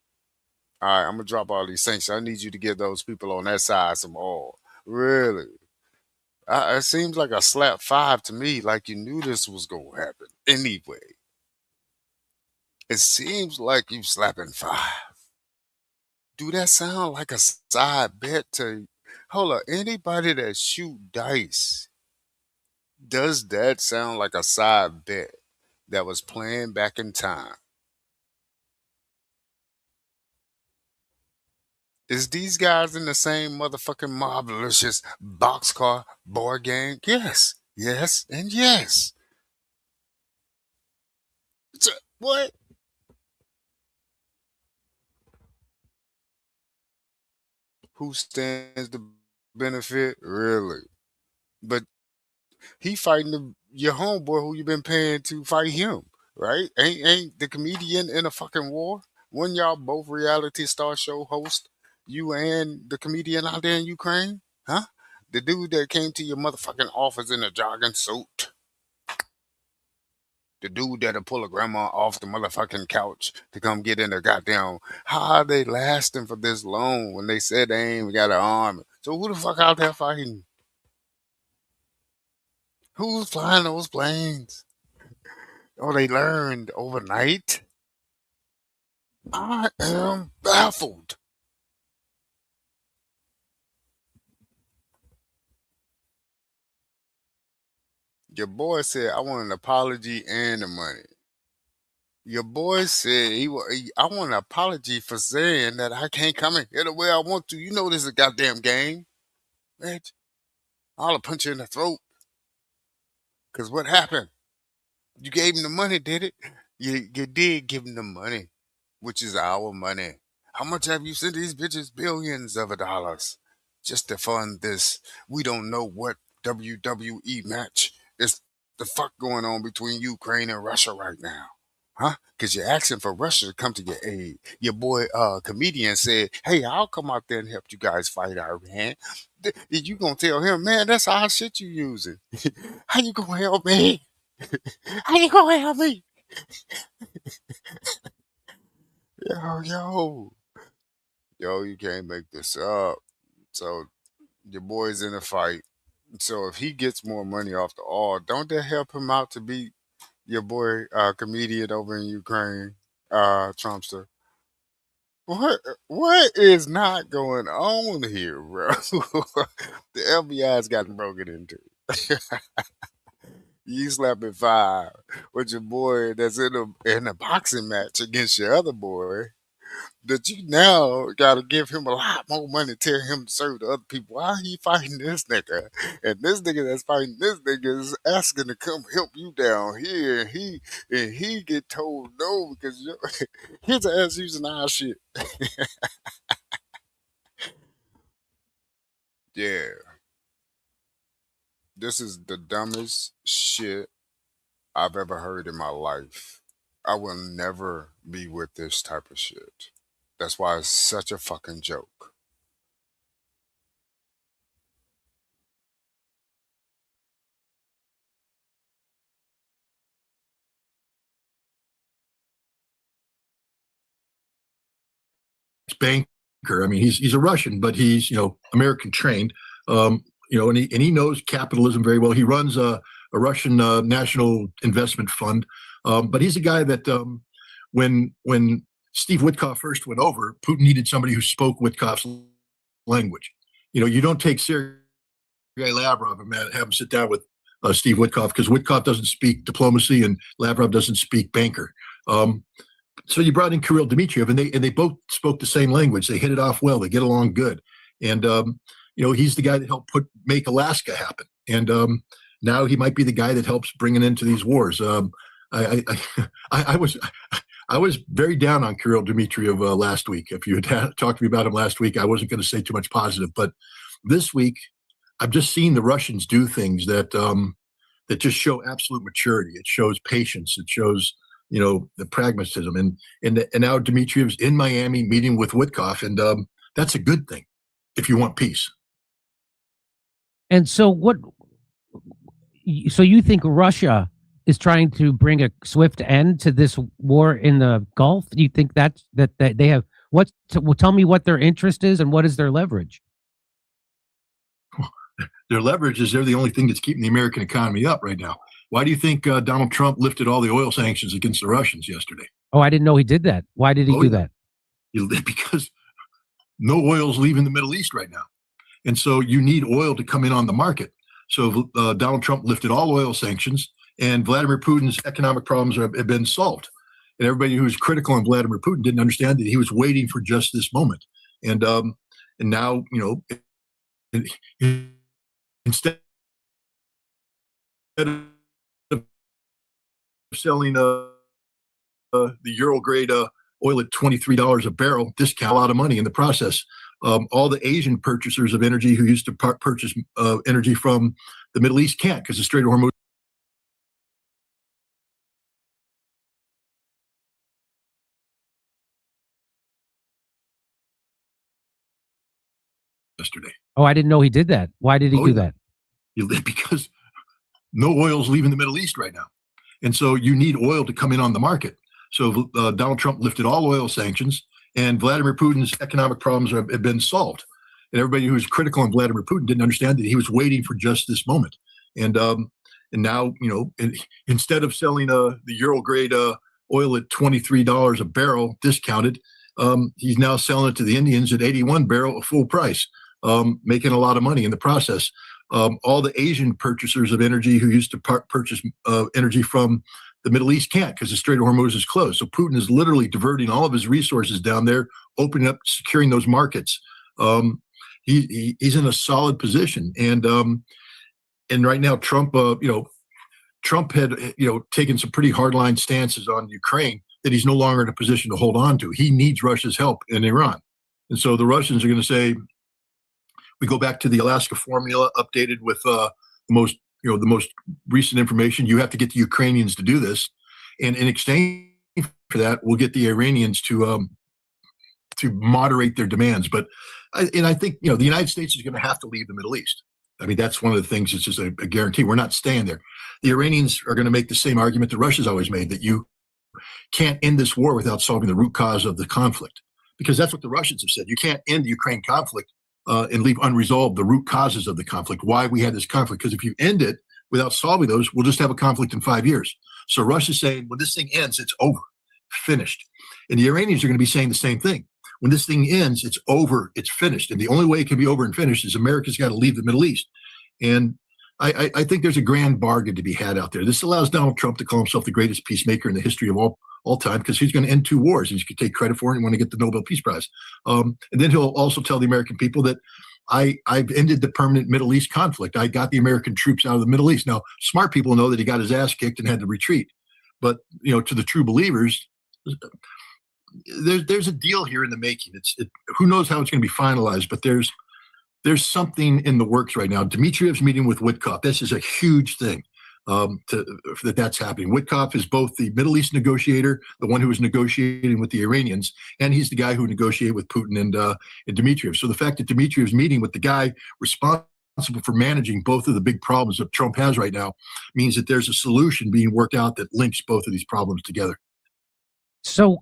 all right, I'm gonna drop all these sanctions. I need you to give those people on that side some oil. Really? It seems like a slap five to me, like you knew this was gonna happen anyway. It seems like you slapping five. Do that sound like a side bet to, hold up, anybody that shoot dice, does that sound like a side bet that was planned back in time? Is these guys in the same motherfucking Marvelicious boxcar board game? Yes, and yes. What? Who stands to benefit? Really? But he fighting your homeboy who you been paying to fight him, right? Ain't the comedian in a fucking war? When y'all both reality star show host, you and the comedian out there in Ukraine? Huh? The dude that came to your motherfucking office in a jogging suit. The dude that'll pull a grandma off the motherfucking couch to come get in the goddamn. How are they lasting for this long when they said they ain't got an army? So who the fuck out there fighting? Who's flying those planes? Oh, they learned overnight? I am baffled. Your boy said, I want an apology and the money. Your boy said, I want an apology for saying that I can't come in here the way I want to. You know this is a goddamn game. Bitch, I'll punch you in the throat. Because what happened? You gave him the money, did it? You did give him the money, which is our money. How much have you sent these bitches? Billions of dollars just to fund this. We don't know what WWE match is the fuck going on between Ukraine and Russia right now. Huh? Because you're asking for Russia to come to your aid. Your boy comedian said, hey, I'll come out there and help you guys fight Iran. You gonna tell him, man, that's our shit you using. How you gonna help me? How you gonna help me? Yo. Yo, you can't make this up. So your boy's in a fight. So if he gets more money off the oil, don't that help him out to beat your boy comedian over in Ukraine, Trumpster? What is not going on here, bro? The FBI's gotten broken into. You slapping five with your boy that's in a boxing match against your other boy. That you now got to give him a lot more money, tell him to serve the other people. Why he fighting this nigga? And this nigga that's fighting this nigga is asking to come help you down here, and he get told no because his ass using our shit. Yeah, this is the dumbest shit I've ever heard in my life. I will never be with this type of shit. That's why it's such a fucking joke. Banker. I mean, he's a Russian, but he's American trained. And he knows capitalism very well. He runs a Russian national investment fund, but he's a guy that when Steve Witkoff first went over, Putin needed somebody who spoke Witkoff's language. You don't take Sergei Lavrov and have him sit down with Steve Witkoff because Witkoff doesn't speak diplomacy and Lavrov doesn't speak banker. So you brought in Kirill Dmitriev, and they both spoke the same language. They hit it off well. They get along good, and he's the guy that helped make Alaska happen. And now he might be the guy that helps bring it into these wars. I was very down on Kirill Dmitriev last week. If you had talked to me about him last week, I wasn't going to say too much positive. But this week, I've just seen the Russians do things that just show absolute maturity. It shows patience. It shows the pragmatism, and now Dmitriev's in Miami meeting with Witkoff, and that's a good thing if you want peace. And so so you think Russia is trying to bring a swift end to this war in the Gulf? Do you think that they have tell me what their interest is and what is their leverage? Their leverage is they're the only thing that's keeping the American economy up right now. Why do you think Donald Trump lifted all the oil sanctions against the Russians yesterday? Oh, I didn't know he did that. Why did he do that? Because no oil's leaving the Middle East right now. And so you need oil to come in on the market. So Donald Trump lifted all oil sanctions, and Vladimir Putin's economic problems have been solved. And everybody who was critical on Vladimir Putin didn't understand that he was waiting for just this moment. And now, instead of selling the Ural grade oil at $23 a barrel, discount a lot of money in the process. All the Asian purchasers of energy who used to purchase energy from the Middle East can't because the Strait of Hormuz. Yesterday. Oh, I didn't know he did that. Why did he do that? Because no oil's leaving the Middle East right now. And so you need oil to come in on the market. So Donald Trump lifted all oil sanctions, and Vladimir Putin's economic problems have been solved. And everybody who was critical on Vladimir Putin didn't understand that he was waiting for just this moment. And now, instead of selling the Ural grade oil at $23 a barrel discounted, he's now selling it to the Indians at 81 barrel, a full price, making a lot of money in the process. All the Asian purchasers of energy who used to purchase energy from the Middle East can't because the Strait of Hormuz is closed. So Putin is literally diverting all of his resources down there, opening up, securing those markets. He's in a solid position, and right now Trump had taken some pretty hardline stances on Ukraine that he's no longer in a position to hold on to. He needs Russia's help in Iran, and so the Russians are going to say, we go back to the Alaska formula updated with the most recent information. You have to get the Ukrainians to do this, and in exchange for that, we'll get the Iranians to moderate their demands. But I think the United States is going to have to leave the Middle East. I mean, that's one of the things that's just a guarantee. We're not staying there. The Iranians are going to make the same argument that Russia's always made, that you can't end this war without solving the root cause of the conflict. because that's what the Russians have said. You can't end the Ukraine conflict and leave unresolved the root causes of the conflict, why we had this conflict. Because if you end it without solving those, we'll just have a conflict in 5 years. So Russia's saying, when this thing ends, it's over, finished. And the Iranians are going to be saying the same thing. When this thing ends, it's over, it's finished. And the only way it can be over and finished is America's got to leave the Middle East. And I think there's a grand bargain to be had out there. This allows Donald Trump to call himself the greatest peacemaker in the history of all time, because he's going to end 2 wars and he could take credit for it and want to get the Nobel Peace Prize. And then he'll also tell the American people that I've ended the permanent Middle East conflict. I got the American troops out of the Middle East. Now, smart people know that he got his ass kicked and had to retreat. But, to the true believers, there's a deal here in the making. Who knows how it's going to be finalized, but there's something in the works right now. Dmitriev's meeting with Witkoff. This is a huge thing that's happening. Witkoff is both the Middle East negotiator, the one who was negotiating with the Iranians, and he's the guy who negotiated with Putin and Dmitriev. So the fact that Dmitriev's meeting with the guy responsible for managing both of the big problems that Trump has right now means that there's a solution being worked out that links both of these problems together. So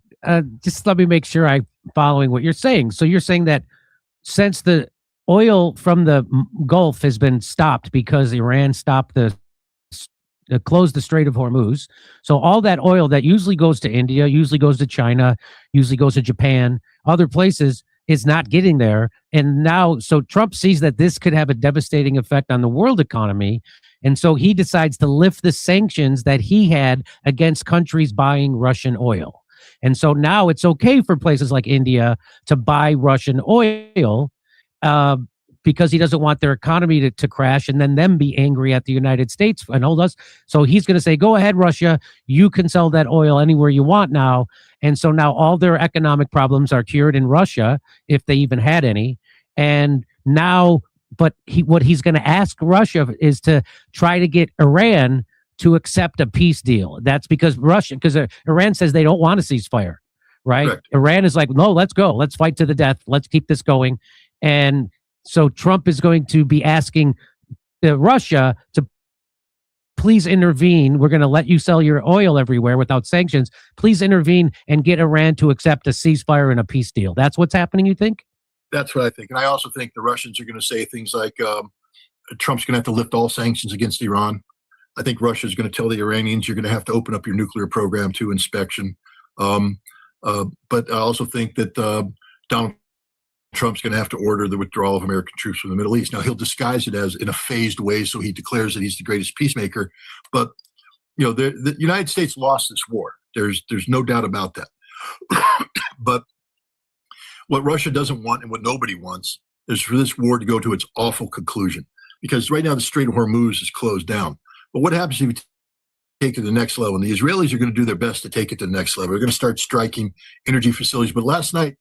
just let me make sure I'm following what you're saying. So you're saying that since the oil from the Gulf has been stopped because Iran stopped closed the Strait of Hormuz, so all that oil that usually goes to India, usually goes to China, usually goes to Japan, other places, is not getting there. And now, so Trump sees that this could have a devastating effect on the world economy. And so he decides to lift the sanctions that he had against countries buying Russian oil. And so now it's okay for places like India to buy Russian oil because he doesn't want their economy to crash and then them be angry at the United States and hold us. So he's going to say, go ahead, Russia, you can sell that oil anywhere you want now. And so now all their economic problems are cured in Russia, if they even had any. And now, but what he's going to ask Russia is to try to get Iran to accept a peace deal. That's because Iran says they don't want a ceasefire, right? Correct. Iran is like, no, let's go. Let's fight to the death. Let's keep this going. And so Trump is going to be asking Russia to please intervene. We're going to let you sell your oil everywhere without sanctions. Please intervene and get Iran to accept a ceasefire and a peace deal. That's what's happening, you think? That's what I think. And I also think the Russians are going to say things like Trump's going to have to lift all sanctions against Iran. I think Russia is going to tell the Iranians you're going to have to open up your nuclear program to inspection. But I also think that Donald Trump's going to have to order the withdrawal of American troops from the Middle East. Now, he'll disguise it as in a phased way, so he declares that he's the greatest peacemaker. But, the United States lost this war. There's no doubt about that. But what Russia doesn't want and what nobody wants is for this war to go to its awful conclusion. Because right now the Strait of Hormuz is closed down. But what happens if you take it to the next level? And the Israelis are going to do their best to take it to the next level. They're going to start striking energy facilities. But last night,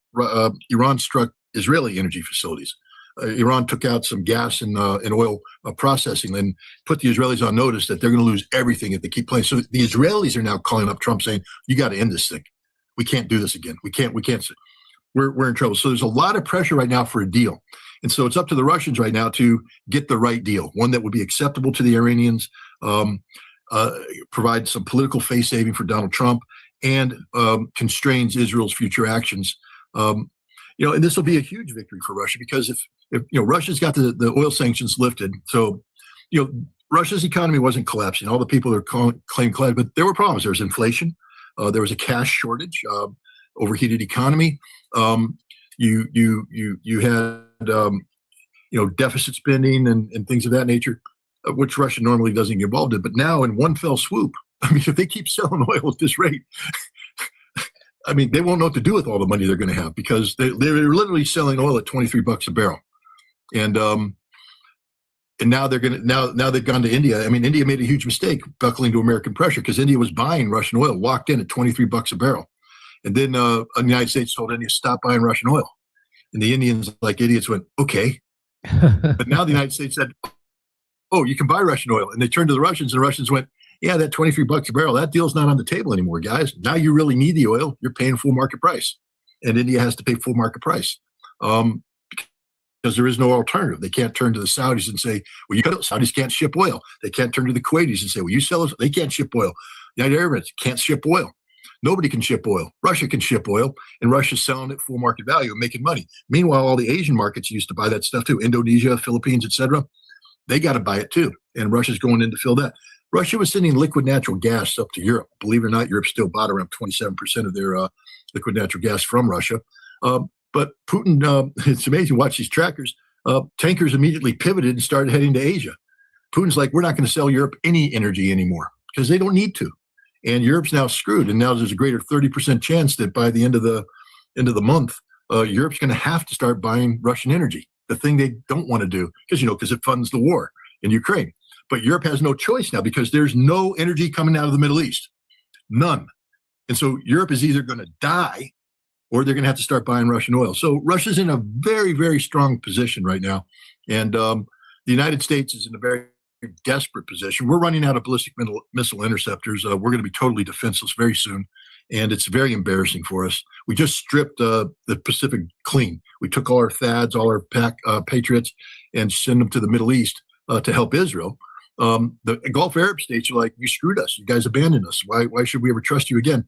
Iran struck Israeli energy facilities. Iran took out some gas and oil processing and put the Israelis on notice that they're going to lose everything if they keep playing. So the Israelis are now calling up Trump saying, you got to end this thing. We can't do this again. We can't. We're in trouble. So there's a lot of pressure right now for a deal. And so it's up to the Russians right now to get the right deal, one that would be acceptable to the Iranians, provide some political face saving for Donald Trump, and constrains Israel's future actions. And this will be a huge victory for Russia because if Russia's got the oil sanctions lifted, so Russia's economy wasn't collapsing. All the people are claiming collapse, but there were problems. There was inflation. There was a cash shortage, overheated economy. You had deficit spending and things of that nature, which Russia normally doesn't get involved in. But now, in one fell swoop, if they keep selling oil at this rate, they won't know what to do with all the money they're going to have because they're literally selling oil at $23 a barrel, and now now they've gone to India. India made a huge mistake buckling to American pressure because India was buying Russian oil locked in at $23 a barrel. And then the United States told India, stop buying Russian oil. And the Indians, like idiots, went, okay. But now the United States said, oh, you can buy Russian oil. And they turned to the Russians, and the Russians went, yeah, that $23 a barrel, that deal's not on the table anymore, guys. Now you really need the oil. You're paying full market price. And India has to pay full market price because there is no alternative. They can't turn to the Saudis and say, well, Saudis can't ship oil. They can't turn to the Kuwaitis and say, well, you sell us. They can't ship oil. The United Arab Emirates can't ship oil. Nobody can ship oil. Russia can ship oil, and Russia's selling it full market value and making money. Meanwhile, all the Asian markets used to buy that stuff too. Indonesia, Philippines, etc. They got to buy it too, and Russia's going in to fill that. Russia was sending liquid natural gas up to Europe. Believe it or not, Europe still bought around 27% of their liquid natural gas from Russia. But Putin, it's amazing. Watch these trackers. Tankers immediately pivoted and started heading to Asia. Putin's like, we're not going to sell Europe any energy anymore because they don't need to. And Europe's now screwed. And now there's a greater 30% chance that by the end of the month, Europe's going to have to start buying Russian energy. The thing they don't want to do because it funds the war in Ukraine. But Europe has no choice now because there's no energy coming out of the Middle East. None. And so Europe is either going to die or they're going to have to start buying Russian oil. So Russia's in a very, very strong position right now. And the United States is in a very desperate position. We're running out of ballistic missile interceptors. We're going to be totally defenseless very soon. And it's very embarrassing for us. We just stripped the Pacific clean. We took all our THAADs, all our Patriots, and sent them to the Middle East to help Israel. The Gulf Arab states are like, you screwed us. You guys abandoned us. Why should we ever trust you again?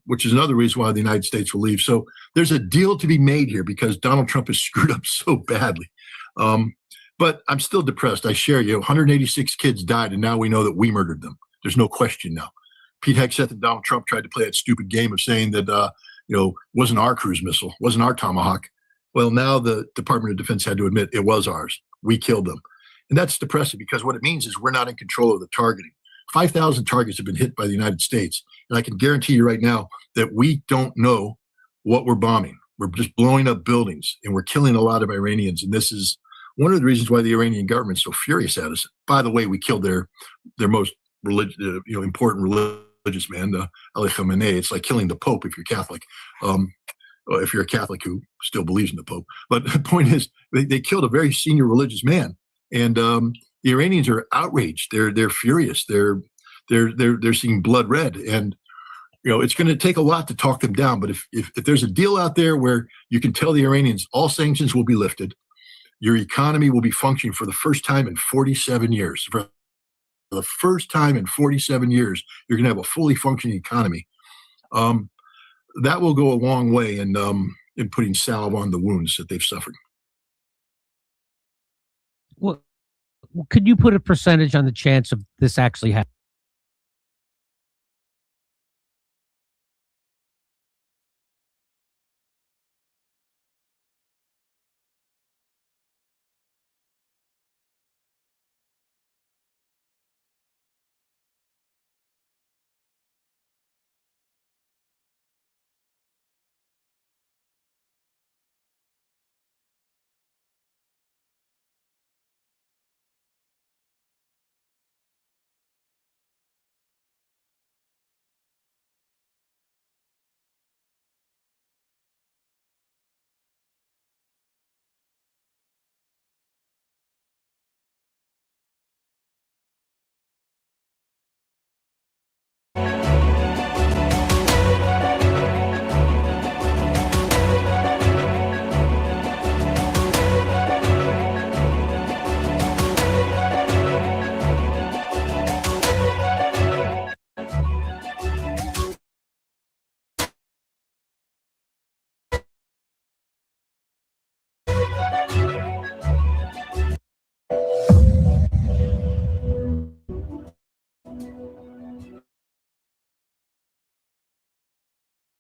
Which is another reason why the United States will leave. So there's a deal to be made here because Donald Trump has screwed up so badly. But I'm still depressed. I share you. 186 kids died, and now we know that we murdered them. There's no question now. Pete Hegseth and Donald Trump tried to play that stupid game of saying that, wasn't our cruise missile, wasn't our Tomahawk. Well, now the Department of Defense had to admit it was ours. We killed them. And that's depressing because what it means is we're not in control of the targeting. 5,000 targets have been hit by the United States. And I can guarantee you right now that we don't know what we're bombing. We're just blowing up buildings and we're killing a lot of Iranians. And this is one of the reasons why the Iranian government's so furious at us. By the way, we killed their most important religious man, Ali Khamenei. It's like killing the Pope if you're Catholic. If you're a Catholic who still believes in the Pope. But the point is, they killed a very senior religious man. And the Iranians are outraged. They're furious. They're seeing blood red. And it's going to take a lot to talk them down. But if there's a deal out there where you can tell the Iranians all sanctions will be lifted, your economy will be functioning for the first time in 47 years. For the first time in 47 years, you're going to have a fully functioning economy. That will go a long way in putting salve on the wounds that they've suffered. Well, could you put a percentage on the chance of this actually happening?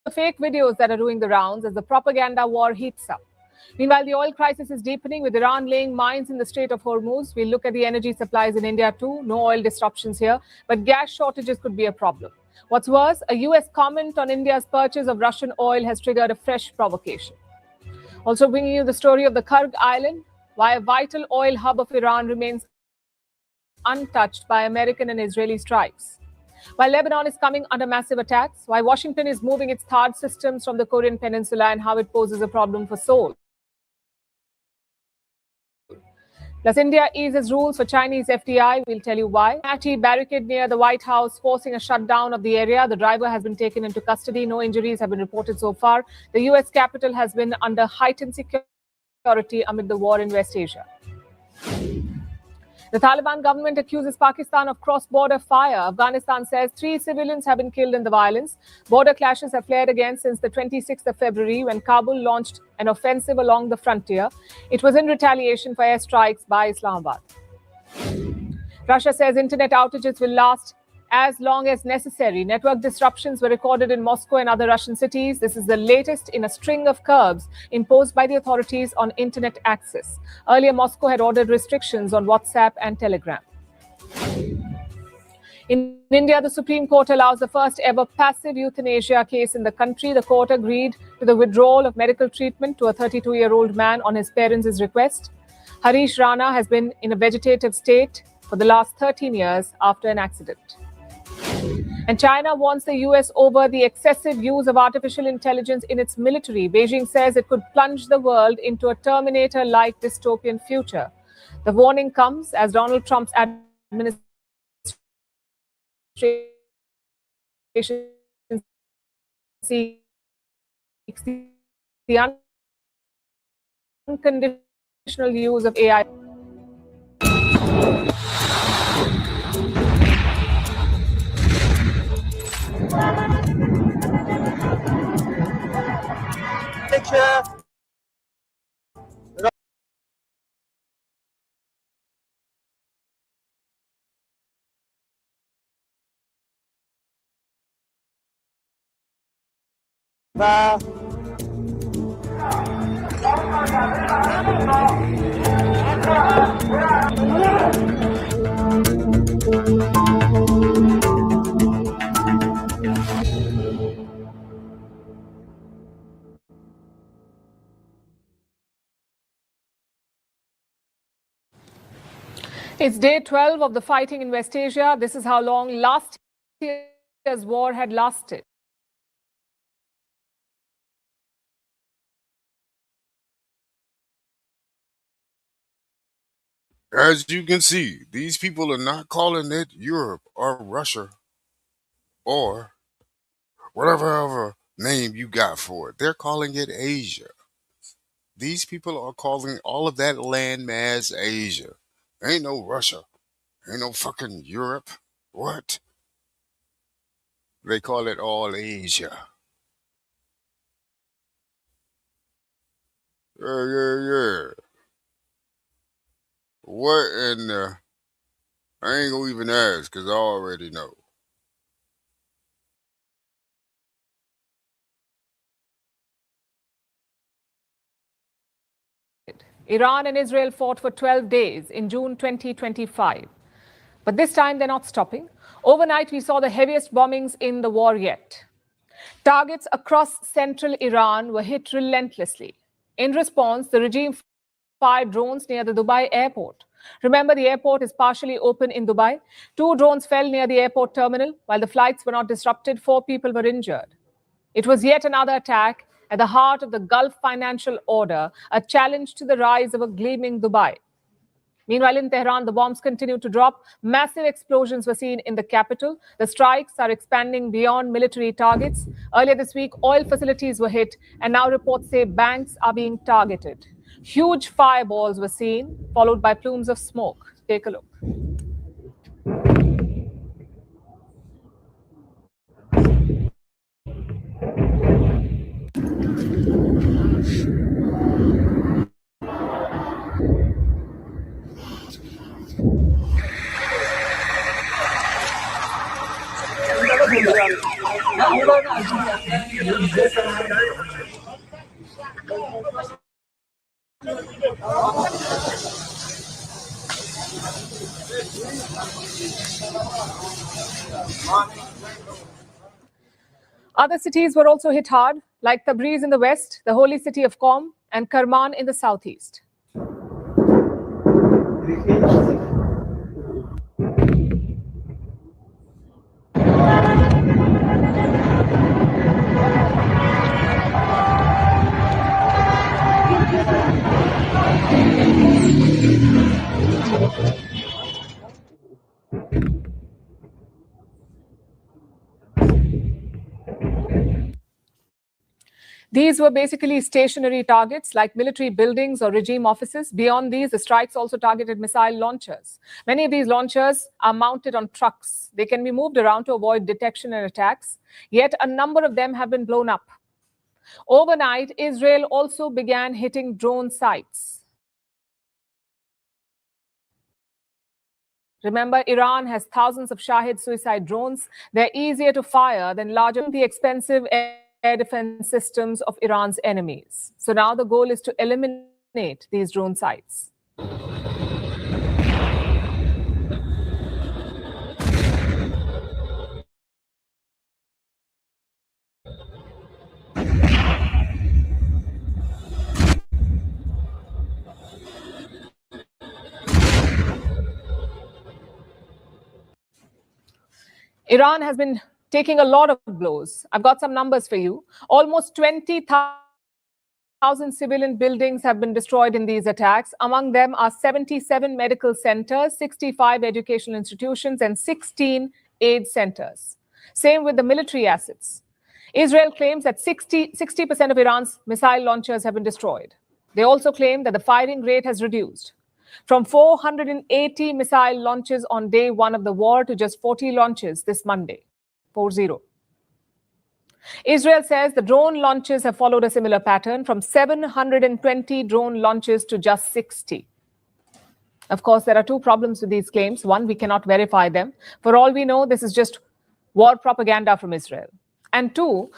The fake videos that are doing the rounds as the propaganda war heats up. Meanwhile, the oil crisis is deepening with Iran laying mines in the Strait of Hormuz. We'll look at the energy supplies in India too. No oil disruptions here, but gas shortages could be a problem. What's worse, a US comment on India's purchase of Russian oil has triggered a fresh provocation. Also bringing you the story of the Karg Island, why a vital oil hub of Iran remains untouched by American and Israeli strikes. While Lebanon is coming under massive attacks, why Washington is moving its THAAD systems from the Korean Peninsula and how it poses a problem for Seoul. Plus, India eases rules for Chinese FDI. We'll tell you why. Barricade near the White House, forcing a shutdown of the area. The driver has been taken into custody. No injuries have been reported so far. The U.S. Capitol has been under heightened security amid the war in West Asia. The Taliban government accuses Pakistan of cross-border fire. Afghanistan says 3 civilians have been killed in the violence. Border clashes have flared again since the 26th of February when Kabul launched an offensive along the frontier. It was in retaliation for airstrikes by Islamabad. Russia says internet outages will last as long as necessary. Network disruptions were recorded in Moscow and other Russian cities. This is the latest in a string of curbs imposed by the authorities on internet access. Earlier, Moscow had ordered restrictions on WhatsApp and Telegram. In India, the Supreme Court allows the first ever passive euthanasia case in the country. The court agreed to the withdrawal of medical treatment to a 32-year-old man on his parents' request. Harish Rana has been in a vegetative state for the last 13 years after an accident. And China warns the US over the excessive use of artificial intelligence in its military. Beijing says it could plunge the world into a Terminator-like dystopian future. The warning comes as Donald Trump's administration seeks the unconditional use of AI. It's day 12 of the fighting in West Asia. This is how long last year's war had lasted. As you can see, these people are not calling it Europe or Russia or whatever other name you got for it. They're calling it Asia. These people are calling all of that landmass Asia. Ain't no Russia. Ain't no fucking Europe. What? They call it all Asia. Yeah. What in the... I ain't gonna even ask because I already know. Iran and Israel fought for 12 days in June 2025. But this time they're not stopping. Overnight, we saw the heaviest bombings in the war yet. Targets across central Iran were hit relentlessly. In response, the regime fired drones near the Dubai airport. Remember, the airport is partially open in Dubai. 2 drones fell near the airport terminal. While the flights were not disrupted, 4 people were injured. It was yet another attack at the heart of the Gulf financial order, a challenge to the rise of a gleaming Dubai. Meanwhile, in Tehran, the bombs continue to drop. Massive explosions were seen in the capital. The strikes are expanding beyond military targets. Earlier this week, oil facilities were hit, and now reports say banks are being targeted. Huge fireballs were seen, followed by plumes of smoke. Take a look. Other cities were also hit hard, like Tabriz in the west, the holy city of Qom, and Kerman in the southeast. These were basically stationary targets like military buildings or regime offices. Beyond these, the strikes also targeted missile launchers. Many of these launchers are mounted on trucks. They can be moved around to avoid detection and attacks, yet a number of them have been blown up. Overnight, Israel also began hitting drone sites. Remember, Iran has thousands of Shahid suicide drones. They're easier to fire than larger, the expensive air defense systems of Iran's enemies. So now the goal is to eliminate these drone sites. Iran has been taking a lot of blows. I've got some numbers for you. Almost 20,000 civilian buildings have been destroyed in these attacks. Among them are 77 medical centers, 65 educational institutions, and 16 aid centers. Same with the military assets. Israel claims that 60% of Iran's missile launchers have been destroyed. They also claim that the firing rate has reduced from 480 missile launches on day one of the war to just 40 launches this Monday, 40. Israel says the drone launches have followed a similar pattern, from 720 drone launches to just 60. Of course, there are two problems with these claims. One, we cannot verify them. For all we know, this is just war propaganda from Israel. And two,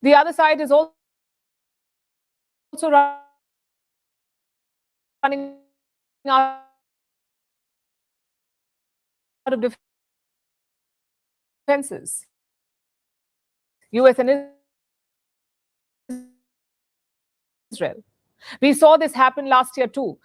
the other side is also running out of defenses. US and Israel. We saw this happen last year too.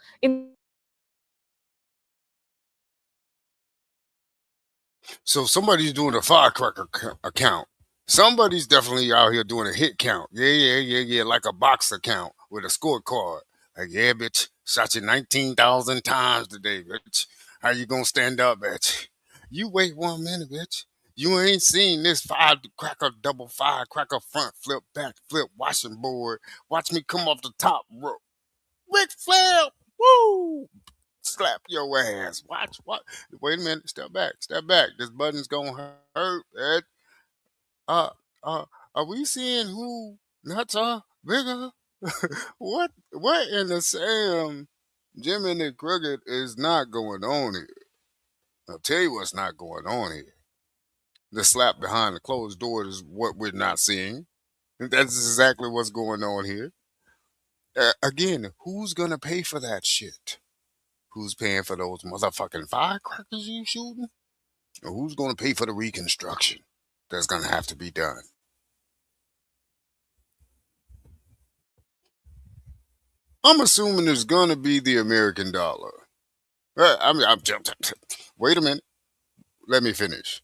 So somebody's doing a firecracker account. Somebody's definitely out here doing a hit count. Yeah, like a boxer count with a scorecard. Like, yeah, bitch, shot you 19,000 times today, bitch. How you gonna stand up, bitch? You wait 1 minute, bitch. You ain't seen this firecracker, double firecracker, front flip, back flip, washing board. Watch me come off the top rope. Ric Flair, woo! Slap your ass. Watch. Wait a minute. Step back. This button's gonna hurt, bitch. Are we seeing who nuts are bigger? What in the Sam Jiminy Cricket is not going on here? I'll tell you what's not going on here. The slap behind the closed door is what we're not seeing. That's exactly what's going on here. Again, who's gonna pay for that shit? Who's paying for those motherfucking firecrackers you shooting? Or who's gonna pay for the reconstruction that's gonna have to be done? I'm assuming there's gonna be the American dollar. Wait a minute. Let me finish.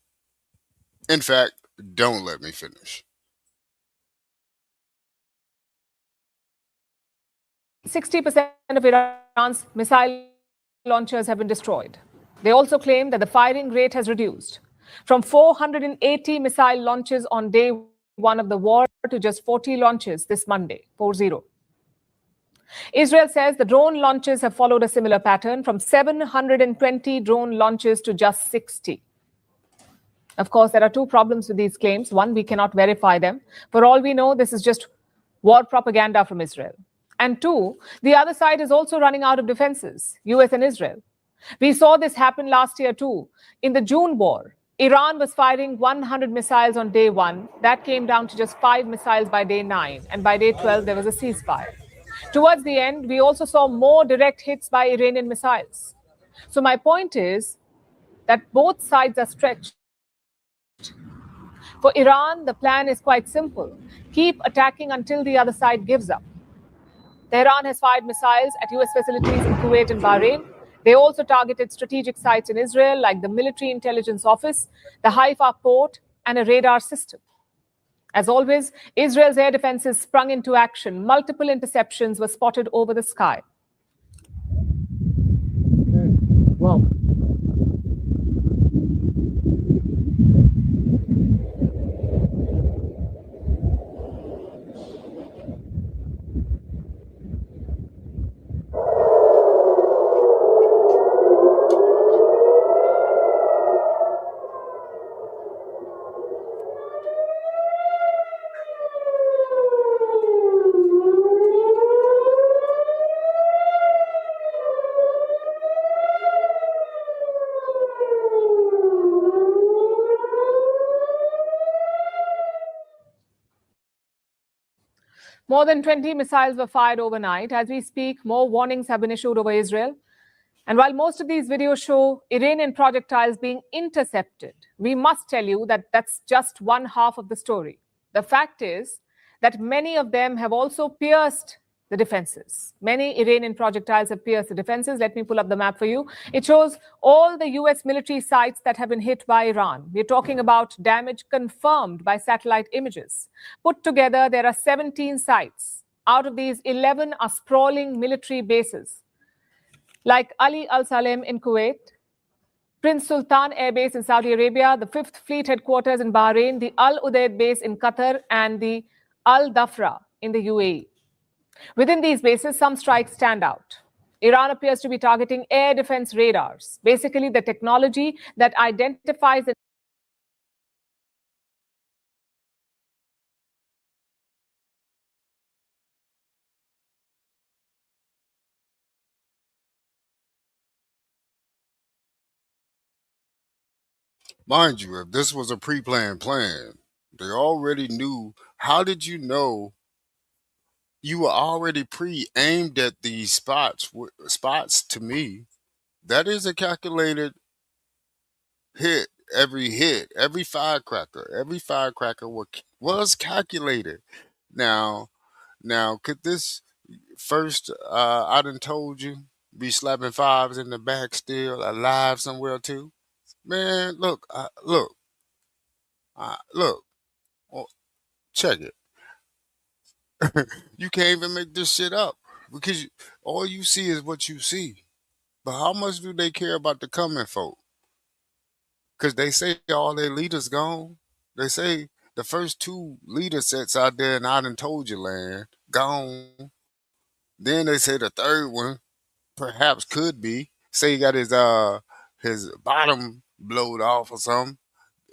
In fact, don't let me finish. 60% of Iran's missile launchers have been destroyed. They also claim that the firing rate has reduced from 480 missile launches on day one of the war to just 40 launches this Monday, 40. Israel says the drone launches have followed a similar pattern, from 720 drone launches to just 60. Of course, there are two problems with these claims. One, we cannot verify them. For all we know, this is just war propaganda from Israel. And two, the other side is also running out of defenses, US and Israel. We saw this happen last year too. In the June war, Iran was firing 100 missiles on day one. That came down to just 5 missiles by day 9. And by day 12, there was a ceasefire. Towards the end, we also saw more direct hits by Iranian missiles. So my point is that both sides are stretched. For Iran, the plan is quite simple. Keep attacking until the other side gives up. Tehran has fired missiles at US facilities in Kuwait and Bahrain. They also targeted strategic sites in Israel, like the Military Intelligence Office, the Haifa port, and a radar system. As always, Israel's air defenses sprung into action. Multiple interceptions were spotted over the sky. Well, More than 20 missiles were fired overnight. As we speak, more warnings have been issued over Israel. And while most of these videos show Iranian projectiles being intercepted, we must tell you that that's just one half of the story. The fact is that many of them have also pierced the defenses. Many Iranian projectiles have pierced the defenses. Let me pull up the map for you. It shows all the US military sites that have been hit by Iran. We're talking about damage confirmed by satellite images. Put together, there are 17 sites. Out of these, 11 are sprawling military bases, like Ali Al Salem in Kuwait, Prince Sultan Air Base in Saudi Arabia, the 5th Fleet Headquarters in Bahrain, the Al Udeid Base in Qatar, and the Al Dhafra in the UAE. Within these bases, some strikes stand out. Iran appears to be targeting air defense radars, basically the technology that identifies the Mind you, if this was a pre-planned plan, they already knew. How did you know you were already pre-aimed at these spots? Spots to me, that is a calculated hit. Every firecracker was calculated. Now, could this first, I done told you, be slapping fives in the back still alive somewhere too? Man, look, look, oh, check it. You can't even make this shit up because all you see is what you see. But how much do they care about the coming folk? Because they say all their leaders gone. They say the first two leader sets out there and I done told you land gone. Then they say the third one perhaps could be. Say he got his bottom blowed off or something,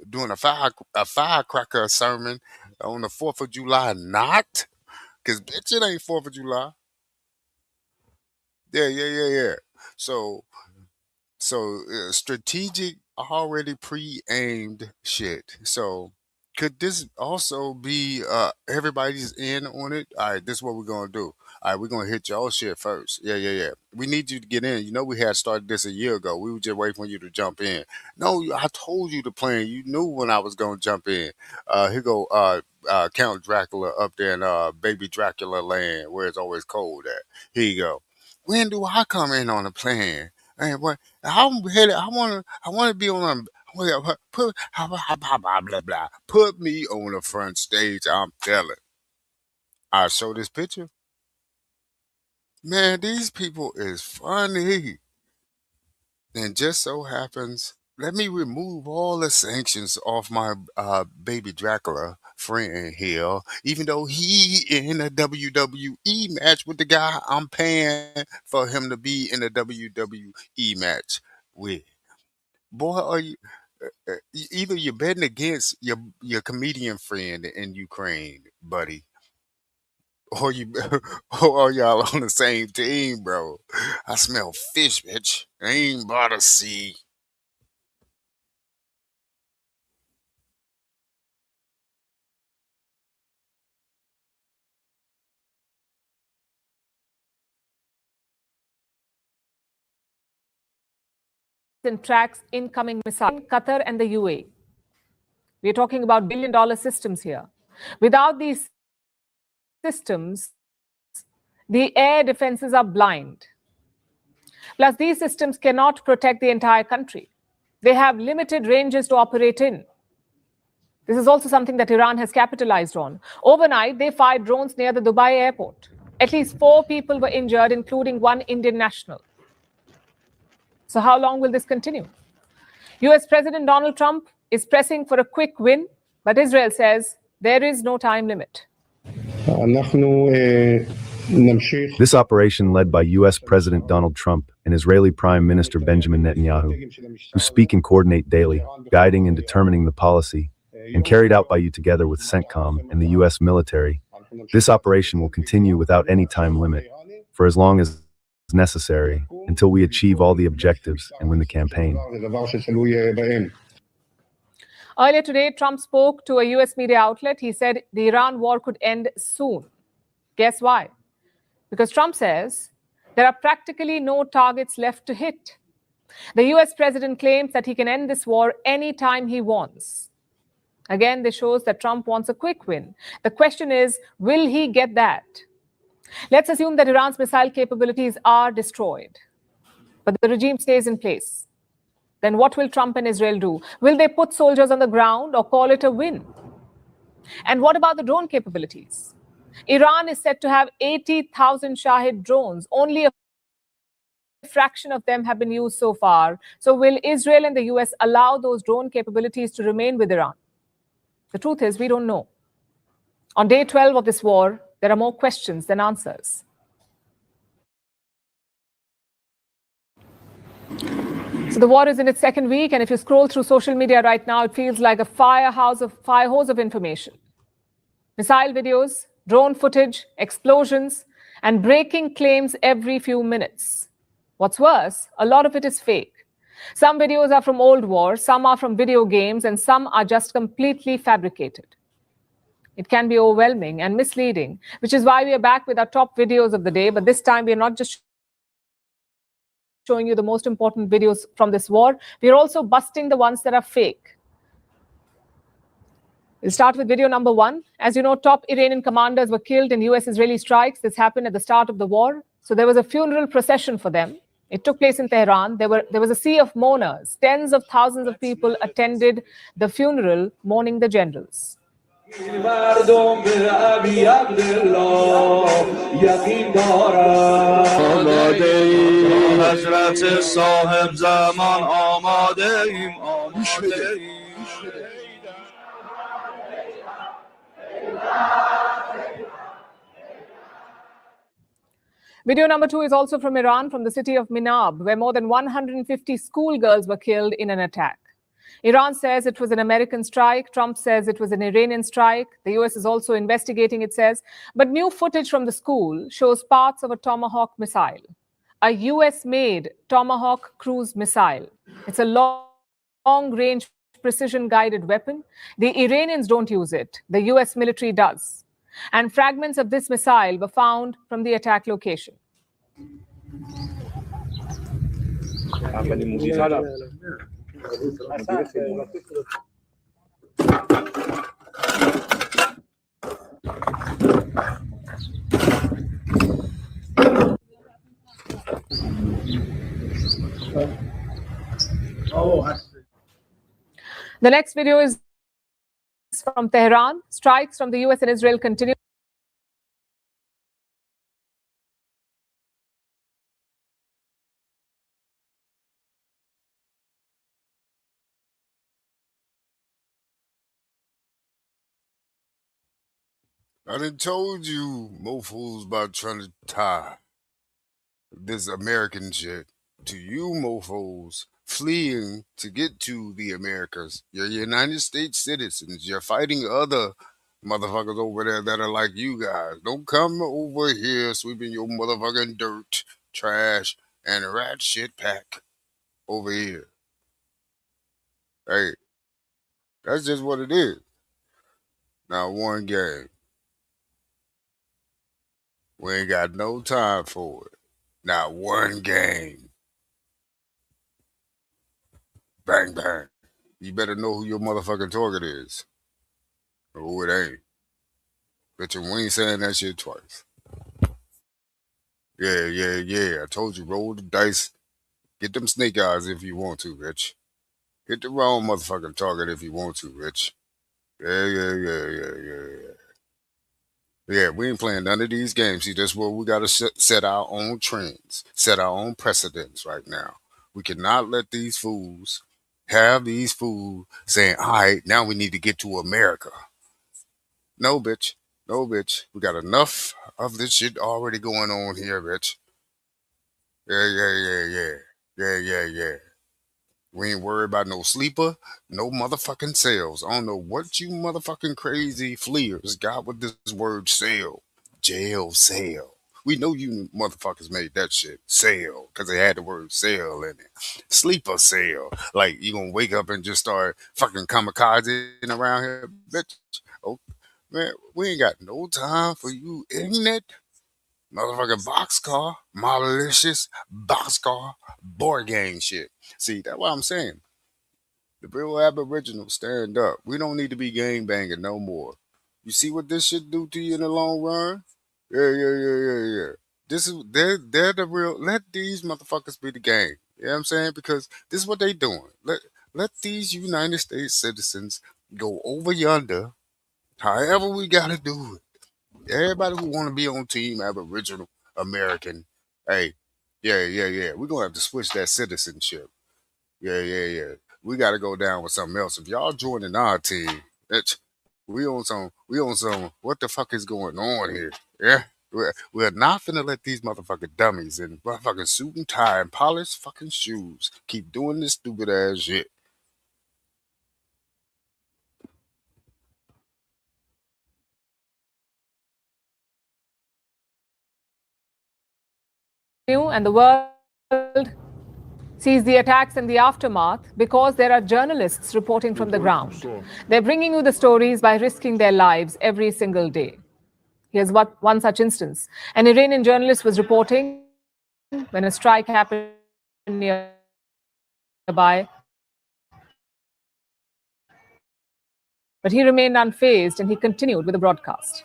doing a firecracker sermon on the 4th of July. Not, because bitch, it ain't 4th of July. Yeah. So strategic, already pre-aimed shit. So could this also be everybody's in on it? All right, this is what we're gonna do. All right, we're gonna hit y'all shit first. Yeah. We need you to get in. You know we had started this a year ago. We were just waiting for you to jump in. No, I told you the plan. You knew when I was gonna jump in. Here go Count Dracula up there in baby Dracula land where it's always cold at. Here you go. When do I come in on the plan? And what I'm headed, I wanna be on a put blah blah blah. Put me on the front stage. I'm telling. I show this picture. Man, these people is funny. And just so happens, let me remove all the sanctions off my baby Dracula friend here, even though he in a WWE match with the guy I'm paying for him to be in a WWE match with. Boy, are you either you're betting against your comedian friend in Ukraine, buddy, or you or y'all on the same team, bro. I smell fish, bitch. I ain't about to see. and tracks incoming missiles in Qatar and the UAE. We're talking about billion-dollar systems here. Without these systems, the air defenses are blind. Plus, these systems cannot protect the entire country. They have limited ranges to operate in. This is also something that Iran has capitalized on. Overnight, they fired drones near the Dubai airport. At least 4 people were injured, including one Indian national. So how long will this continue? US President Donald Trump is pressing for a quick win, but Israel says there is no time limit. This operation led by U.S. President Donald Trump and Israeli Prime Minister Benjamin Netanyahu, who speak and coordinate daily, guiding and determining the policy, and carried out by you together with CENTCOM and the U.S. military. This operation will continue without any time limit, for as long as necessary, until we achieve all the objectives and win the campaign. Earlier today, Trump spoke to a US media outlet. He said the Iran war could end soon. Guess why? Because Trump says there are practically no targets left to hit. The US president claims that he can end this war anytime he wants. Again, this shows that Trump wants a quick win. The question is, will he get that? Let's assume that Iran's missile capabilities are destroyed, but the regime stays in place. Then what will Trump and Israel do? Will they put soldiers on the ground or call it a win? And what about the drone capabilities? Iran is said to have 80,000 Shahid drones. Only a fraction of them have been used so far. So will Israel and the US allow those drone capabilities to remain with Iran? The truth is, we don't know. On day 12 of this war, there are more questions than answers. So the war is in its second week, and if you scroll through social media right now, it feels like a fire hose of information. Missile videos, drone footage, explosions, and breaking claims every few minutes. What's worse, a lot of it is fake. Some videos are from old wars, some are from video games, and some are just completely fabricated. It can be overwhelming and misleading, which is why we are back with our top videos of the day. But this time, we are not just showing you the most important videos from this war. We are also busting the ones that are fake. We'll start with video number 1. As you know, top Iranian commanders were killed in US-Israeli strikes. This happened at the start of the war. So there was a funeral procession for them. It took place in Tehran. There was a sea of mourners. Tens of thousands of people attended the funeral, mourning the generals. Video number 2 is also from Iran, from the city of Minab, where more than 150 schoolgirls were killed in an attack. Iran says it was an American strike. Trump says it was an Iranian strike. The US is also investigating, it says. But new footage from the school shows parts of a Tomahawk missile, a US-made Tomahawk cruise missile. It's a long-range precision-guided weapon. The Iranians don't use it. The US military does. And fragments of this missile were found from the attack location. The next video is from Tehran. Strikes from the US and Israel continue. I done told you mofos about trying to tie this American shit to you mofos fleeing to get to the Americas. You're United States citizens. You're fighting other motherfuckers over there that are like you guys. Don't come over here sweeping your motherfucking dirt, trash, and rat shit pack over here. Hey, that's just what it is. Now, one game. We ain't got no time for it. Not one game. Bang, bang. You better know who your motherfucking target is. Or who it ain't. Bet you we ain't saying that shit twice. Yeah. I told you, roll the dice. Get them snake eyes if you want to, bitch. Hit the wrong motherfucking target if you want to, bitch. Yeah. Yeah, we ain't playing none of these games. See, that's where we got to set our own trends, set our own precedents right now. We cannot let these fools have these fools saying, all right, now we need to get to America. No, bitch. No, bitch. We got enough of this shit already going on here, bitch. Yeah. We ain't worried about no sleeper, no motherfucking sales. I don't know what you motherfucking crazy fleers got with this word sale. Jail sale. We know you motherfuckers made that shit sale because they had the word sale in it. Sleeper sale. Like you gonna wake up and just start fucking kamikazing around here, bitch. Oh, Man, we ain't got no time for you ignorant motherfucking boxcar, malicious boxcar, board game shit. See, that's what I'm saying. The real Aboriginals stand up. We don't need to be gang banging no more. You see what this shit do to you in the long run? Yeah. This is they're the real. Let these motherfuckers be the gang. You know what I'm saying? Because this is what they doing. Let these United States citizens go over yonder. However we gotta do it. Everybody who want to be on team Aboriginal American, hey, yeah. We're gonna have to switch that citizenship. Yeah. We got to go down with something else. If y'all joining our team, we on some. What the fuck is going on here? Yeah, we're not finna let these motherfucking dummies in motherfucking suit and tie and polished fucking shoes keep doing this stupid ass shit. And the world sees the attacks and the aftermath because there are journalists reporting from the ground. They're bringing you the stories by risking their lives every single day. Here's one such instance. An Iranian journalist was reporting when a strike happened nearby. But he remained unfazed and he continued with the broadcast.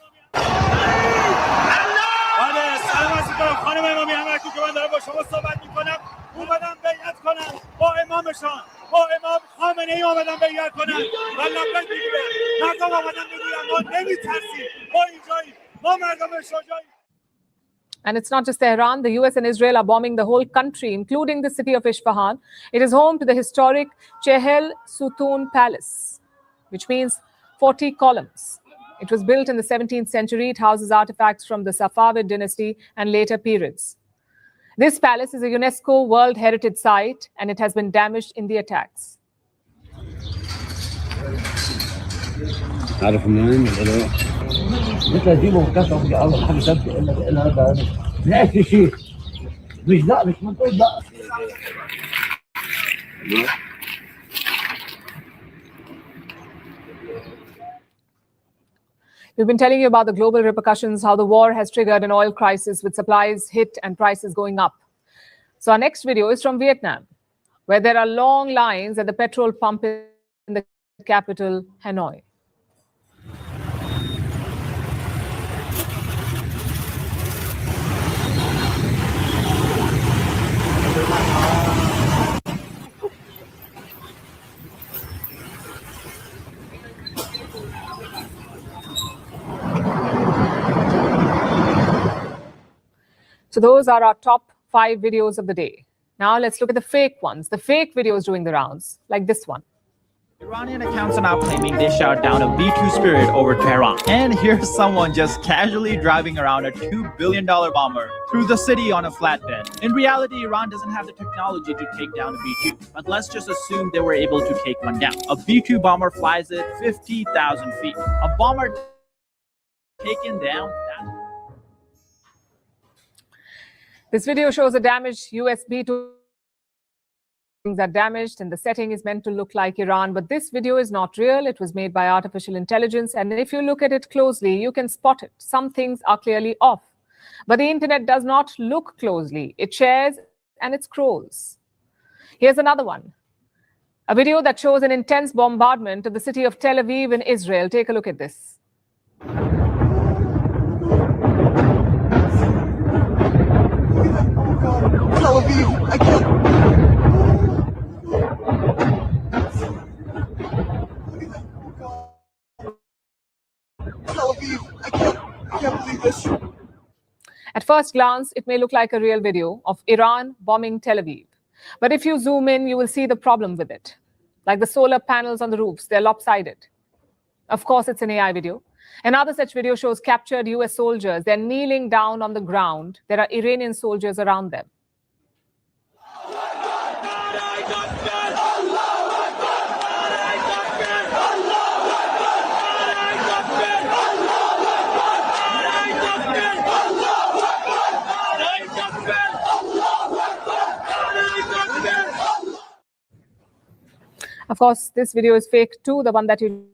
And it's not just Tehran. The US and Israel are bombing the whole country, including the city of Isfahan. It is home to the historic Chehel Sutun Palace, which means 40 columns. It was built in the 17th century. It houses artifacts from the Safavid dynasty and later periods. This palace is a UNESCO World Heritage Site, and it has been damaged in the attacks. We've been telling you about the global repercussions, how the war has triggered an oil crisis with supplies hit and prices going up. So our next video is from Vietnam, where there are long lines at the petrol pump in the capital, Hanoi. So those are our top 5 videos of the day. Now let's look at the fake ones, the fake videos doing the rounds, like this one. Iranian accounts are now claiming they shot down a B-2 Spirit over Tehran. And here's someone just casually driving around a $2 billion bomber through the city on a flatbed. In reality, Iran doesn't have the technology to take down a B-2, but let's just assume they were able to take one down. A B-2 bomber flies at 50,000 feet. A bomber taken down. This video shows a damaged US B-2. Things are damaged and the setting is meant to look like Iran, but this video is not real. It was made by artificial intelligence, and if you look at it closely, you can spot it. Some things are clearly off, but the internet does not look closely. It shares and it scrolls. Here's another one, a video that shows an intense bombardment of the city of Tel Aviv in Israel. Take a look at this. Tel Aviv, I can't. Tel Aviv, I can't believe this. At first glance, it may look like a real video of Iran bombing Tel Aviv. But if you zoom in, you will see the problem with it. Like the solar panels on the roofs, they're lopsided. Of course, it's an AI video. Another such video shows captured US soldiers. They're kneeling down on the ground. There are Iranian soldiers around them. Of course, this video is fake too, the one that you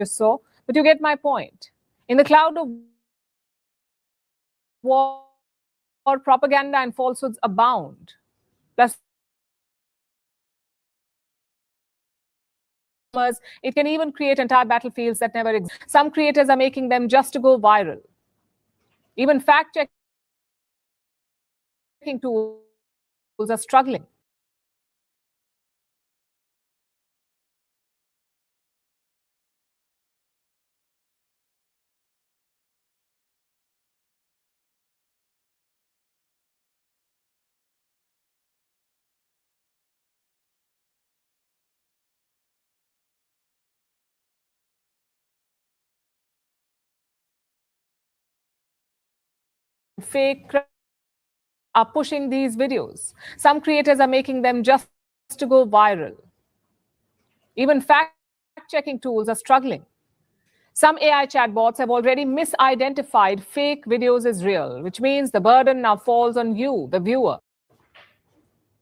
so, but you get my point. In the cloud of war, propaganda and falsehoods abound. Plus, it can even create entire battlefields that never exist. Some creators are making them just to go viral. Even fact-checking tools are struggling. Fake are pushing these videos. Some creators are making them just to go viral. Even fact-checking tools are struggling. Some AI chatbots have already misidentified fake videos as real, which means the burden now falls on you, the viewer.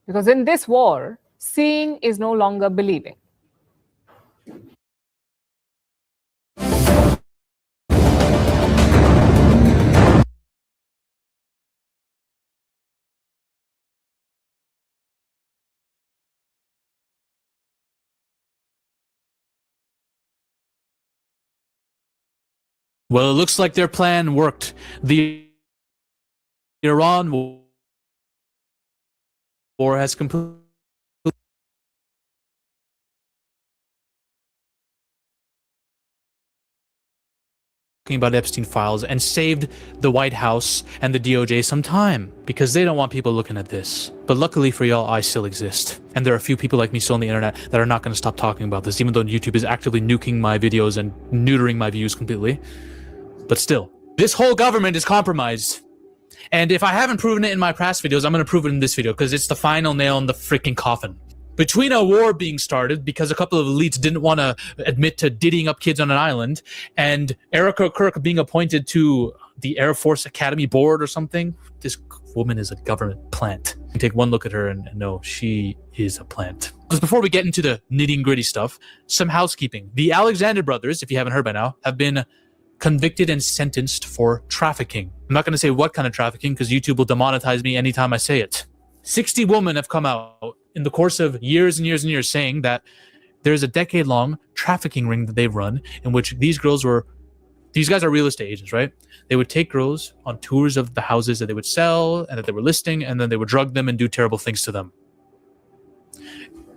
Because in this war, seeing is no longer believing. Well, it looks like their plan worked. The Iran war has completely about Epstein files and saved the White House and the DOJ some time because they don't want people looking at this. But luckily for y'all, I still exist. And there are a few people like me still on the internet that are not going to stop talking about this, even though YouTube is actively nuking my videos and neutering my views completely. But still, this whole government is compromised. And if I haven't proven it in my past videos, I'm going to prove it in this video because it's the final nail in the freaking coffin. Between a war being started because a couple of elites didn't want to admit to diddying up kids on an island, and Erica Kirk being appointed to the Air Force Academy board or something, this woman is a government plant. You take one look at her and know she is a plant. Just before we get into the nitty-gritty stuff, some housekeeping. The Alexander brothers, if you haven't heard by now, have been convicted and sentenced for trafficking. I'm not going to say what kind of trafficking because YouTube will demonetize me anytime I say it. 60 women have come out in the course of years and years and years saying that there's a decade-long trafficking ring that they've run in which these guys are real estate agents, right? They would take girls on tours of the houses that they would sell and that they were listing, and then they would drug them and do terrible things to them.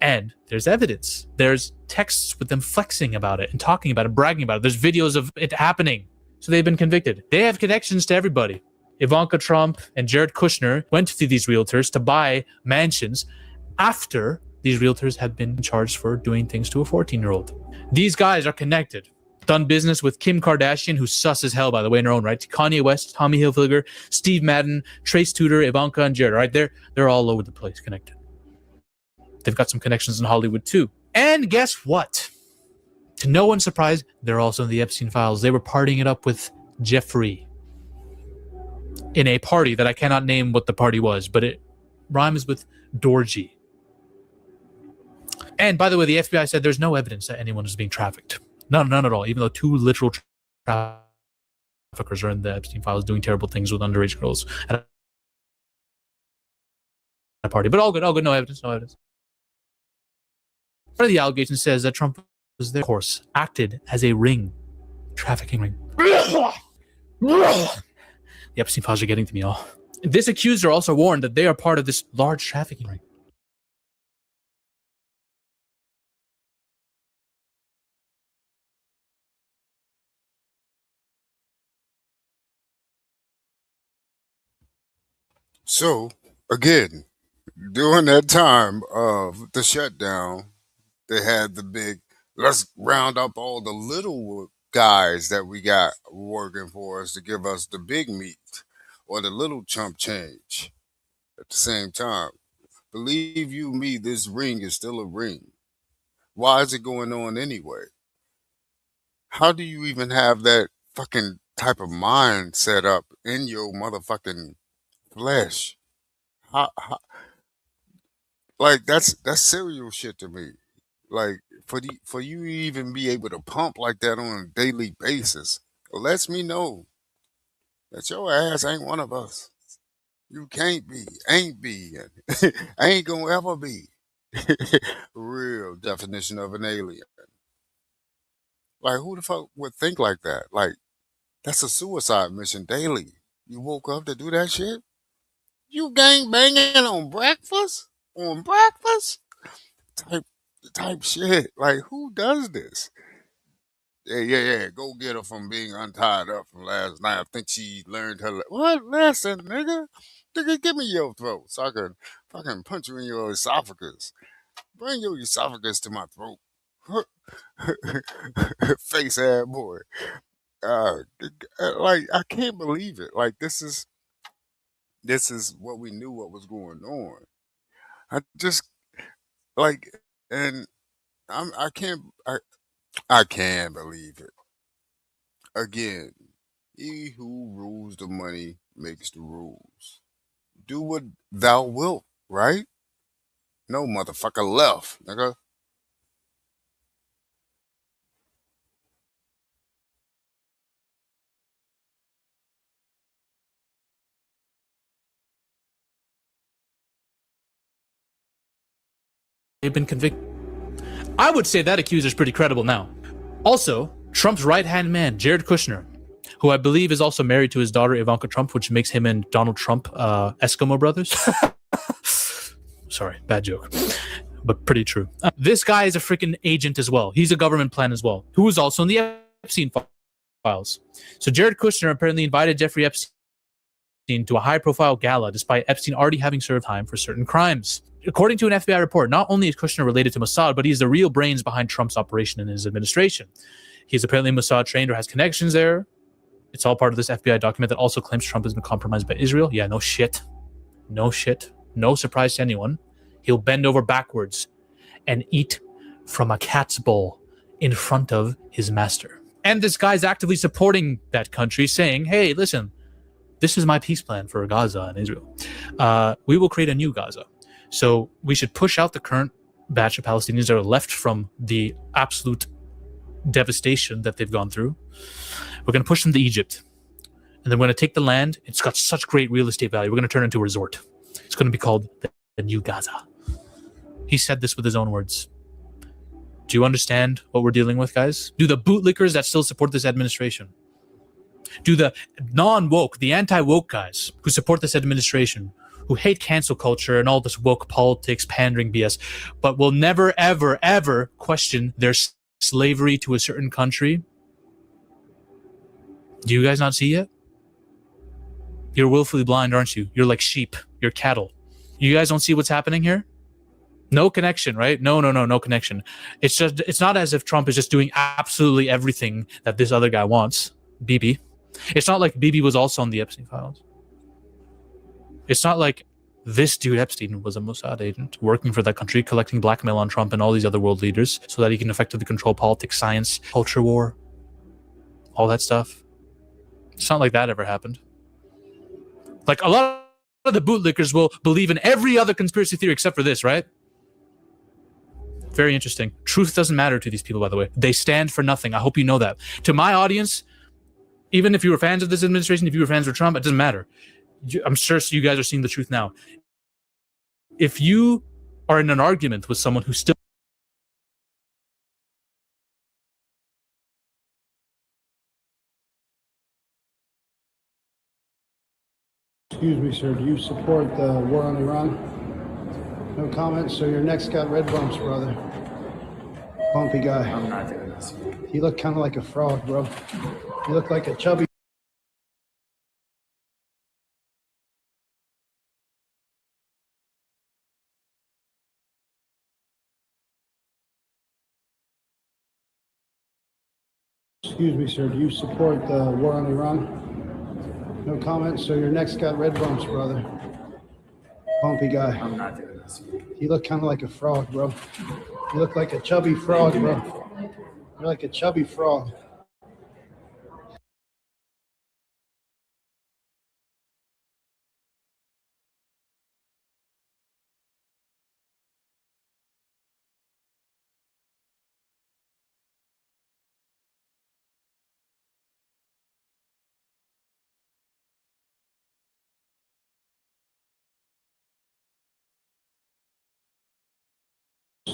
And there's evidence. There's texts with them flexing about it and talking about it, bragging about it. There's videos of it happening. So they've been convicted. They have connections to everybody. Ivanka Trump and Jared Kushner went to these realtors to buy mansions after these realtors had been charged for doing things to a 14-year-old. These guys are connected. Done business with Kim Kardashian, who's sus as hell, by the way, in her own right, Kanye West, Tommy Hilfiger, Steve Madden, Trace Tudor, Ivanka, and Jared, right? They're all over the place connected. They've got some connections in Hollywood, too. And guess what? To no one's surprise, they're also in the Epstein files. They were partying it up with Jeffrey in a party that I cannot name what the party was, but it rhymes with Dorgy. And by the way, the FBI said there's no evidence that anyone is being trafficked. None at all, even though 2 literal traffickers are in the Epstein files doing terrible things with underage girls at a party. But all good, no evidence. Part of the allegation says that Trump was there, of course, acted as a trafficking ring. The Epstein files are getting to me, all. This accuser also warned that they are part of this large trafficking ring. So, again, during that time of the shutdown, they had the big, let's round up all the little guys that we got working for us to give us the big meat or the little chump change. At the same time, believe you me, this ring is still a ring. Why is it going on anyway? How do you even have that fucking type of mind set up in your motherfucking flesh? How, like that's serial shit to me. Like for you to even be able to pump like that on a daily basis, it lets me know that your ass ain't one of us. You can't be, ain't be, and ain't gonna ever be. Real definition of an alien. Like who the fuck would think like that? Like that's a suicide mission daily. You woke up to do that shit? You gang banging on breakfast? On breakfast? Type type shit. Like who does this? Yeah. Go get her from being untied up from last night. I think she learned her what lesson, nigga? Nigga, give me your throat so I can fucking punch you in your esophagus. Bring your esophagus to my throat. Face ass boy. Uh, like I can't believe it. Like this is what we knew what was going on. I just like and I can't believe it. Again, he who rules the money makes the rules. Do what thou wilt, right? No motherfucker left, nigga. They've been convicted. I would say that accuser's pretty credible now. Also, Trump's right-hand man, Jared Kushner, who I believe is also married to his daughter Ivanka Trump, which makes him and Donald Trump Eskimo brothers. Sorry, bad joke, but pretty true. This guy is a freaking agent as well. He's a government plan as well, who was also in the Epstein files. So Jared Kushner apparently invited Jeffrey Epstein to a high-profile gala, despite Epstein already having served time for certain crimes. According to an FBI report, not only is Kushner related to Mossad, but he's the real brains behind Trump's operation in his administration. He's apparently Mossad trained or has connections there. It's all part of this FBI document that also claims Trump has been compromised by Israel. Yeah, no shit. No shit. No surprise to anyone. He'll bend over backwards and eat from a cat's bowl in front of his master. And this guy's actively supporting that country, saying, hey, listen, this is my peace plan for Gaza and Israel. We will create a new Gaza. So we should push out the current batch of Palestinians that are left from the absolute devastation that they've gone through. We're going to push them to Egypt. And then we're going to take the land. It's got such great real estate value. We're going to turn it into a resort. It's going to be called the New Gaza. He said this with his own words. Do you understand what we're dealing with, guys? Do the bootlickers that still support this administration, do the non-woke, the anti-woke guys who support this administration, who hate cancel culture and all this woke politics, pandering BS, but will never, ever, ever question their slavery to a certain country, do you guys not see it? You're willfully blind, aren't you? You're like sheep. You're cattle. You guys don't see what's happening here? No connection, right? No connection. It's not as if Trump is just doing absolutely everything that this other guy wants, Bibi. It's not like Bibi was also on the Epstein files. It's not like this dude Epstein was a Mossad agent working for that country, collecting blackmail on Trump and all these other world leaders so that he can effectively control politics, science, culture war, all that stuff. It's not like that ever happened. Like a lot of the bootlickers will believe in every other conspiracy theory except for this, right? Very interesting. Truth doesn't matter to these people, by the way. They stand for nothing. I hope you know that. To my audience, even if you were fans of this administration, if you were fans of Trump, it doesn't matter. I'm sure you guys are seeing the truth now. If you are in an argument with someone who still Excuse me, sir. Do you support the war on Iran? No comment. So your neck's got red bumps, brother. Bumpy guy. I'm not doing this. You look kind of like a frog, bro. You look like a chubby. Excuse me, sir. Do you support the war on Iran? No comment. So your neck's got red bumps, brother. Bumpy guy. I'm not doing this. You look kind of like a frog, bro. You look like a chubby frog, bro. You're like a chubby frog.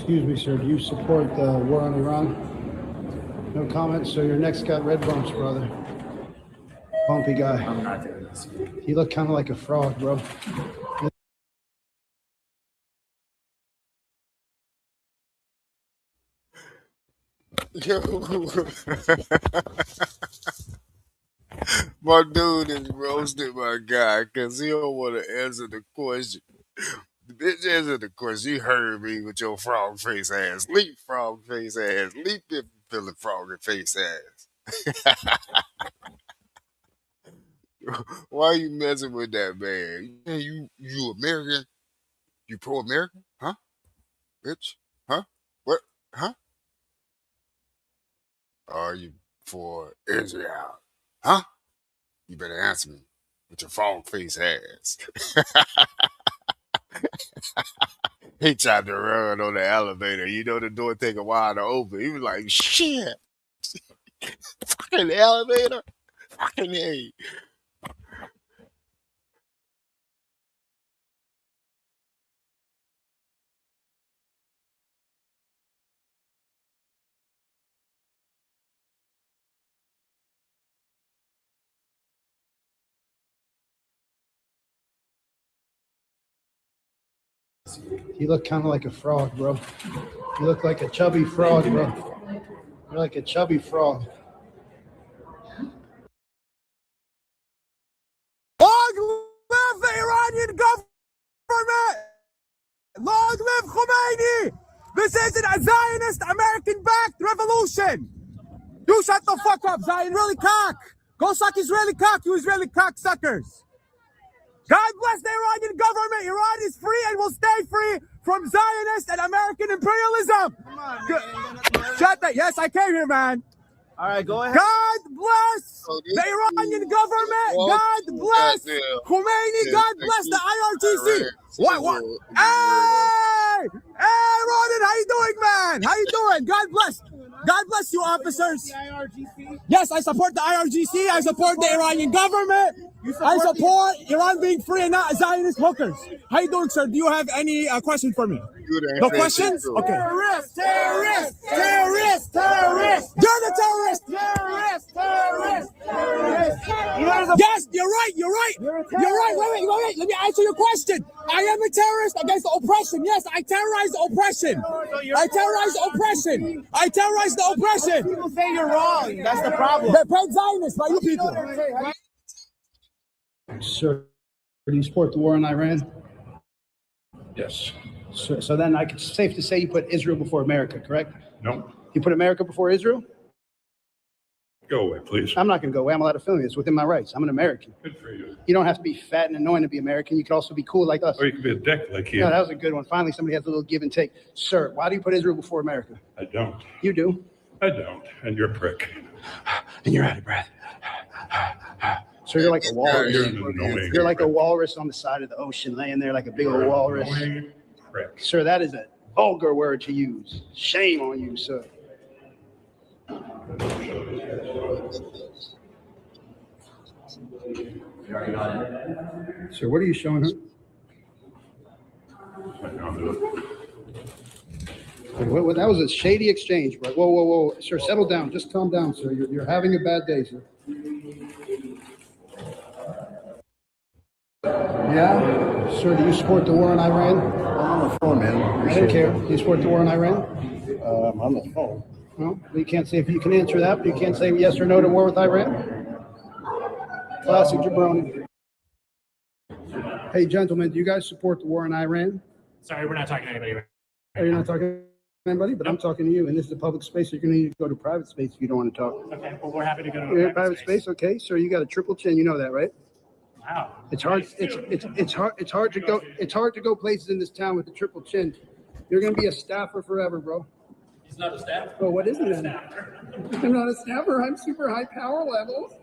Excuse me, sir. Do you support the war on Iran? No comment. So your neck's got red bumps, brother. Bumpy guy. I'm not doing this. You look kind of like a frog, bro. My dude is roasting my guy because he don't want to answer the question. The bitch answered the question. You heard me with your frog face ass. Leap frog face ass. Leap if you feeling froggy face ass. Why you messing with that man? You American? You pro-American? Huh? Bitch? Huh? What? Huh? Are you for Israel? Huh? You better answer me with your frog face ass. He tried to run on the elevator. You know the door take a while to open. He was like, shit. Fucking elevator. Fucking A. You look kind of like a frog, bro. You look like a chubby frog, bro. You're like a chubby frog. Long live the Iranian government! Long live Khomeini! This isn't a Zionist American-backed revolution! You shut the fuck up, Zion. Really cock! Go suck Israeli cock, you Israeli cocksuckers! God bless the Iranian government! Iran is free and will stay free from Zionist and American imperialism! Come on, man. Shut that. Yes, I came here, man. All right, go ahead. God bless the Iranian government. God bless Khomeini. God bless the IRGC. What? Hey! Hey, Ronan, how you doing, man? How you doing? God bless. God bless you, officers. Yes, I support the IRGC. I support the Iranian government. I support Iran being free and not Zionist hookers. How you doing, sir? Do you have any question for me? No questions? Okay. Terrorist, terrorist, terrorist, terrorist. You're the terrorist. Terrorist, terrorist, terrorist. Yes, you're right. You're right. You're right. Wait. Let me answer your question. I am a terrorist against oppression. Yes, I terrorize oppression. I terrorize oppression. I terrorize the oppression. People say you're wrong. That's the problem. They're paid Zionists by you people. Sir, do you support the war in Iran? Yes. So then it's safe to say you put Israel before America, correct? No. You put America before Israel? Go away, please. I'm not going to go away. I'm allowed to film you. It's within my rights. I'm an American. Good for you. You don't have to be fat and annoying to be American. You can also be cool like us. Or you could be a dick like you. No, that was a good one. Finally, somebody has a little give and take. Sir, why do you put Israel before America? I don't. You do. I don't. And you're a prick. And you're out of breath. So you're like a walrus. You're like a walrus on the side of the ocean, laying there like a big old walrus. Prick. Sir, that is a vulgar word to use. Shame on you, sir. Sir, what are you showing her? Well, that was a shady exchange, bro. Whoa. Sir, settle down. Just calm down, sir. You're having a bad day, sir. Yeah? Sir, do you support the war in Iran? I'm on the phone, man. I don't care. Do you support the war in Iran? I'm on the phone. No, you can't say if you can answer that, but you can't say yes or no to war with Iran. Classic jabroni. Hey, gentlemen, do you guys support the war in Iran? Sorry, we're not talking to anybody. Are you not talking to anybody? But I'm talking to you, and this is a public space. So you're going to need to go to private space if you don't want to talk. Okay, well, we're happy to go to You're in private space, okay? So you got a triple chin. You know that, right? Wow. It's hard. It's hard to go. It's hard to go places in this town with a triple chin. You're going to be a staffer forever, bro. He's not a staffer. Oh, what is it then? I'm not a staffer. I'm super high power levels.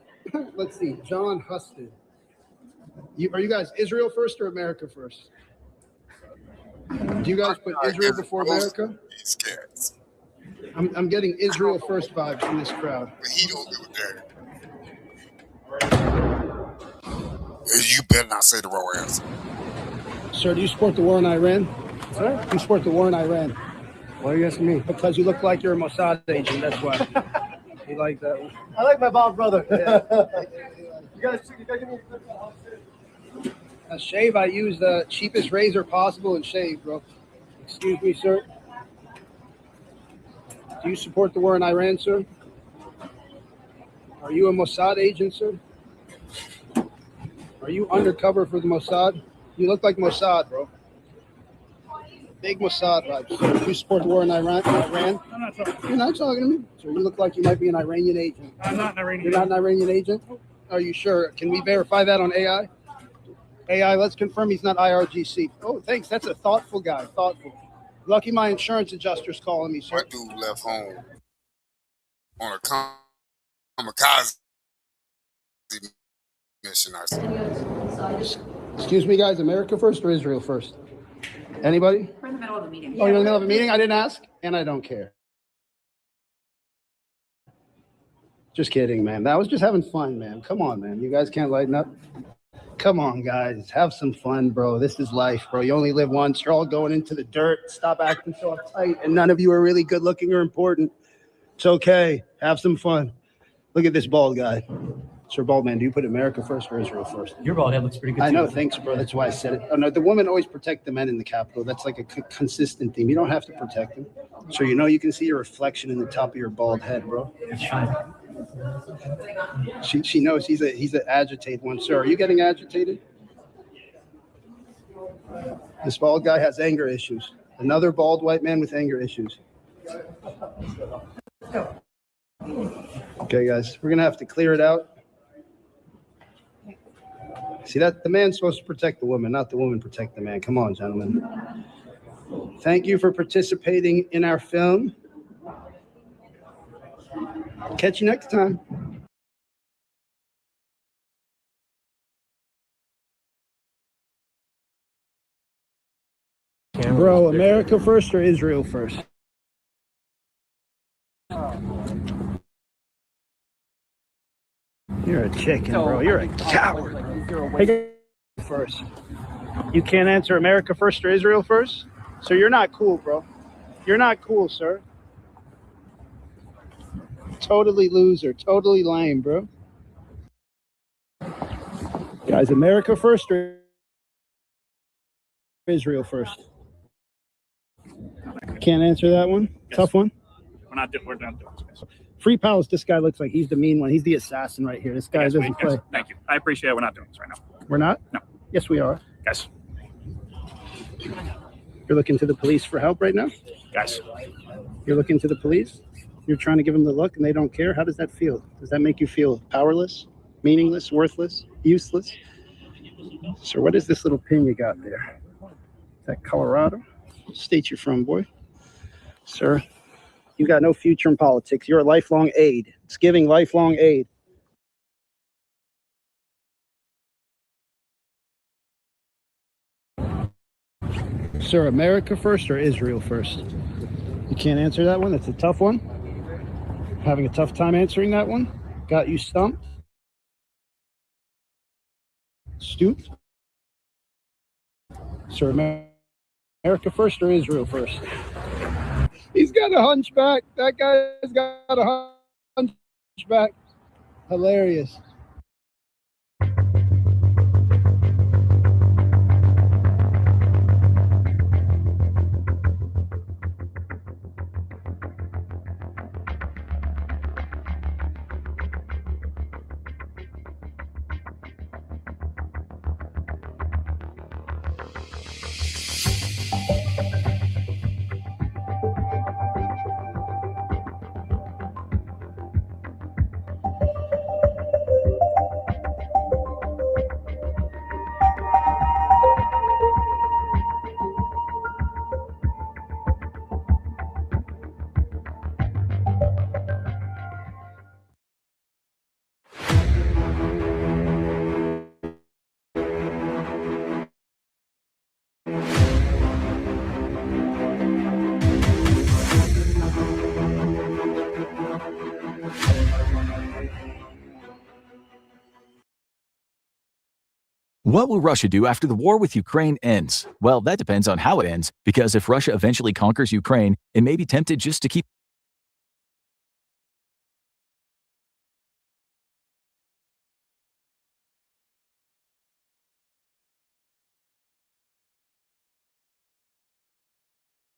Let's see. John Huston. Are you guys Israel first or America first? Do you guys put Israel before America? I'm getting Israel first vibes from this crowd. He don't do that. You better not say the wrong answer. Sir, do you support the war in Iran? Sir? Do you support the war in Iran? Why are you asking me? Because you look like you're a Mossad agent. That's why. You like that one? I like my bald brother. You guys give me a shave. I use the cheapest razor possible and shave, bro. Excuse me, sir. Do you support the war in Iran, sir? Are you a Mossad agent, sir? Are you undercover for the Mossad? You look like Mossad, bro. Big Mossad vibes. Do you support the war in Iran? I'm not talking. You're not talking to me? So you look like you might be an Iranian agent. I'm not an Iranian. You're not an Iranian agent? Are you sure? Can we verify that on AI? AI, let's confirm he's not IRGC. Oh, thanks. That's a thoughtful guy. Thoughtful. Lucky my insurance adjuster's calling me, sir. My dude left home on a kamikaze mission. I said. Excuse me, guys. America first or Israel first? Anybody? We're in the middle of a meeting. Oh, you're in the middle of a meeting? I didn't ask, and I don't care. Just kidding, man. I was just having fun, man. Come on, man. You guys can't lighten up? Come on, guys. Have some fun, bro. This is life, bro. You only live once. You're all going into the dirt. Stop acting so uptight, and none of you are really good looking or important. It's okay. Have some fun. Look at this bald guy. Sir Baldman, do you put America first or Israel first? Your bald head looks pretty good. I know. Thanks, bro. That's why I said it. Oh, no, the women always protect the men in the Capitol. That's like a consistent theme. You don't have to protect them. So you know you can see your reflection in the top of your bald head, bro. That's fine. She knows he's an agitated one. Sir, are you getting agitated? This bald guy has anger issues. Another bald white man with anger issues. Okay, guys, we're gonna have to clear it out. See that the man's supposed to protect the woman, not the woman protect the man. Come on, gentlemen. Thank you for participating in our film. Catch you next time. Bro, America first or Israel first? You're a chicken, bro. You're a coward. Hey, first. You can't answer America first or Israel first? So you're not cool, bro. You're not cool, sir. Totally loser. Totally lame, bro. Guys, America first or Israel first? Can't answer that one? Yes. Tough one? We're not doing this. Free Palace, this guy looks like he's the mean one. He's the assassin right here. This guy doesn't play. Thank you. I appreciate it. We're not doing this right now. We're not? No. Yes, we are. Guys. You're looking to the police for help right now? Guys. You're looking to the police? You're trying to give them the look and they don't care? How does that feel? Does that make you feel powerless, meaningless, worthless, useless? So what is this little pin you got there? Is that Colorado? What state you from, boy? Sir, you got no future in politics. You're a lifelong aide. It's giving lifelong aid. Sir, America first or Israel first? You can't answer that one. That's a tough one. Having a tough time answering that one. Got you stumped. Stooped. Sir, America first or Israel first? He's got a hunchback. That guy's got a hunchback. Hilarious. What will Russia do after the war with Ukraine ends? Well, that depends on how it ends, because if Russia eventually conquers Ukraine, it may be tempted just to keep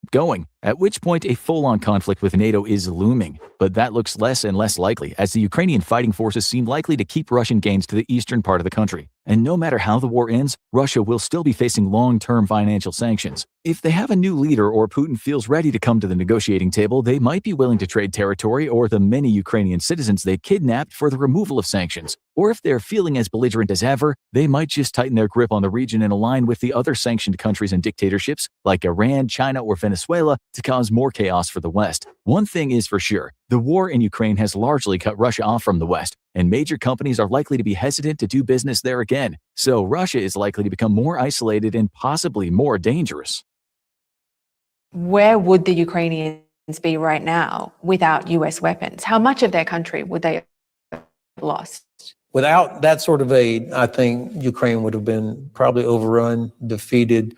going, at which point a full-on conflict with NATO is looming. But that looks less and less likely, as the Ukrainian fighting forces seem likely to keep Russian gains to the eastern part of the country. And no matter how the war ends, Russia will still be facing long-term financial sanctions. If they have a new leader or Putin feels ready to come to the negotiating table, they might be willing to trade territory or the many Ukrainian citizens they kidnapped for the removal of sanctions. Or if they're feeling as belligerent as ever, they might just tighten their grip on the region and align with the other sanctioned countries and dictatorships, like Iran, China, or Venezuela, to cause more chaos for the West. One thing is for sure, the war in Ukraine has largely cut Russia off from the West, and major companies are likely to be hesitant to do business there again. So Russia is likely to become more isolated and possibly more dangerous. Where would the Ukrainians be right now without US weapons? How much of their country would they have lost? Without that sort of aid, I think Ukraine would have been probably overrun, defeated,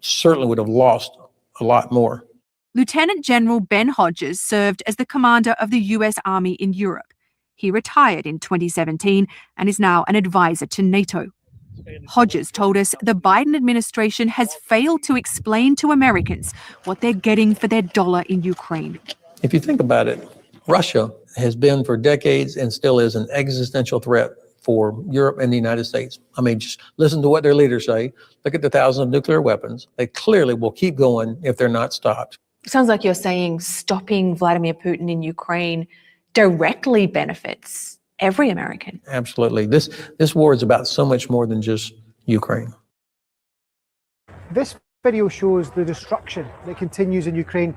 certainly would have lost a lot more. Lieutenant General Ben Hodges served as the commander of the US Army in Europe. He retired in 2017 and is now an advisor to NATO. Hodges told us the Biden administration has failed to explain to Americans what they're getting for their dollar in Ukraine. If you think about it, Russia has been for decades and still is an existential threat for Europe and the United States. I mean, just listen to what their leaders say. Look at the thousands of nuclear weapons. They clearly will keep going if they're not stopped. Sounds like you're saying stopping Vladimir Putin in Ukraine directly benefits every American. Absolutely. This war is about so much more than just Ukraine. This video shows the destruction that continues in Ukraine.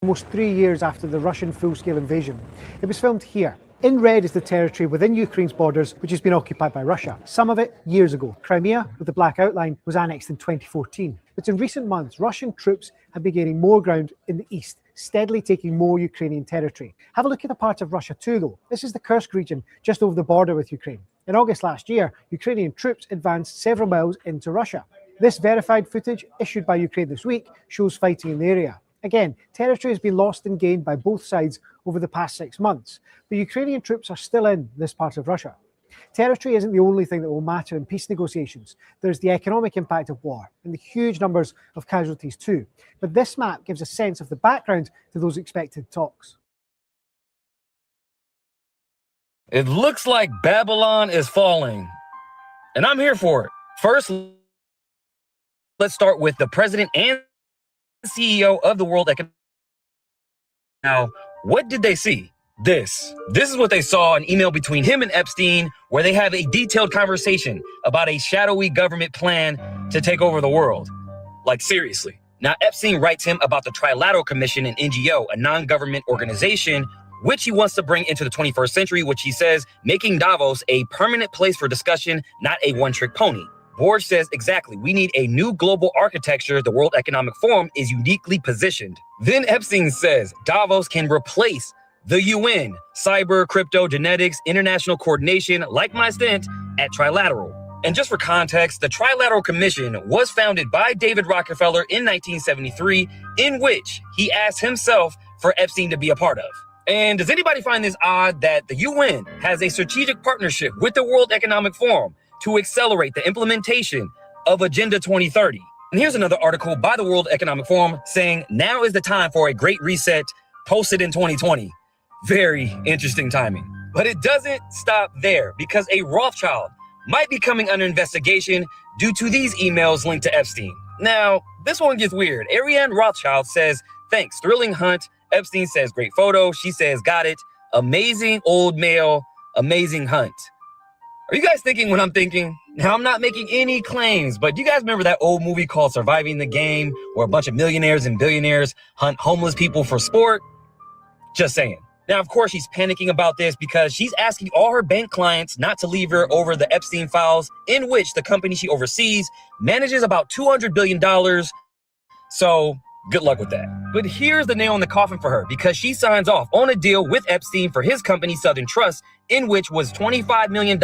Almost 3 years after the Russian full-scale invasion. It was filmed here. In red is the territory within Ukraine's borders which has been occupied by Russia. Some of it years ago. Crimea, with the black outline, was annexed in 2014. But in recent months, Russian troops have been gaining more ground in the east, steadily taking more Ukrainian territory. Have a look at a part of Russia too, though. This is the Kursk region, just over the border with Ukraine. In August last year, Ukrainian troops advanced several miles into Russia. This verified footage, issued by Ukraine this week, shows fighting in the area. Again, territory has been lost and gained by both sides over the past 6 months, but Ukrainian troops are still in this part of Russia. Territory isn't the only thing that will matter in peace negotiations. There's the economic impact of war and the huge numbers of casualties too. But this map gives a sense of the background to those expected talks. It looks like Babylon is falling, and I'm here for it. First, let's start with the president and CEO of the World Economic Forum. Now, what did they see? This is what they saw, an email between him and Epstein, where they have a detailed conversation about a shadowy government plan to take over the world. Like, seriously. Now, Epstein writes him about the Trilateral Commission, an NGO, a non-government organization, which he wants to bring into the 21st century, which he says, making Davos a permanent place for discussion, not a one-trick pony. Borge says exactly, we need a new global architecture. The World Economic Forum is uniquely positioned. Then Epstein says Davos can replace the UN, cyber, crypto, genetics, international coordination, like my stint at Trilateral. And just for context, the Trilateral Commission was founded by David Rockefeller in 1973, in which he asked himself for Epstein to be a part of. And does anybody find this odd that the UN has a strategic partnership with the World Economic Forum to accelerate the implementation of Agenda 2030? And here's another article by the World Economic Forum saying, now is the time for a great reset, posted in 2020. Very interesting timing. But it doesn't stop there, because a Rothschild might be coming under investigation due to these emails linked to Epstein. Now, this one gets weird. Ariane Rothschild says, thanks, thrilling hunt. Epstein says, great photo. She says, got it. Amazing old male, amazing hunt. Are you guys thinking what I'm thinking? Now, I'm not making any claims, but do you guys remember that old movie called Surviving the Game, where a bunch of millionaires and billionaires hunt homeless people for sport? Just saying. Now, of course, she's panicking about this because she's asking all her bank clients not to leave her over the Epstein files, in which the company she oversees manages about $200 billion. So Good luck with that. But here's the nail in the coffin for her, because she signs off on a deal with Epstein for his company, Southern Trust, in which was $25 million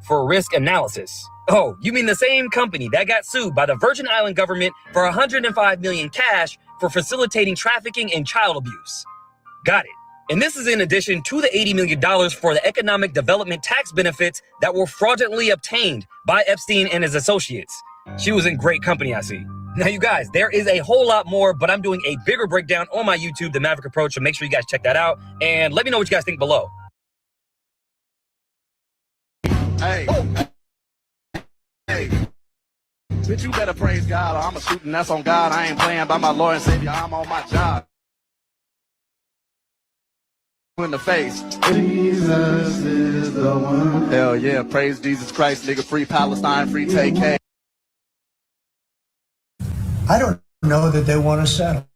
for risk analysis. Oh, you mean the same company that got sued by the Virgin Island government for $105 million cash for facilitating trafficking and child abuse. Got it. And this is in addition to the $80 million for the economic development tax benefits that were fraudulently obtained by Epstein and his associates. She was in great company, I see. Now, you guys, there is a whole lot more, but I'm doing a bigger breakdown on my YouTube, The Maverick Approach, so make sure you guys check that out. And let me know what you guys think below. Hey. Bitch, you better praise God, or I'm a shooting. That's on God. I ain't playing by my Lord and Savior. I'm on my job. In the face. Jesus is the one. Hell yeah, praise Jesus Christ, nigga. Free Palestine, free TK. I don't know that they want to settle.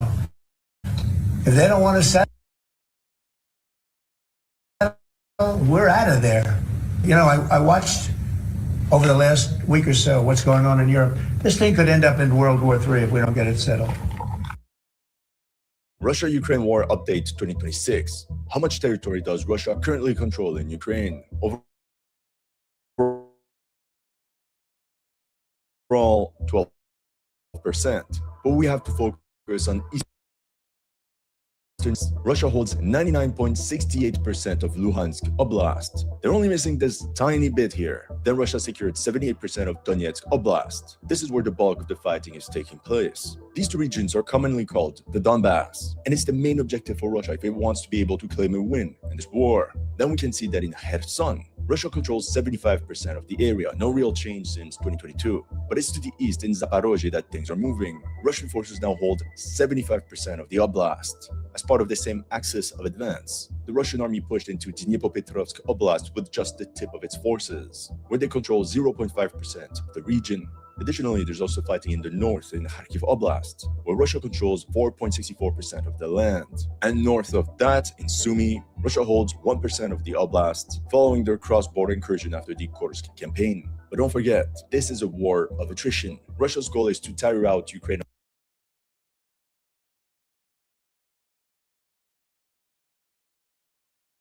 If they don't want to settle, we're out of there. You know, I watched over the last week or so what's going on in Europe. This thing could end up in World War III if we don't get it settled. Russia-Ukraine war update 2026. How much territory does Russia currently control in Ukraine? Overall, 12%. But we have to focus on Eastern. Russia holds 99.68% of Luhansk Oblast. They're only missing this tiny bit here. Then Russia secured 78% of Donetsk Oblast. This is where the bulk of the fighting is taking place. These two regions are commonly called the Donbass, and it's the main objective for Russia if it wants to be able to claim a win in this war. Then we can see that in Kherson, Russia controls 75% of the area, no real change since 2022. But it's to the east in Zaporozhye that things are moving. Russian forces now hold 75% of the Oblast. As part of the same axis of advance, the Russian army pushed into Dnipropetrovsk Oblast with just the tip of its forces, where they control 0.5% of the region. Additionally, there's also fighting in the north in Kharkiv Oblast, where Russia controls 4.64% of the land. And north of that, in Sumy, Russia holds 1% of the oblast, following their cross-border incursion after the Kursk campaign. But don't forget, this is a war of attrition. Russia's goal is to tire out Ukraine.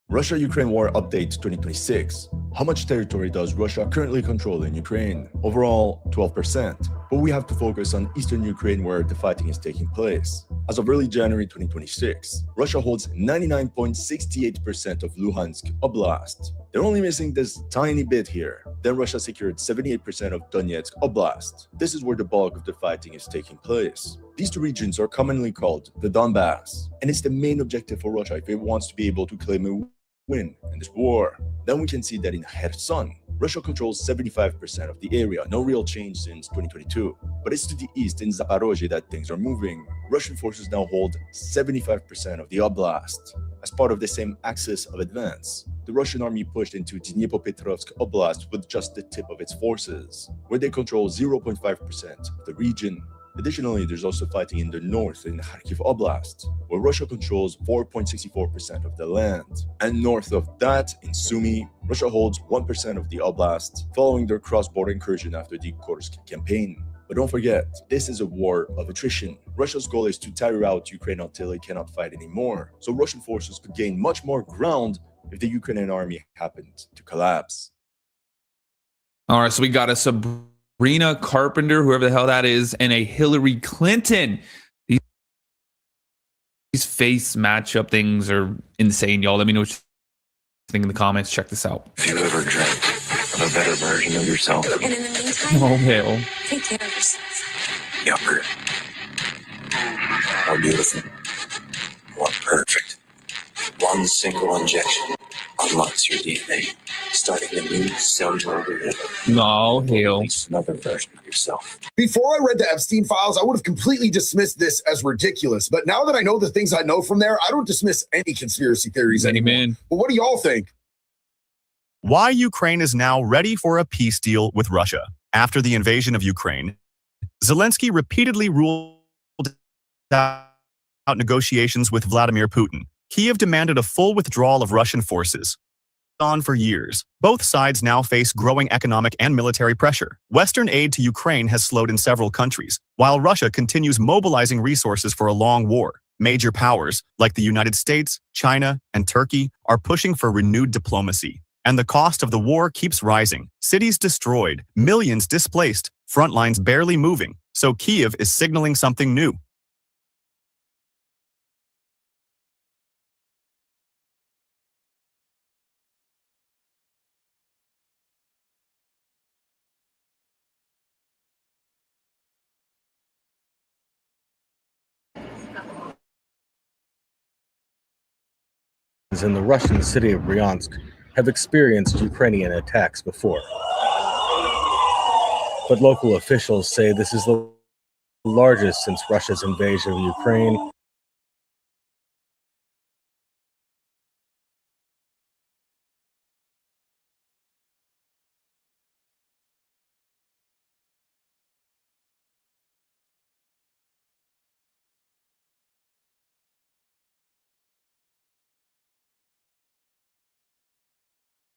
Russia-Ukraine war update 2026. How much territory does Russia currently control in Ukraine? Overall, 12%. But we have to focus on eastern Ukraine where the fighting is taking place. As of early January 2026, Russia holds 99.68% of Luhansk Oblast. They're only missing this tiny bit here. Then Russia secured 78% of Donetsk Oblast. This is where the bulk of the fighting is taking place. These two regions are commonly called the Donbass, and it's the main objective for Russia if it wants to be able to claim a win in this war. Then we can see that in Kherson, Russia controls 75% of the area, no real change since 2022. But it's to the east in Zaporozhye that things are moving. Russian forces now hold 75% of the Oblast. As part of the same axis of advance, the Russian army pushed into Dnipropetrovsk Oblast with just the tip of its forces, where they control 0.5% of the region. Additionally, there's also fighting in the north in Kharkiv Oblast, where Russia controls 4.64% of the land. And north of that, in Sumy, Russia holds 1% of the oblast, following their cross-border incursion after the Kursk campaign. But don't forget, this is a war of attrition. Russia's goal is to tire out Ukraine until it cannot fight anymore, so Russian forces could gain much more ground if the Ukrainian army happened to collapse. All right, so we got a Sabrina Carpenter, whoever the hell that is, and a Hillary Clinton. These face matchup things are insane, y'all. Let me know what you think in the comments. Check this out. If you ever dreamt of a better version of yourself, and in the meantime, oh hell, take care of yourself. Younger, more beautiful, more perfect. One single injection unlocks your DNA, starting a new cellular rhythm. No hell, Another version of yourself. Before I read the Epstein files, I would have completely dismissed this as ridiculous. But now that I know the things I know from there, I don't dismiss any conspiracy theories anymore. But what do y'all think? Why Ukraine is now ready for a peace deal with Russia. After the invasion of Ukraine, Zelensky repeatedly ruled out negotiations with Vladimir Putin. Kyiv demanded a full withdrawal of Russian forces. on for years. Both sides now face growing economic and military pressure. Western aid to Ukraine has slowed in several countries, while Russia continues mobilizing resources for a long war. Major powers, like the United States, China, and Turkey, are pushing for renewed diplomacy. And the cost of the war keeps rising. Cities destroyed, millions displaced, front lines barely moving. So Kyiv is signaling something new. In the Russian city of Bryansk have experienced Ukrainian attacks before. But local officials say this is the largest since Russia's invasion of Ukraine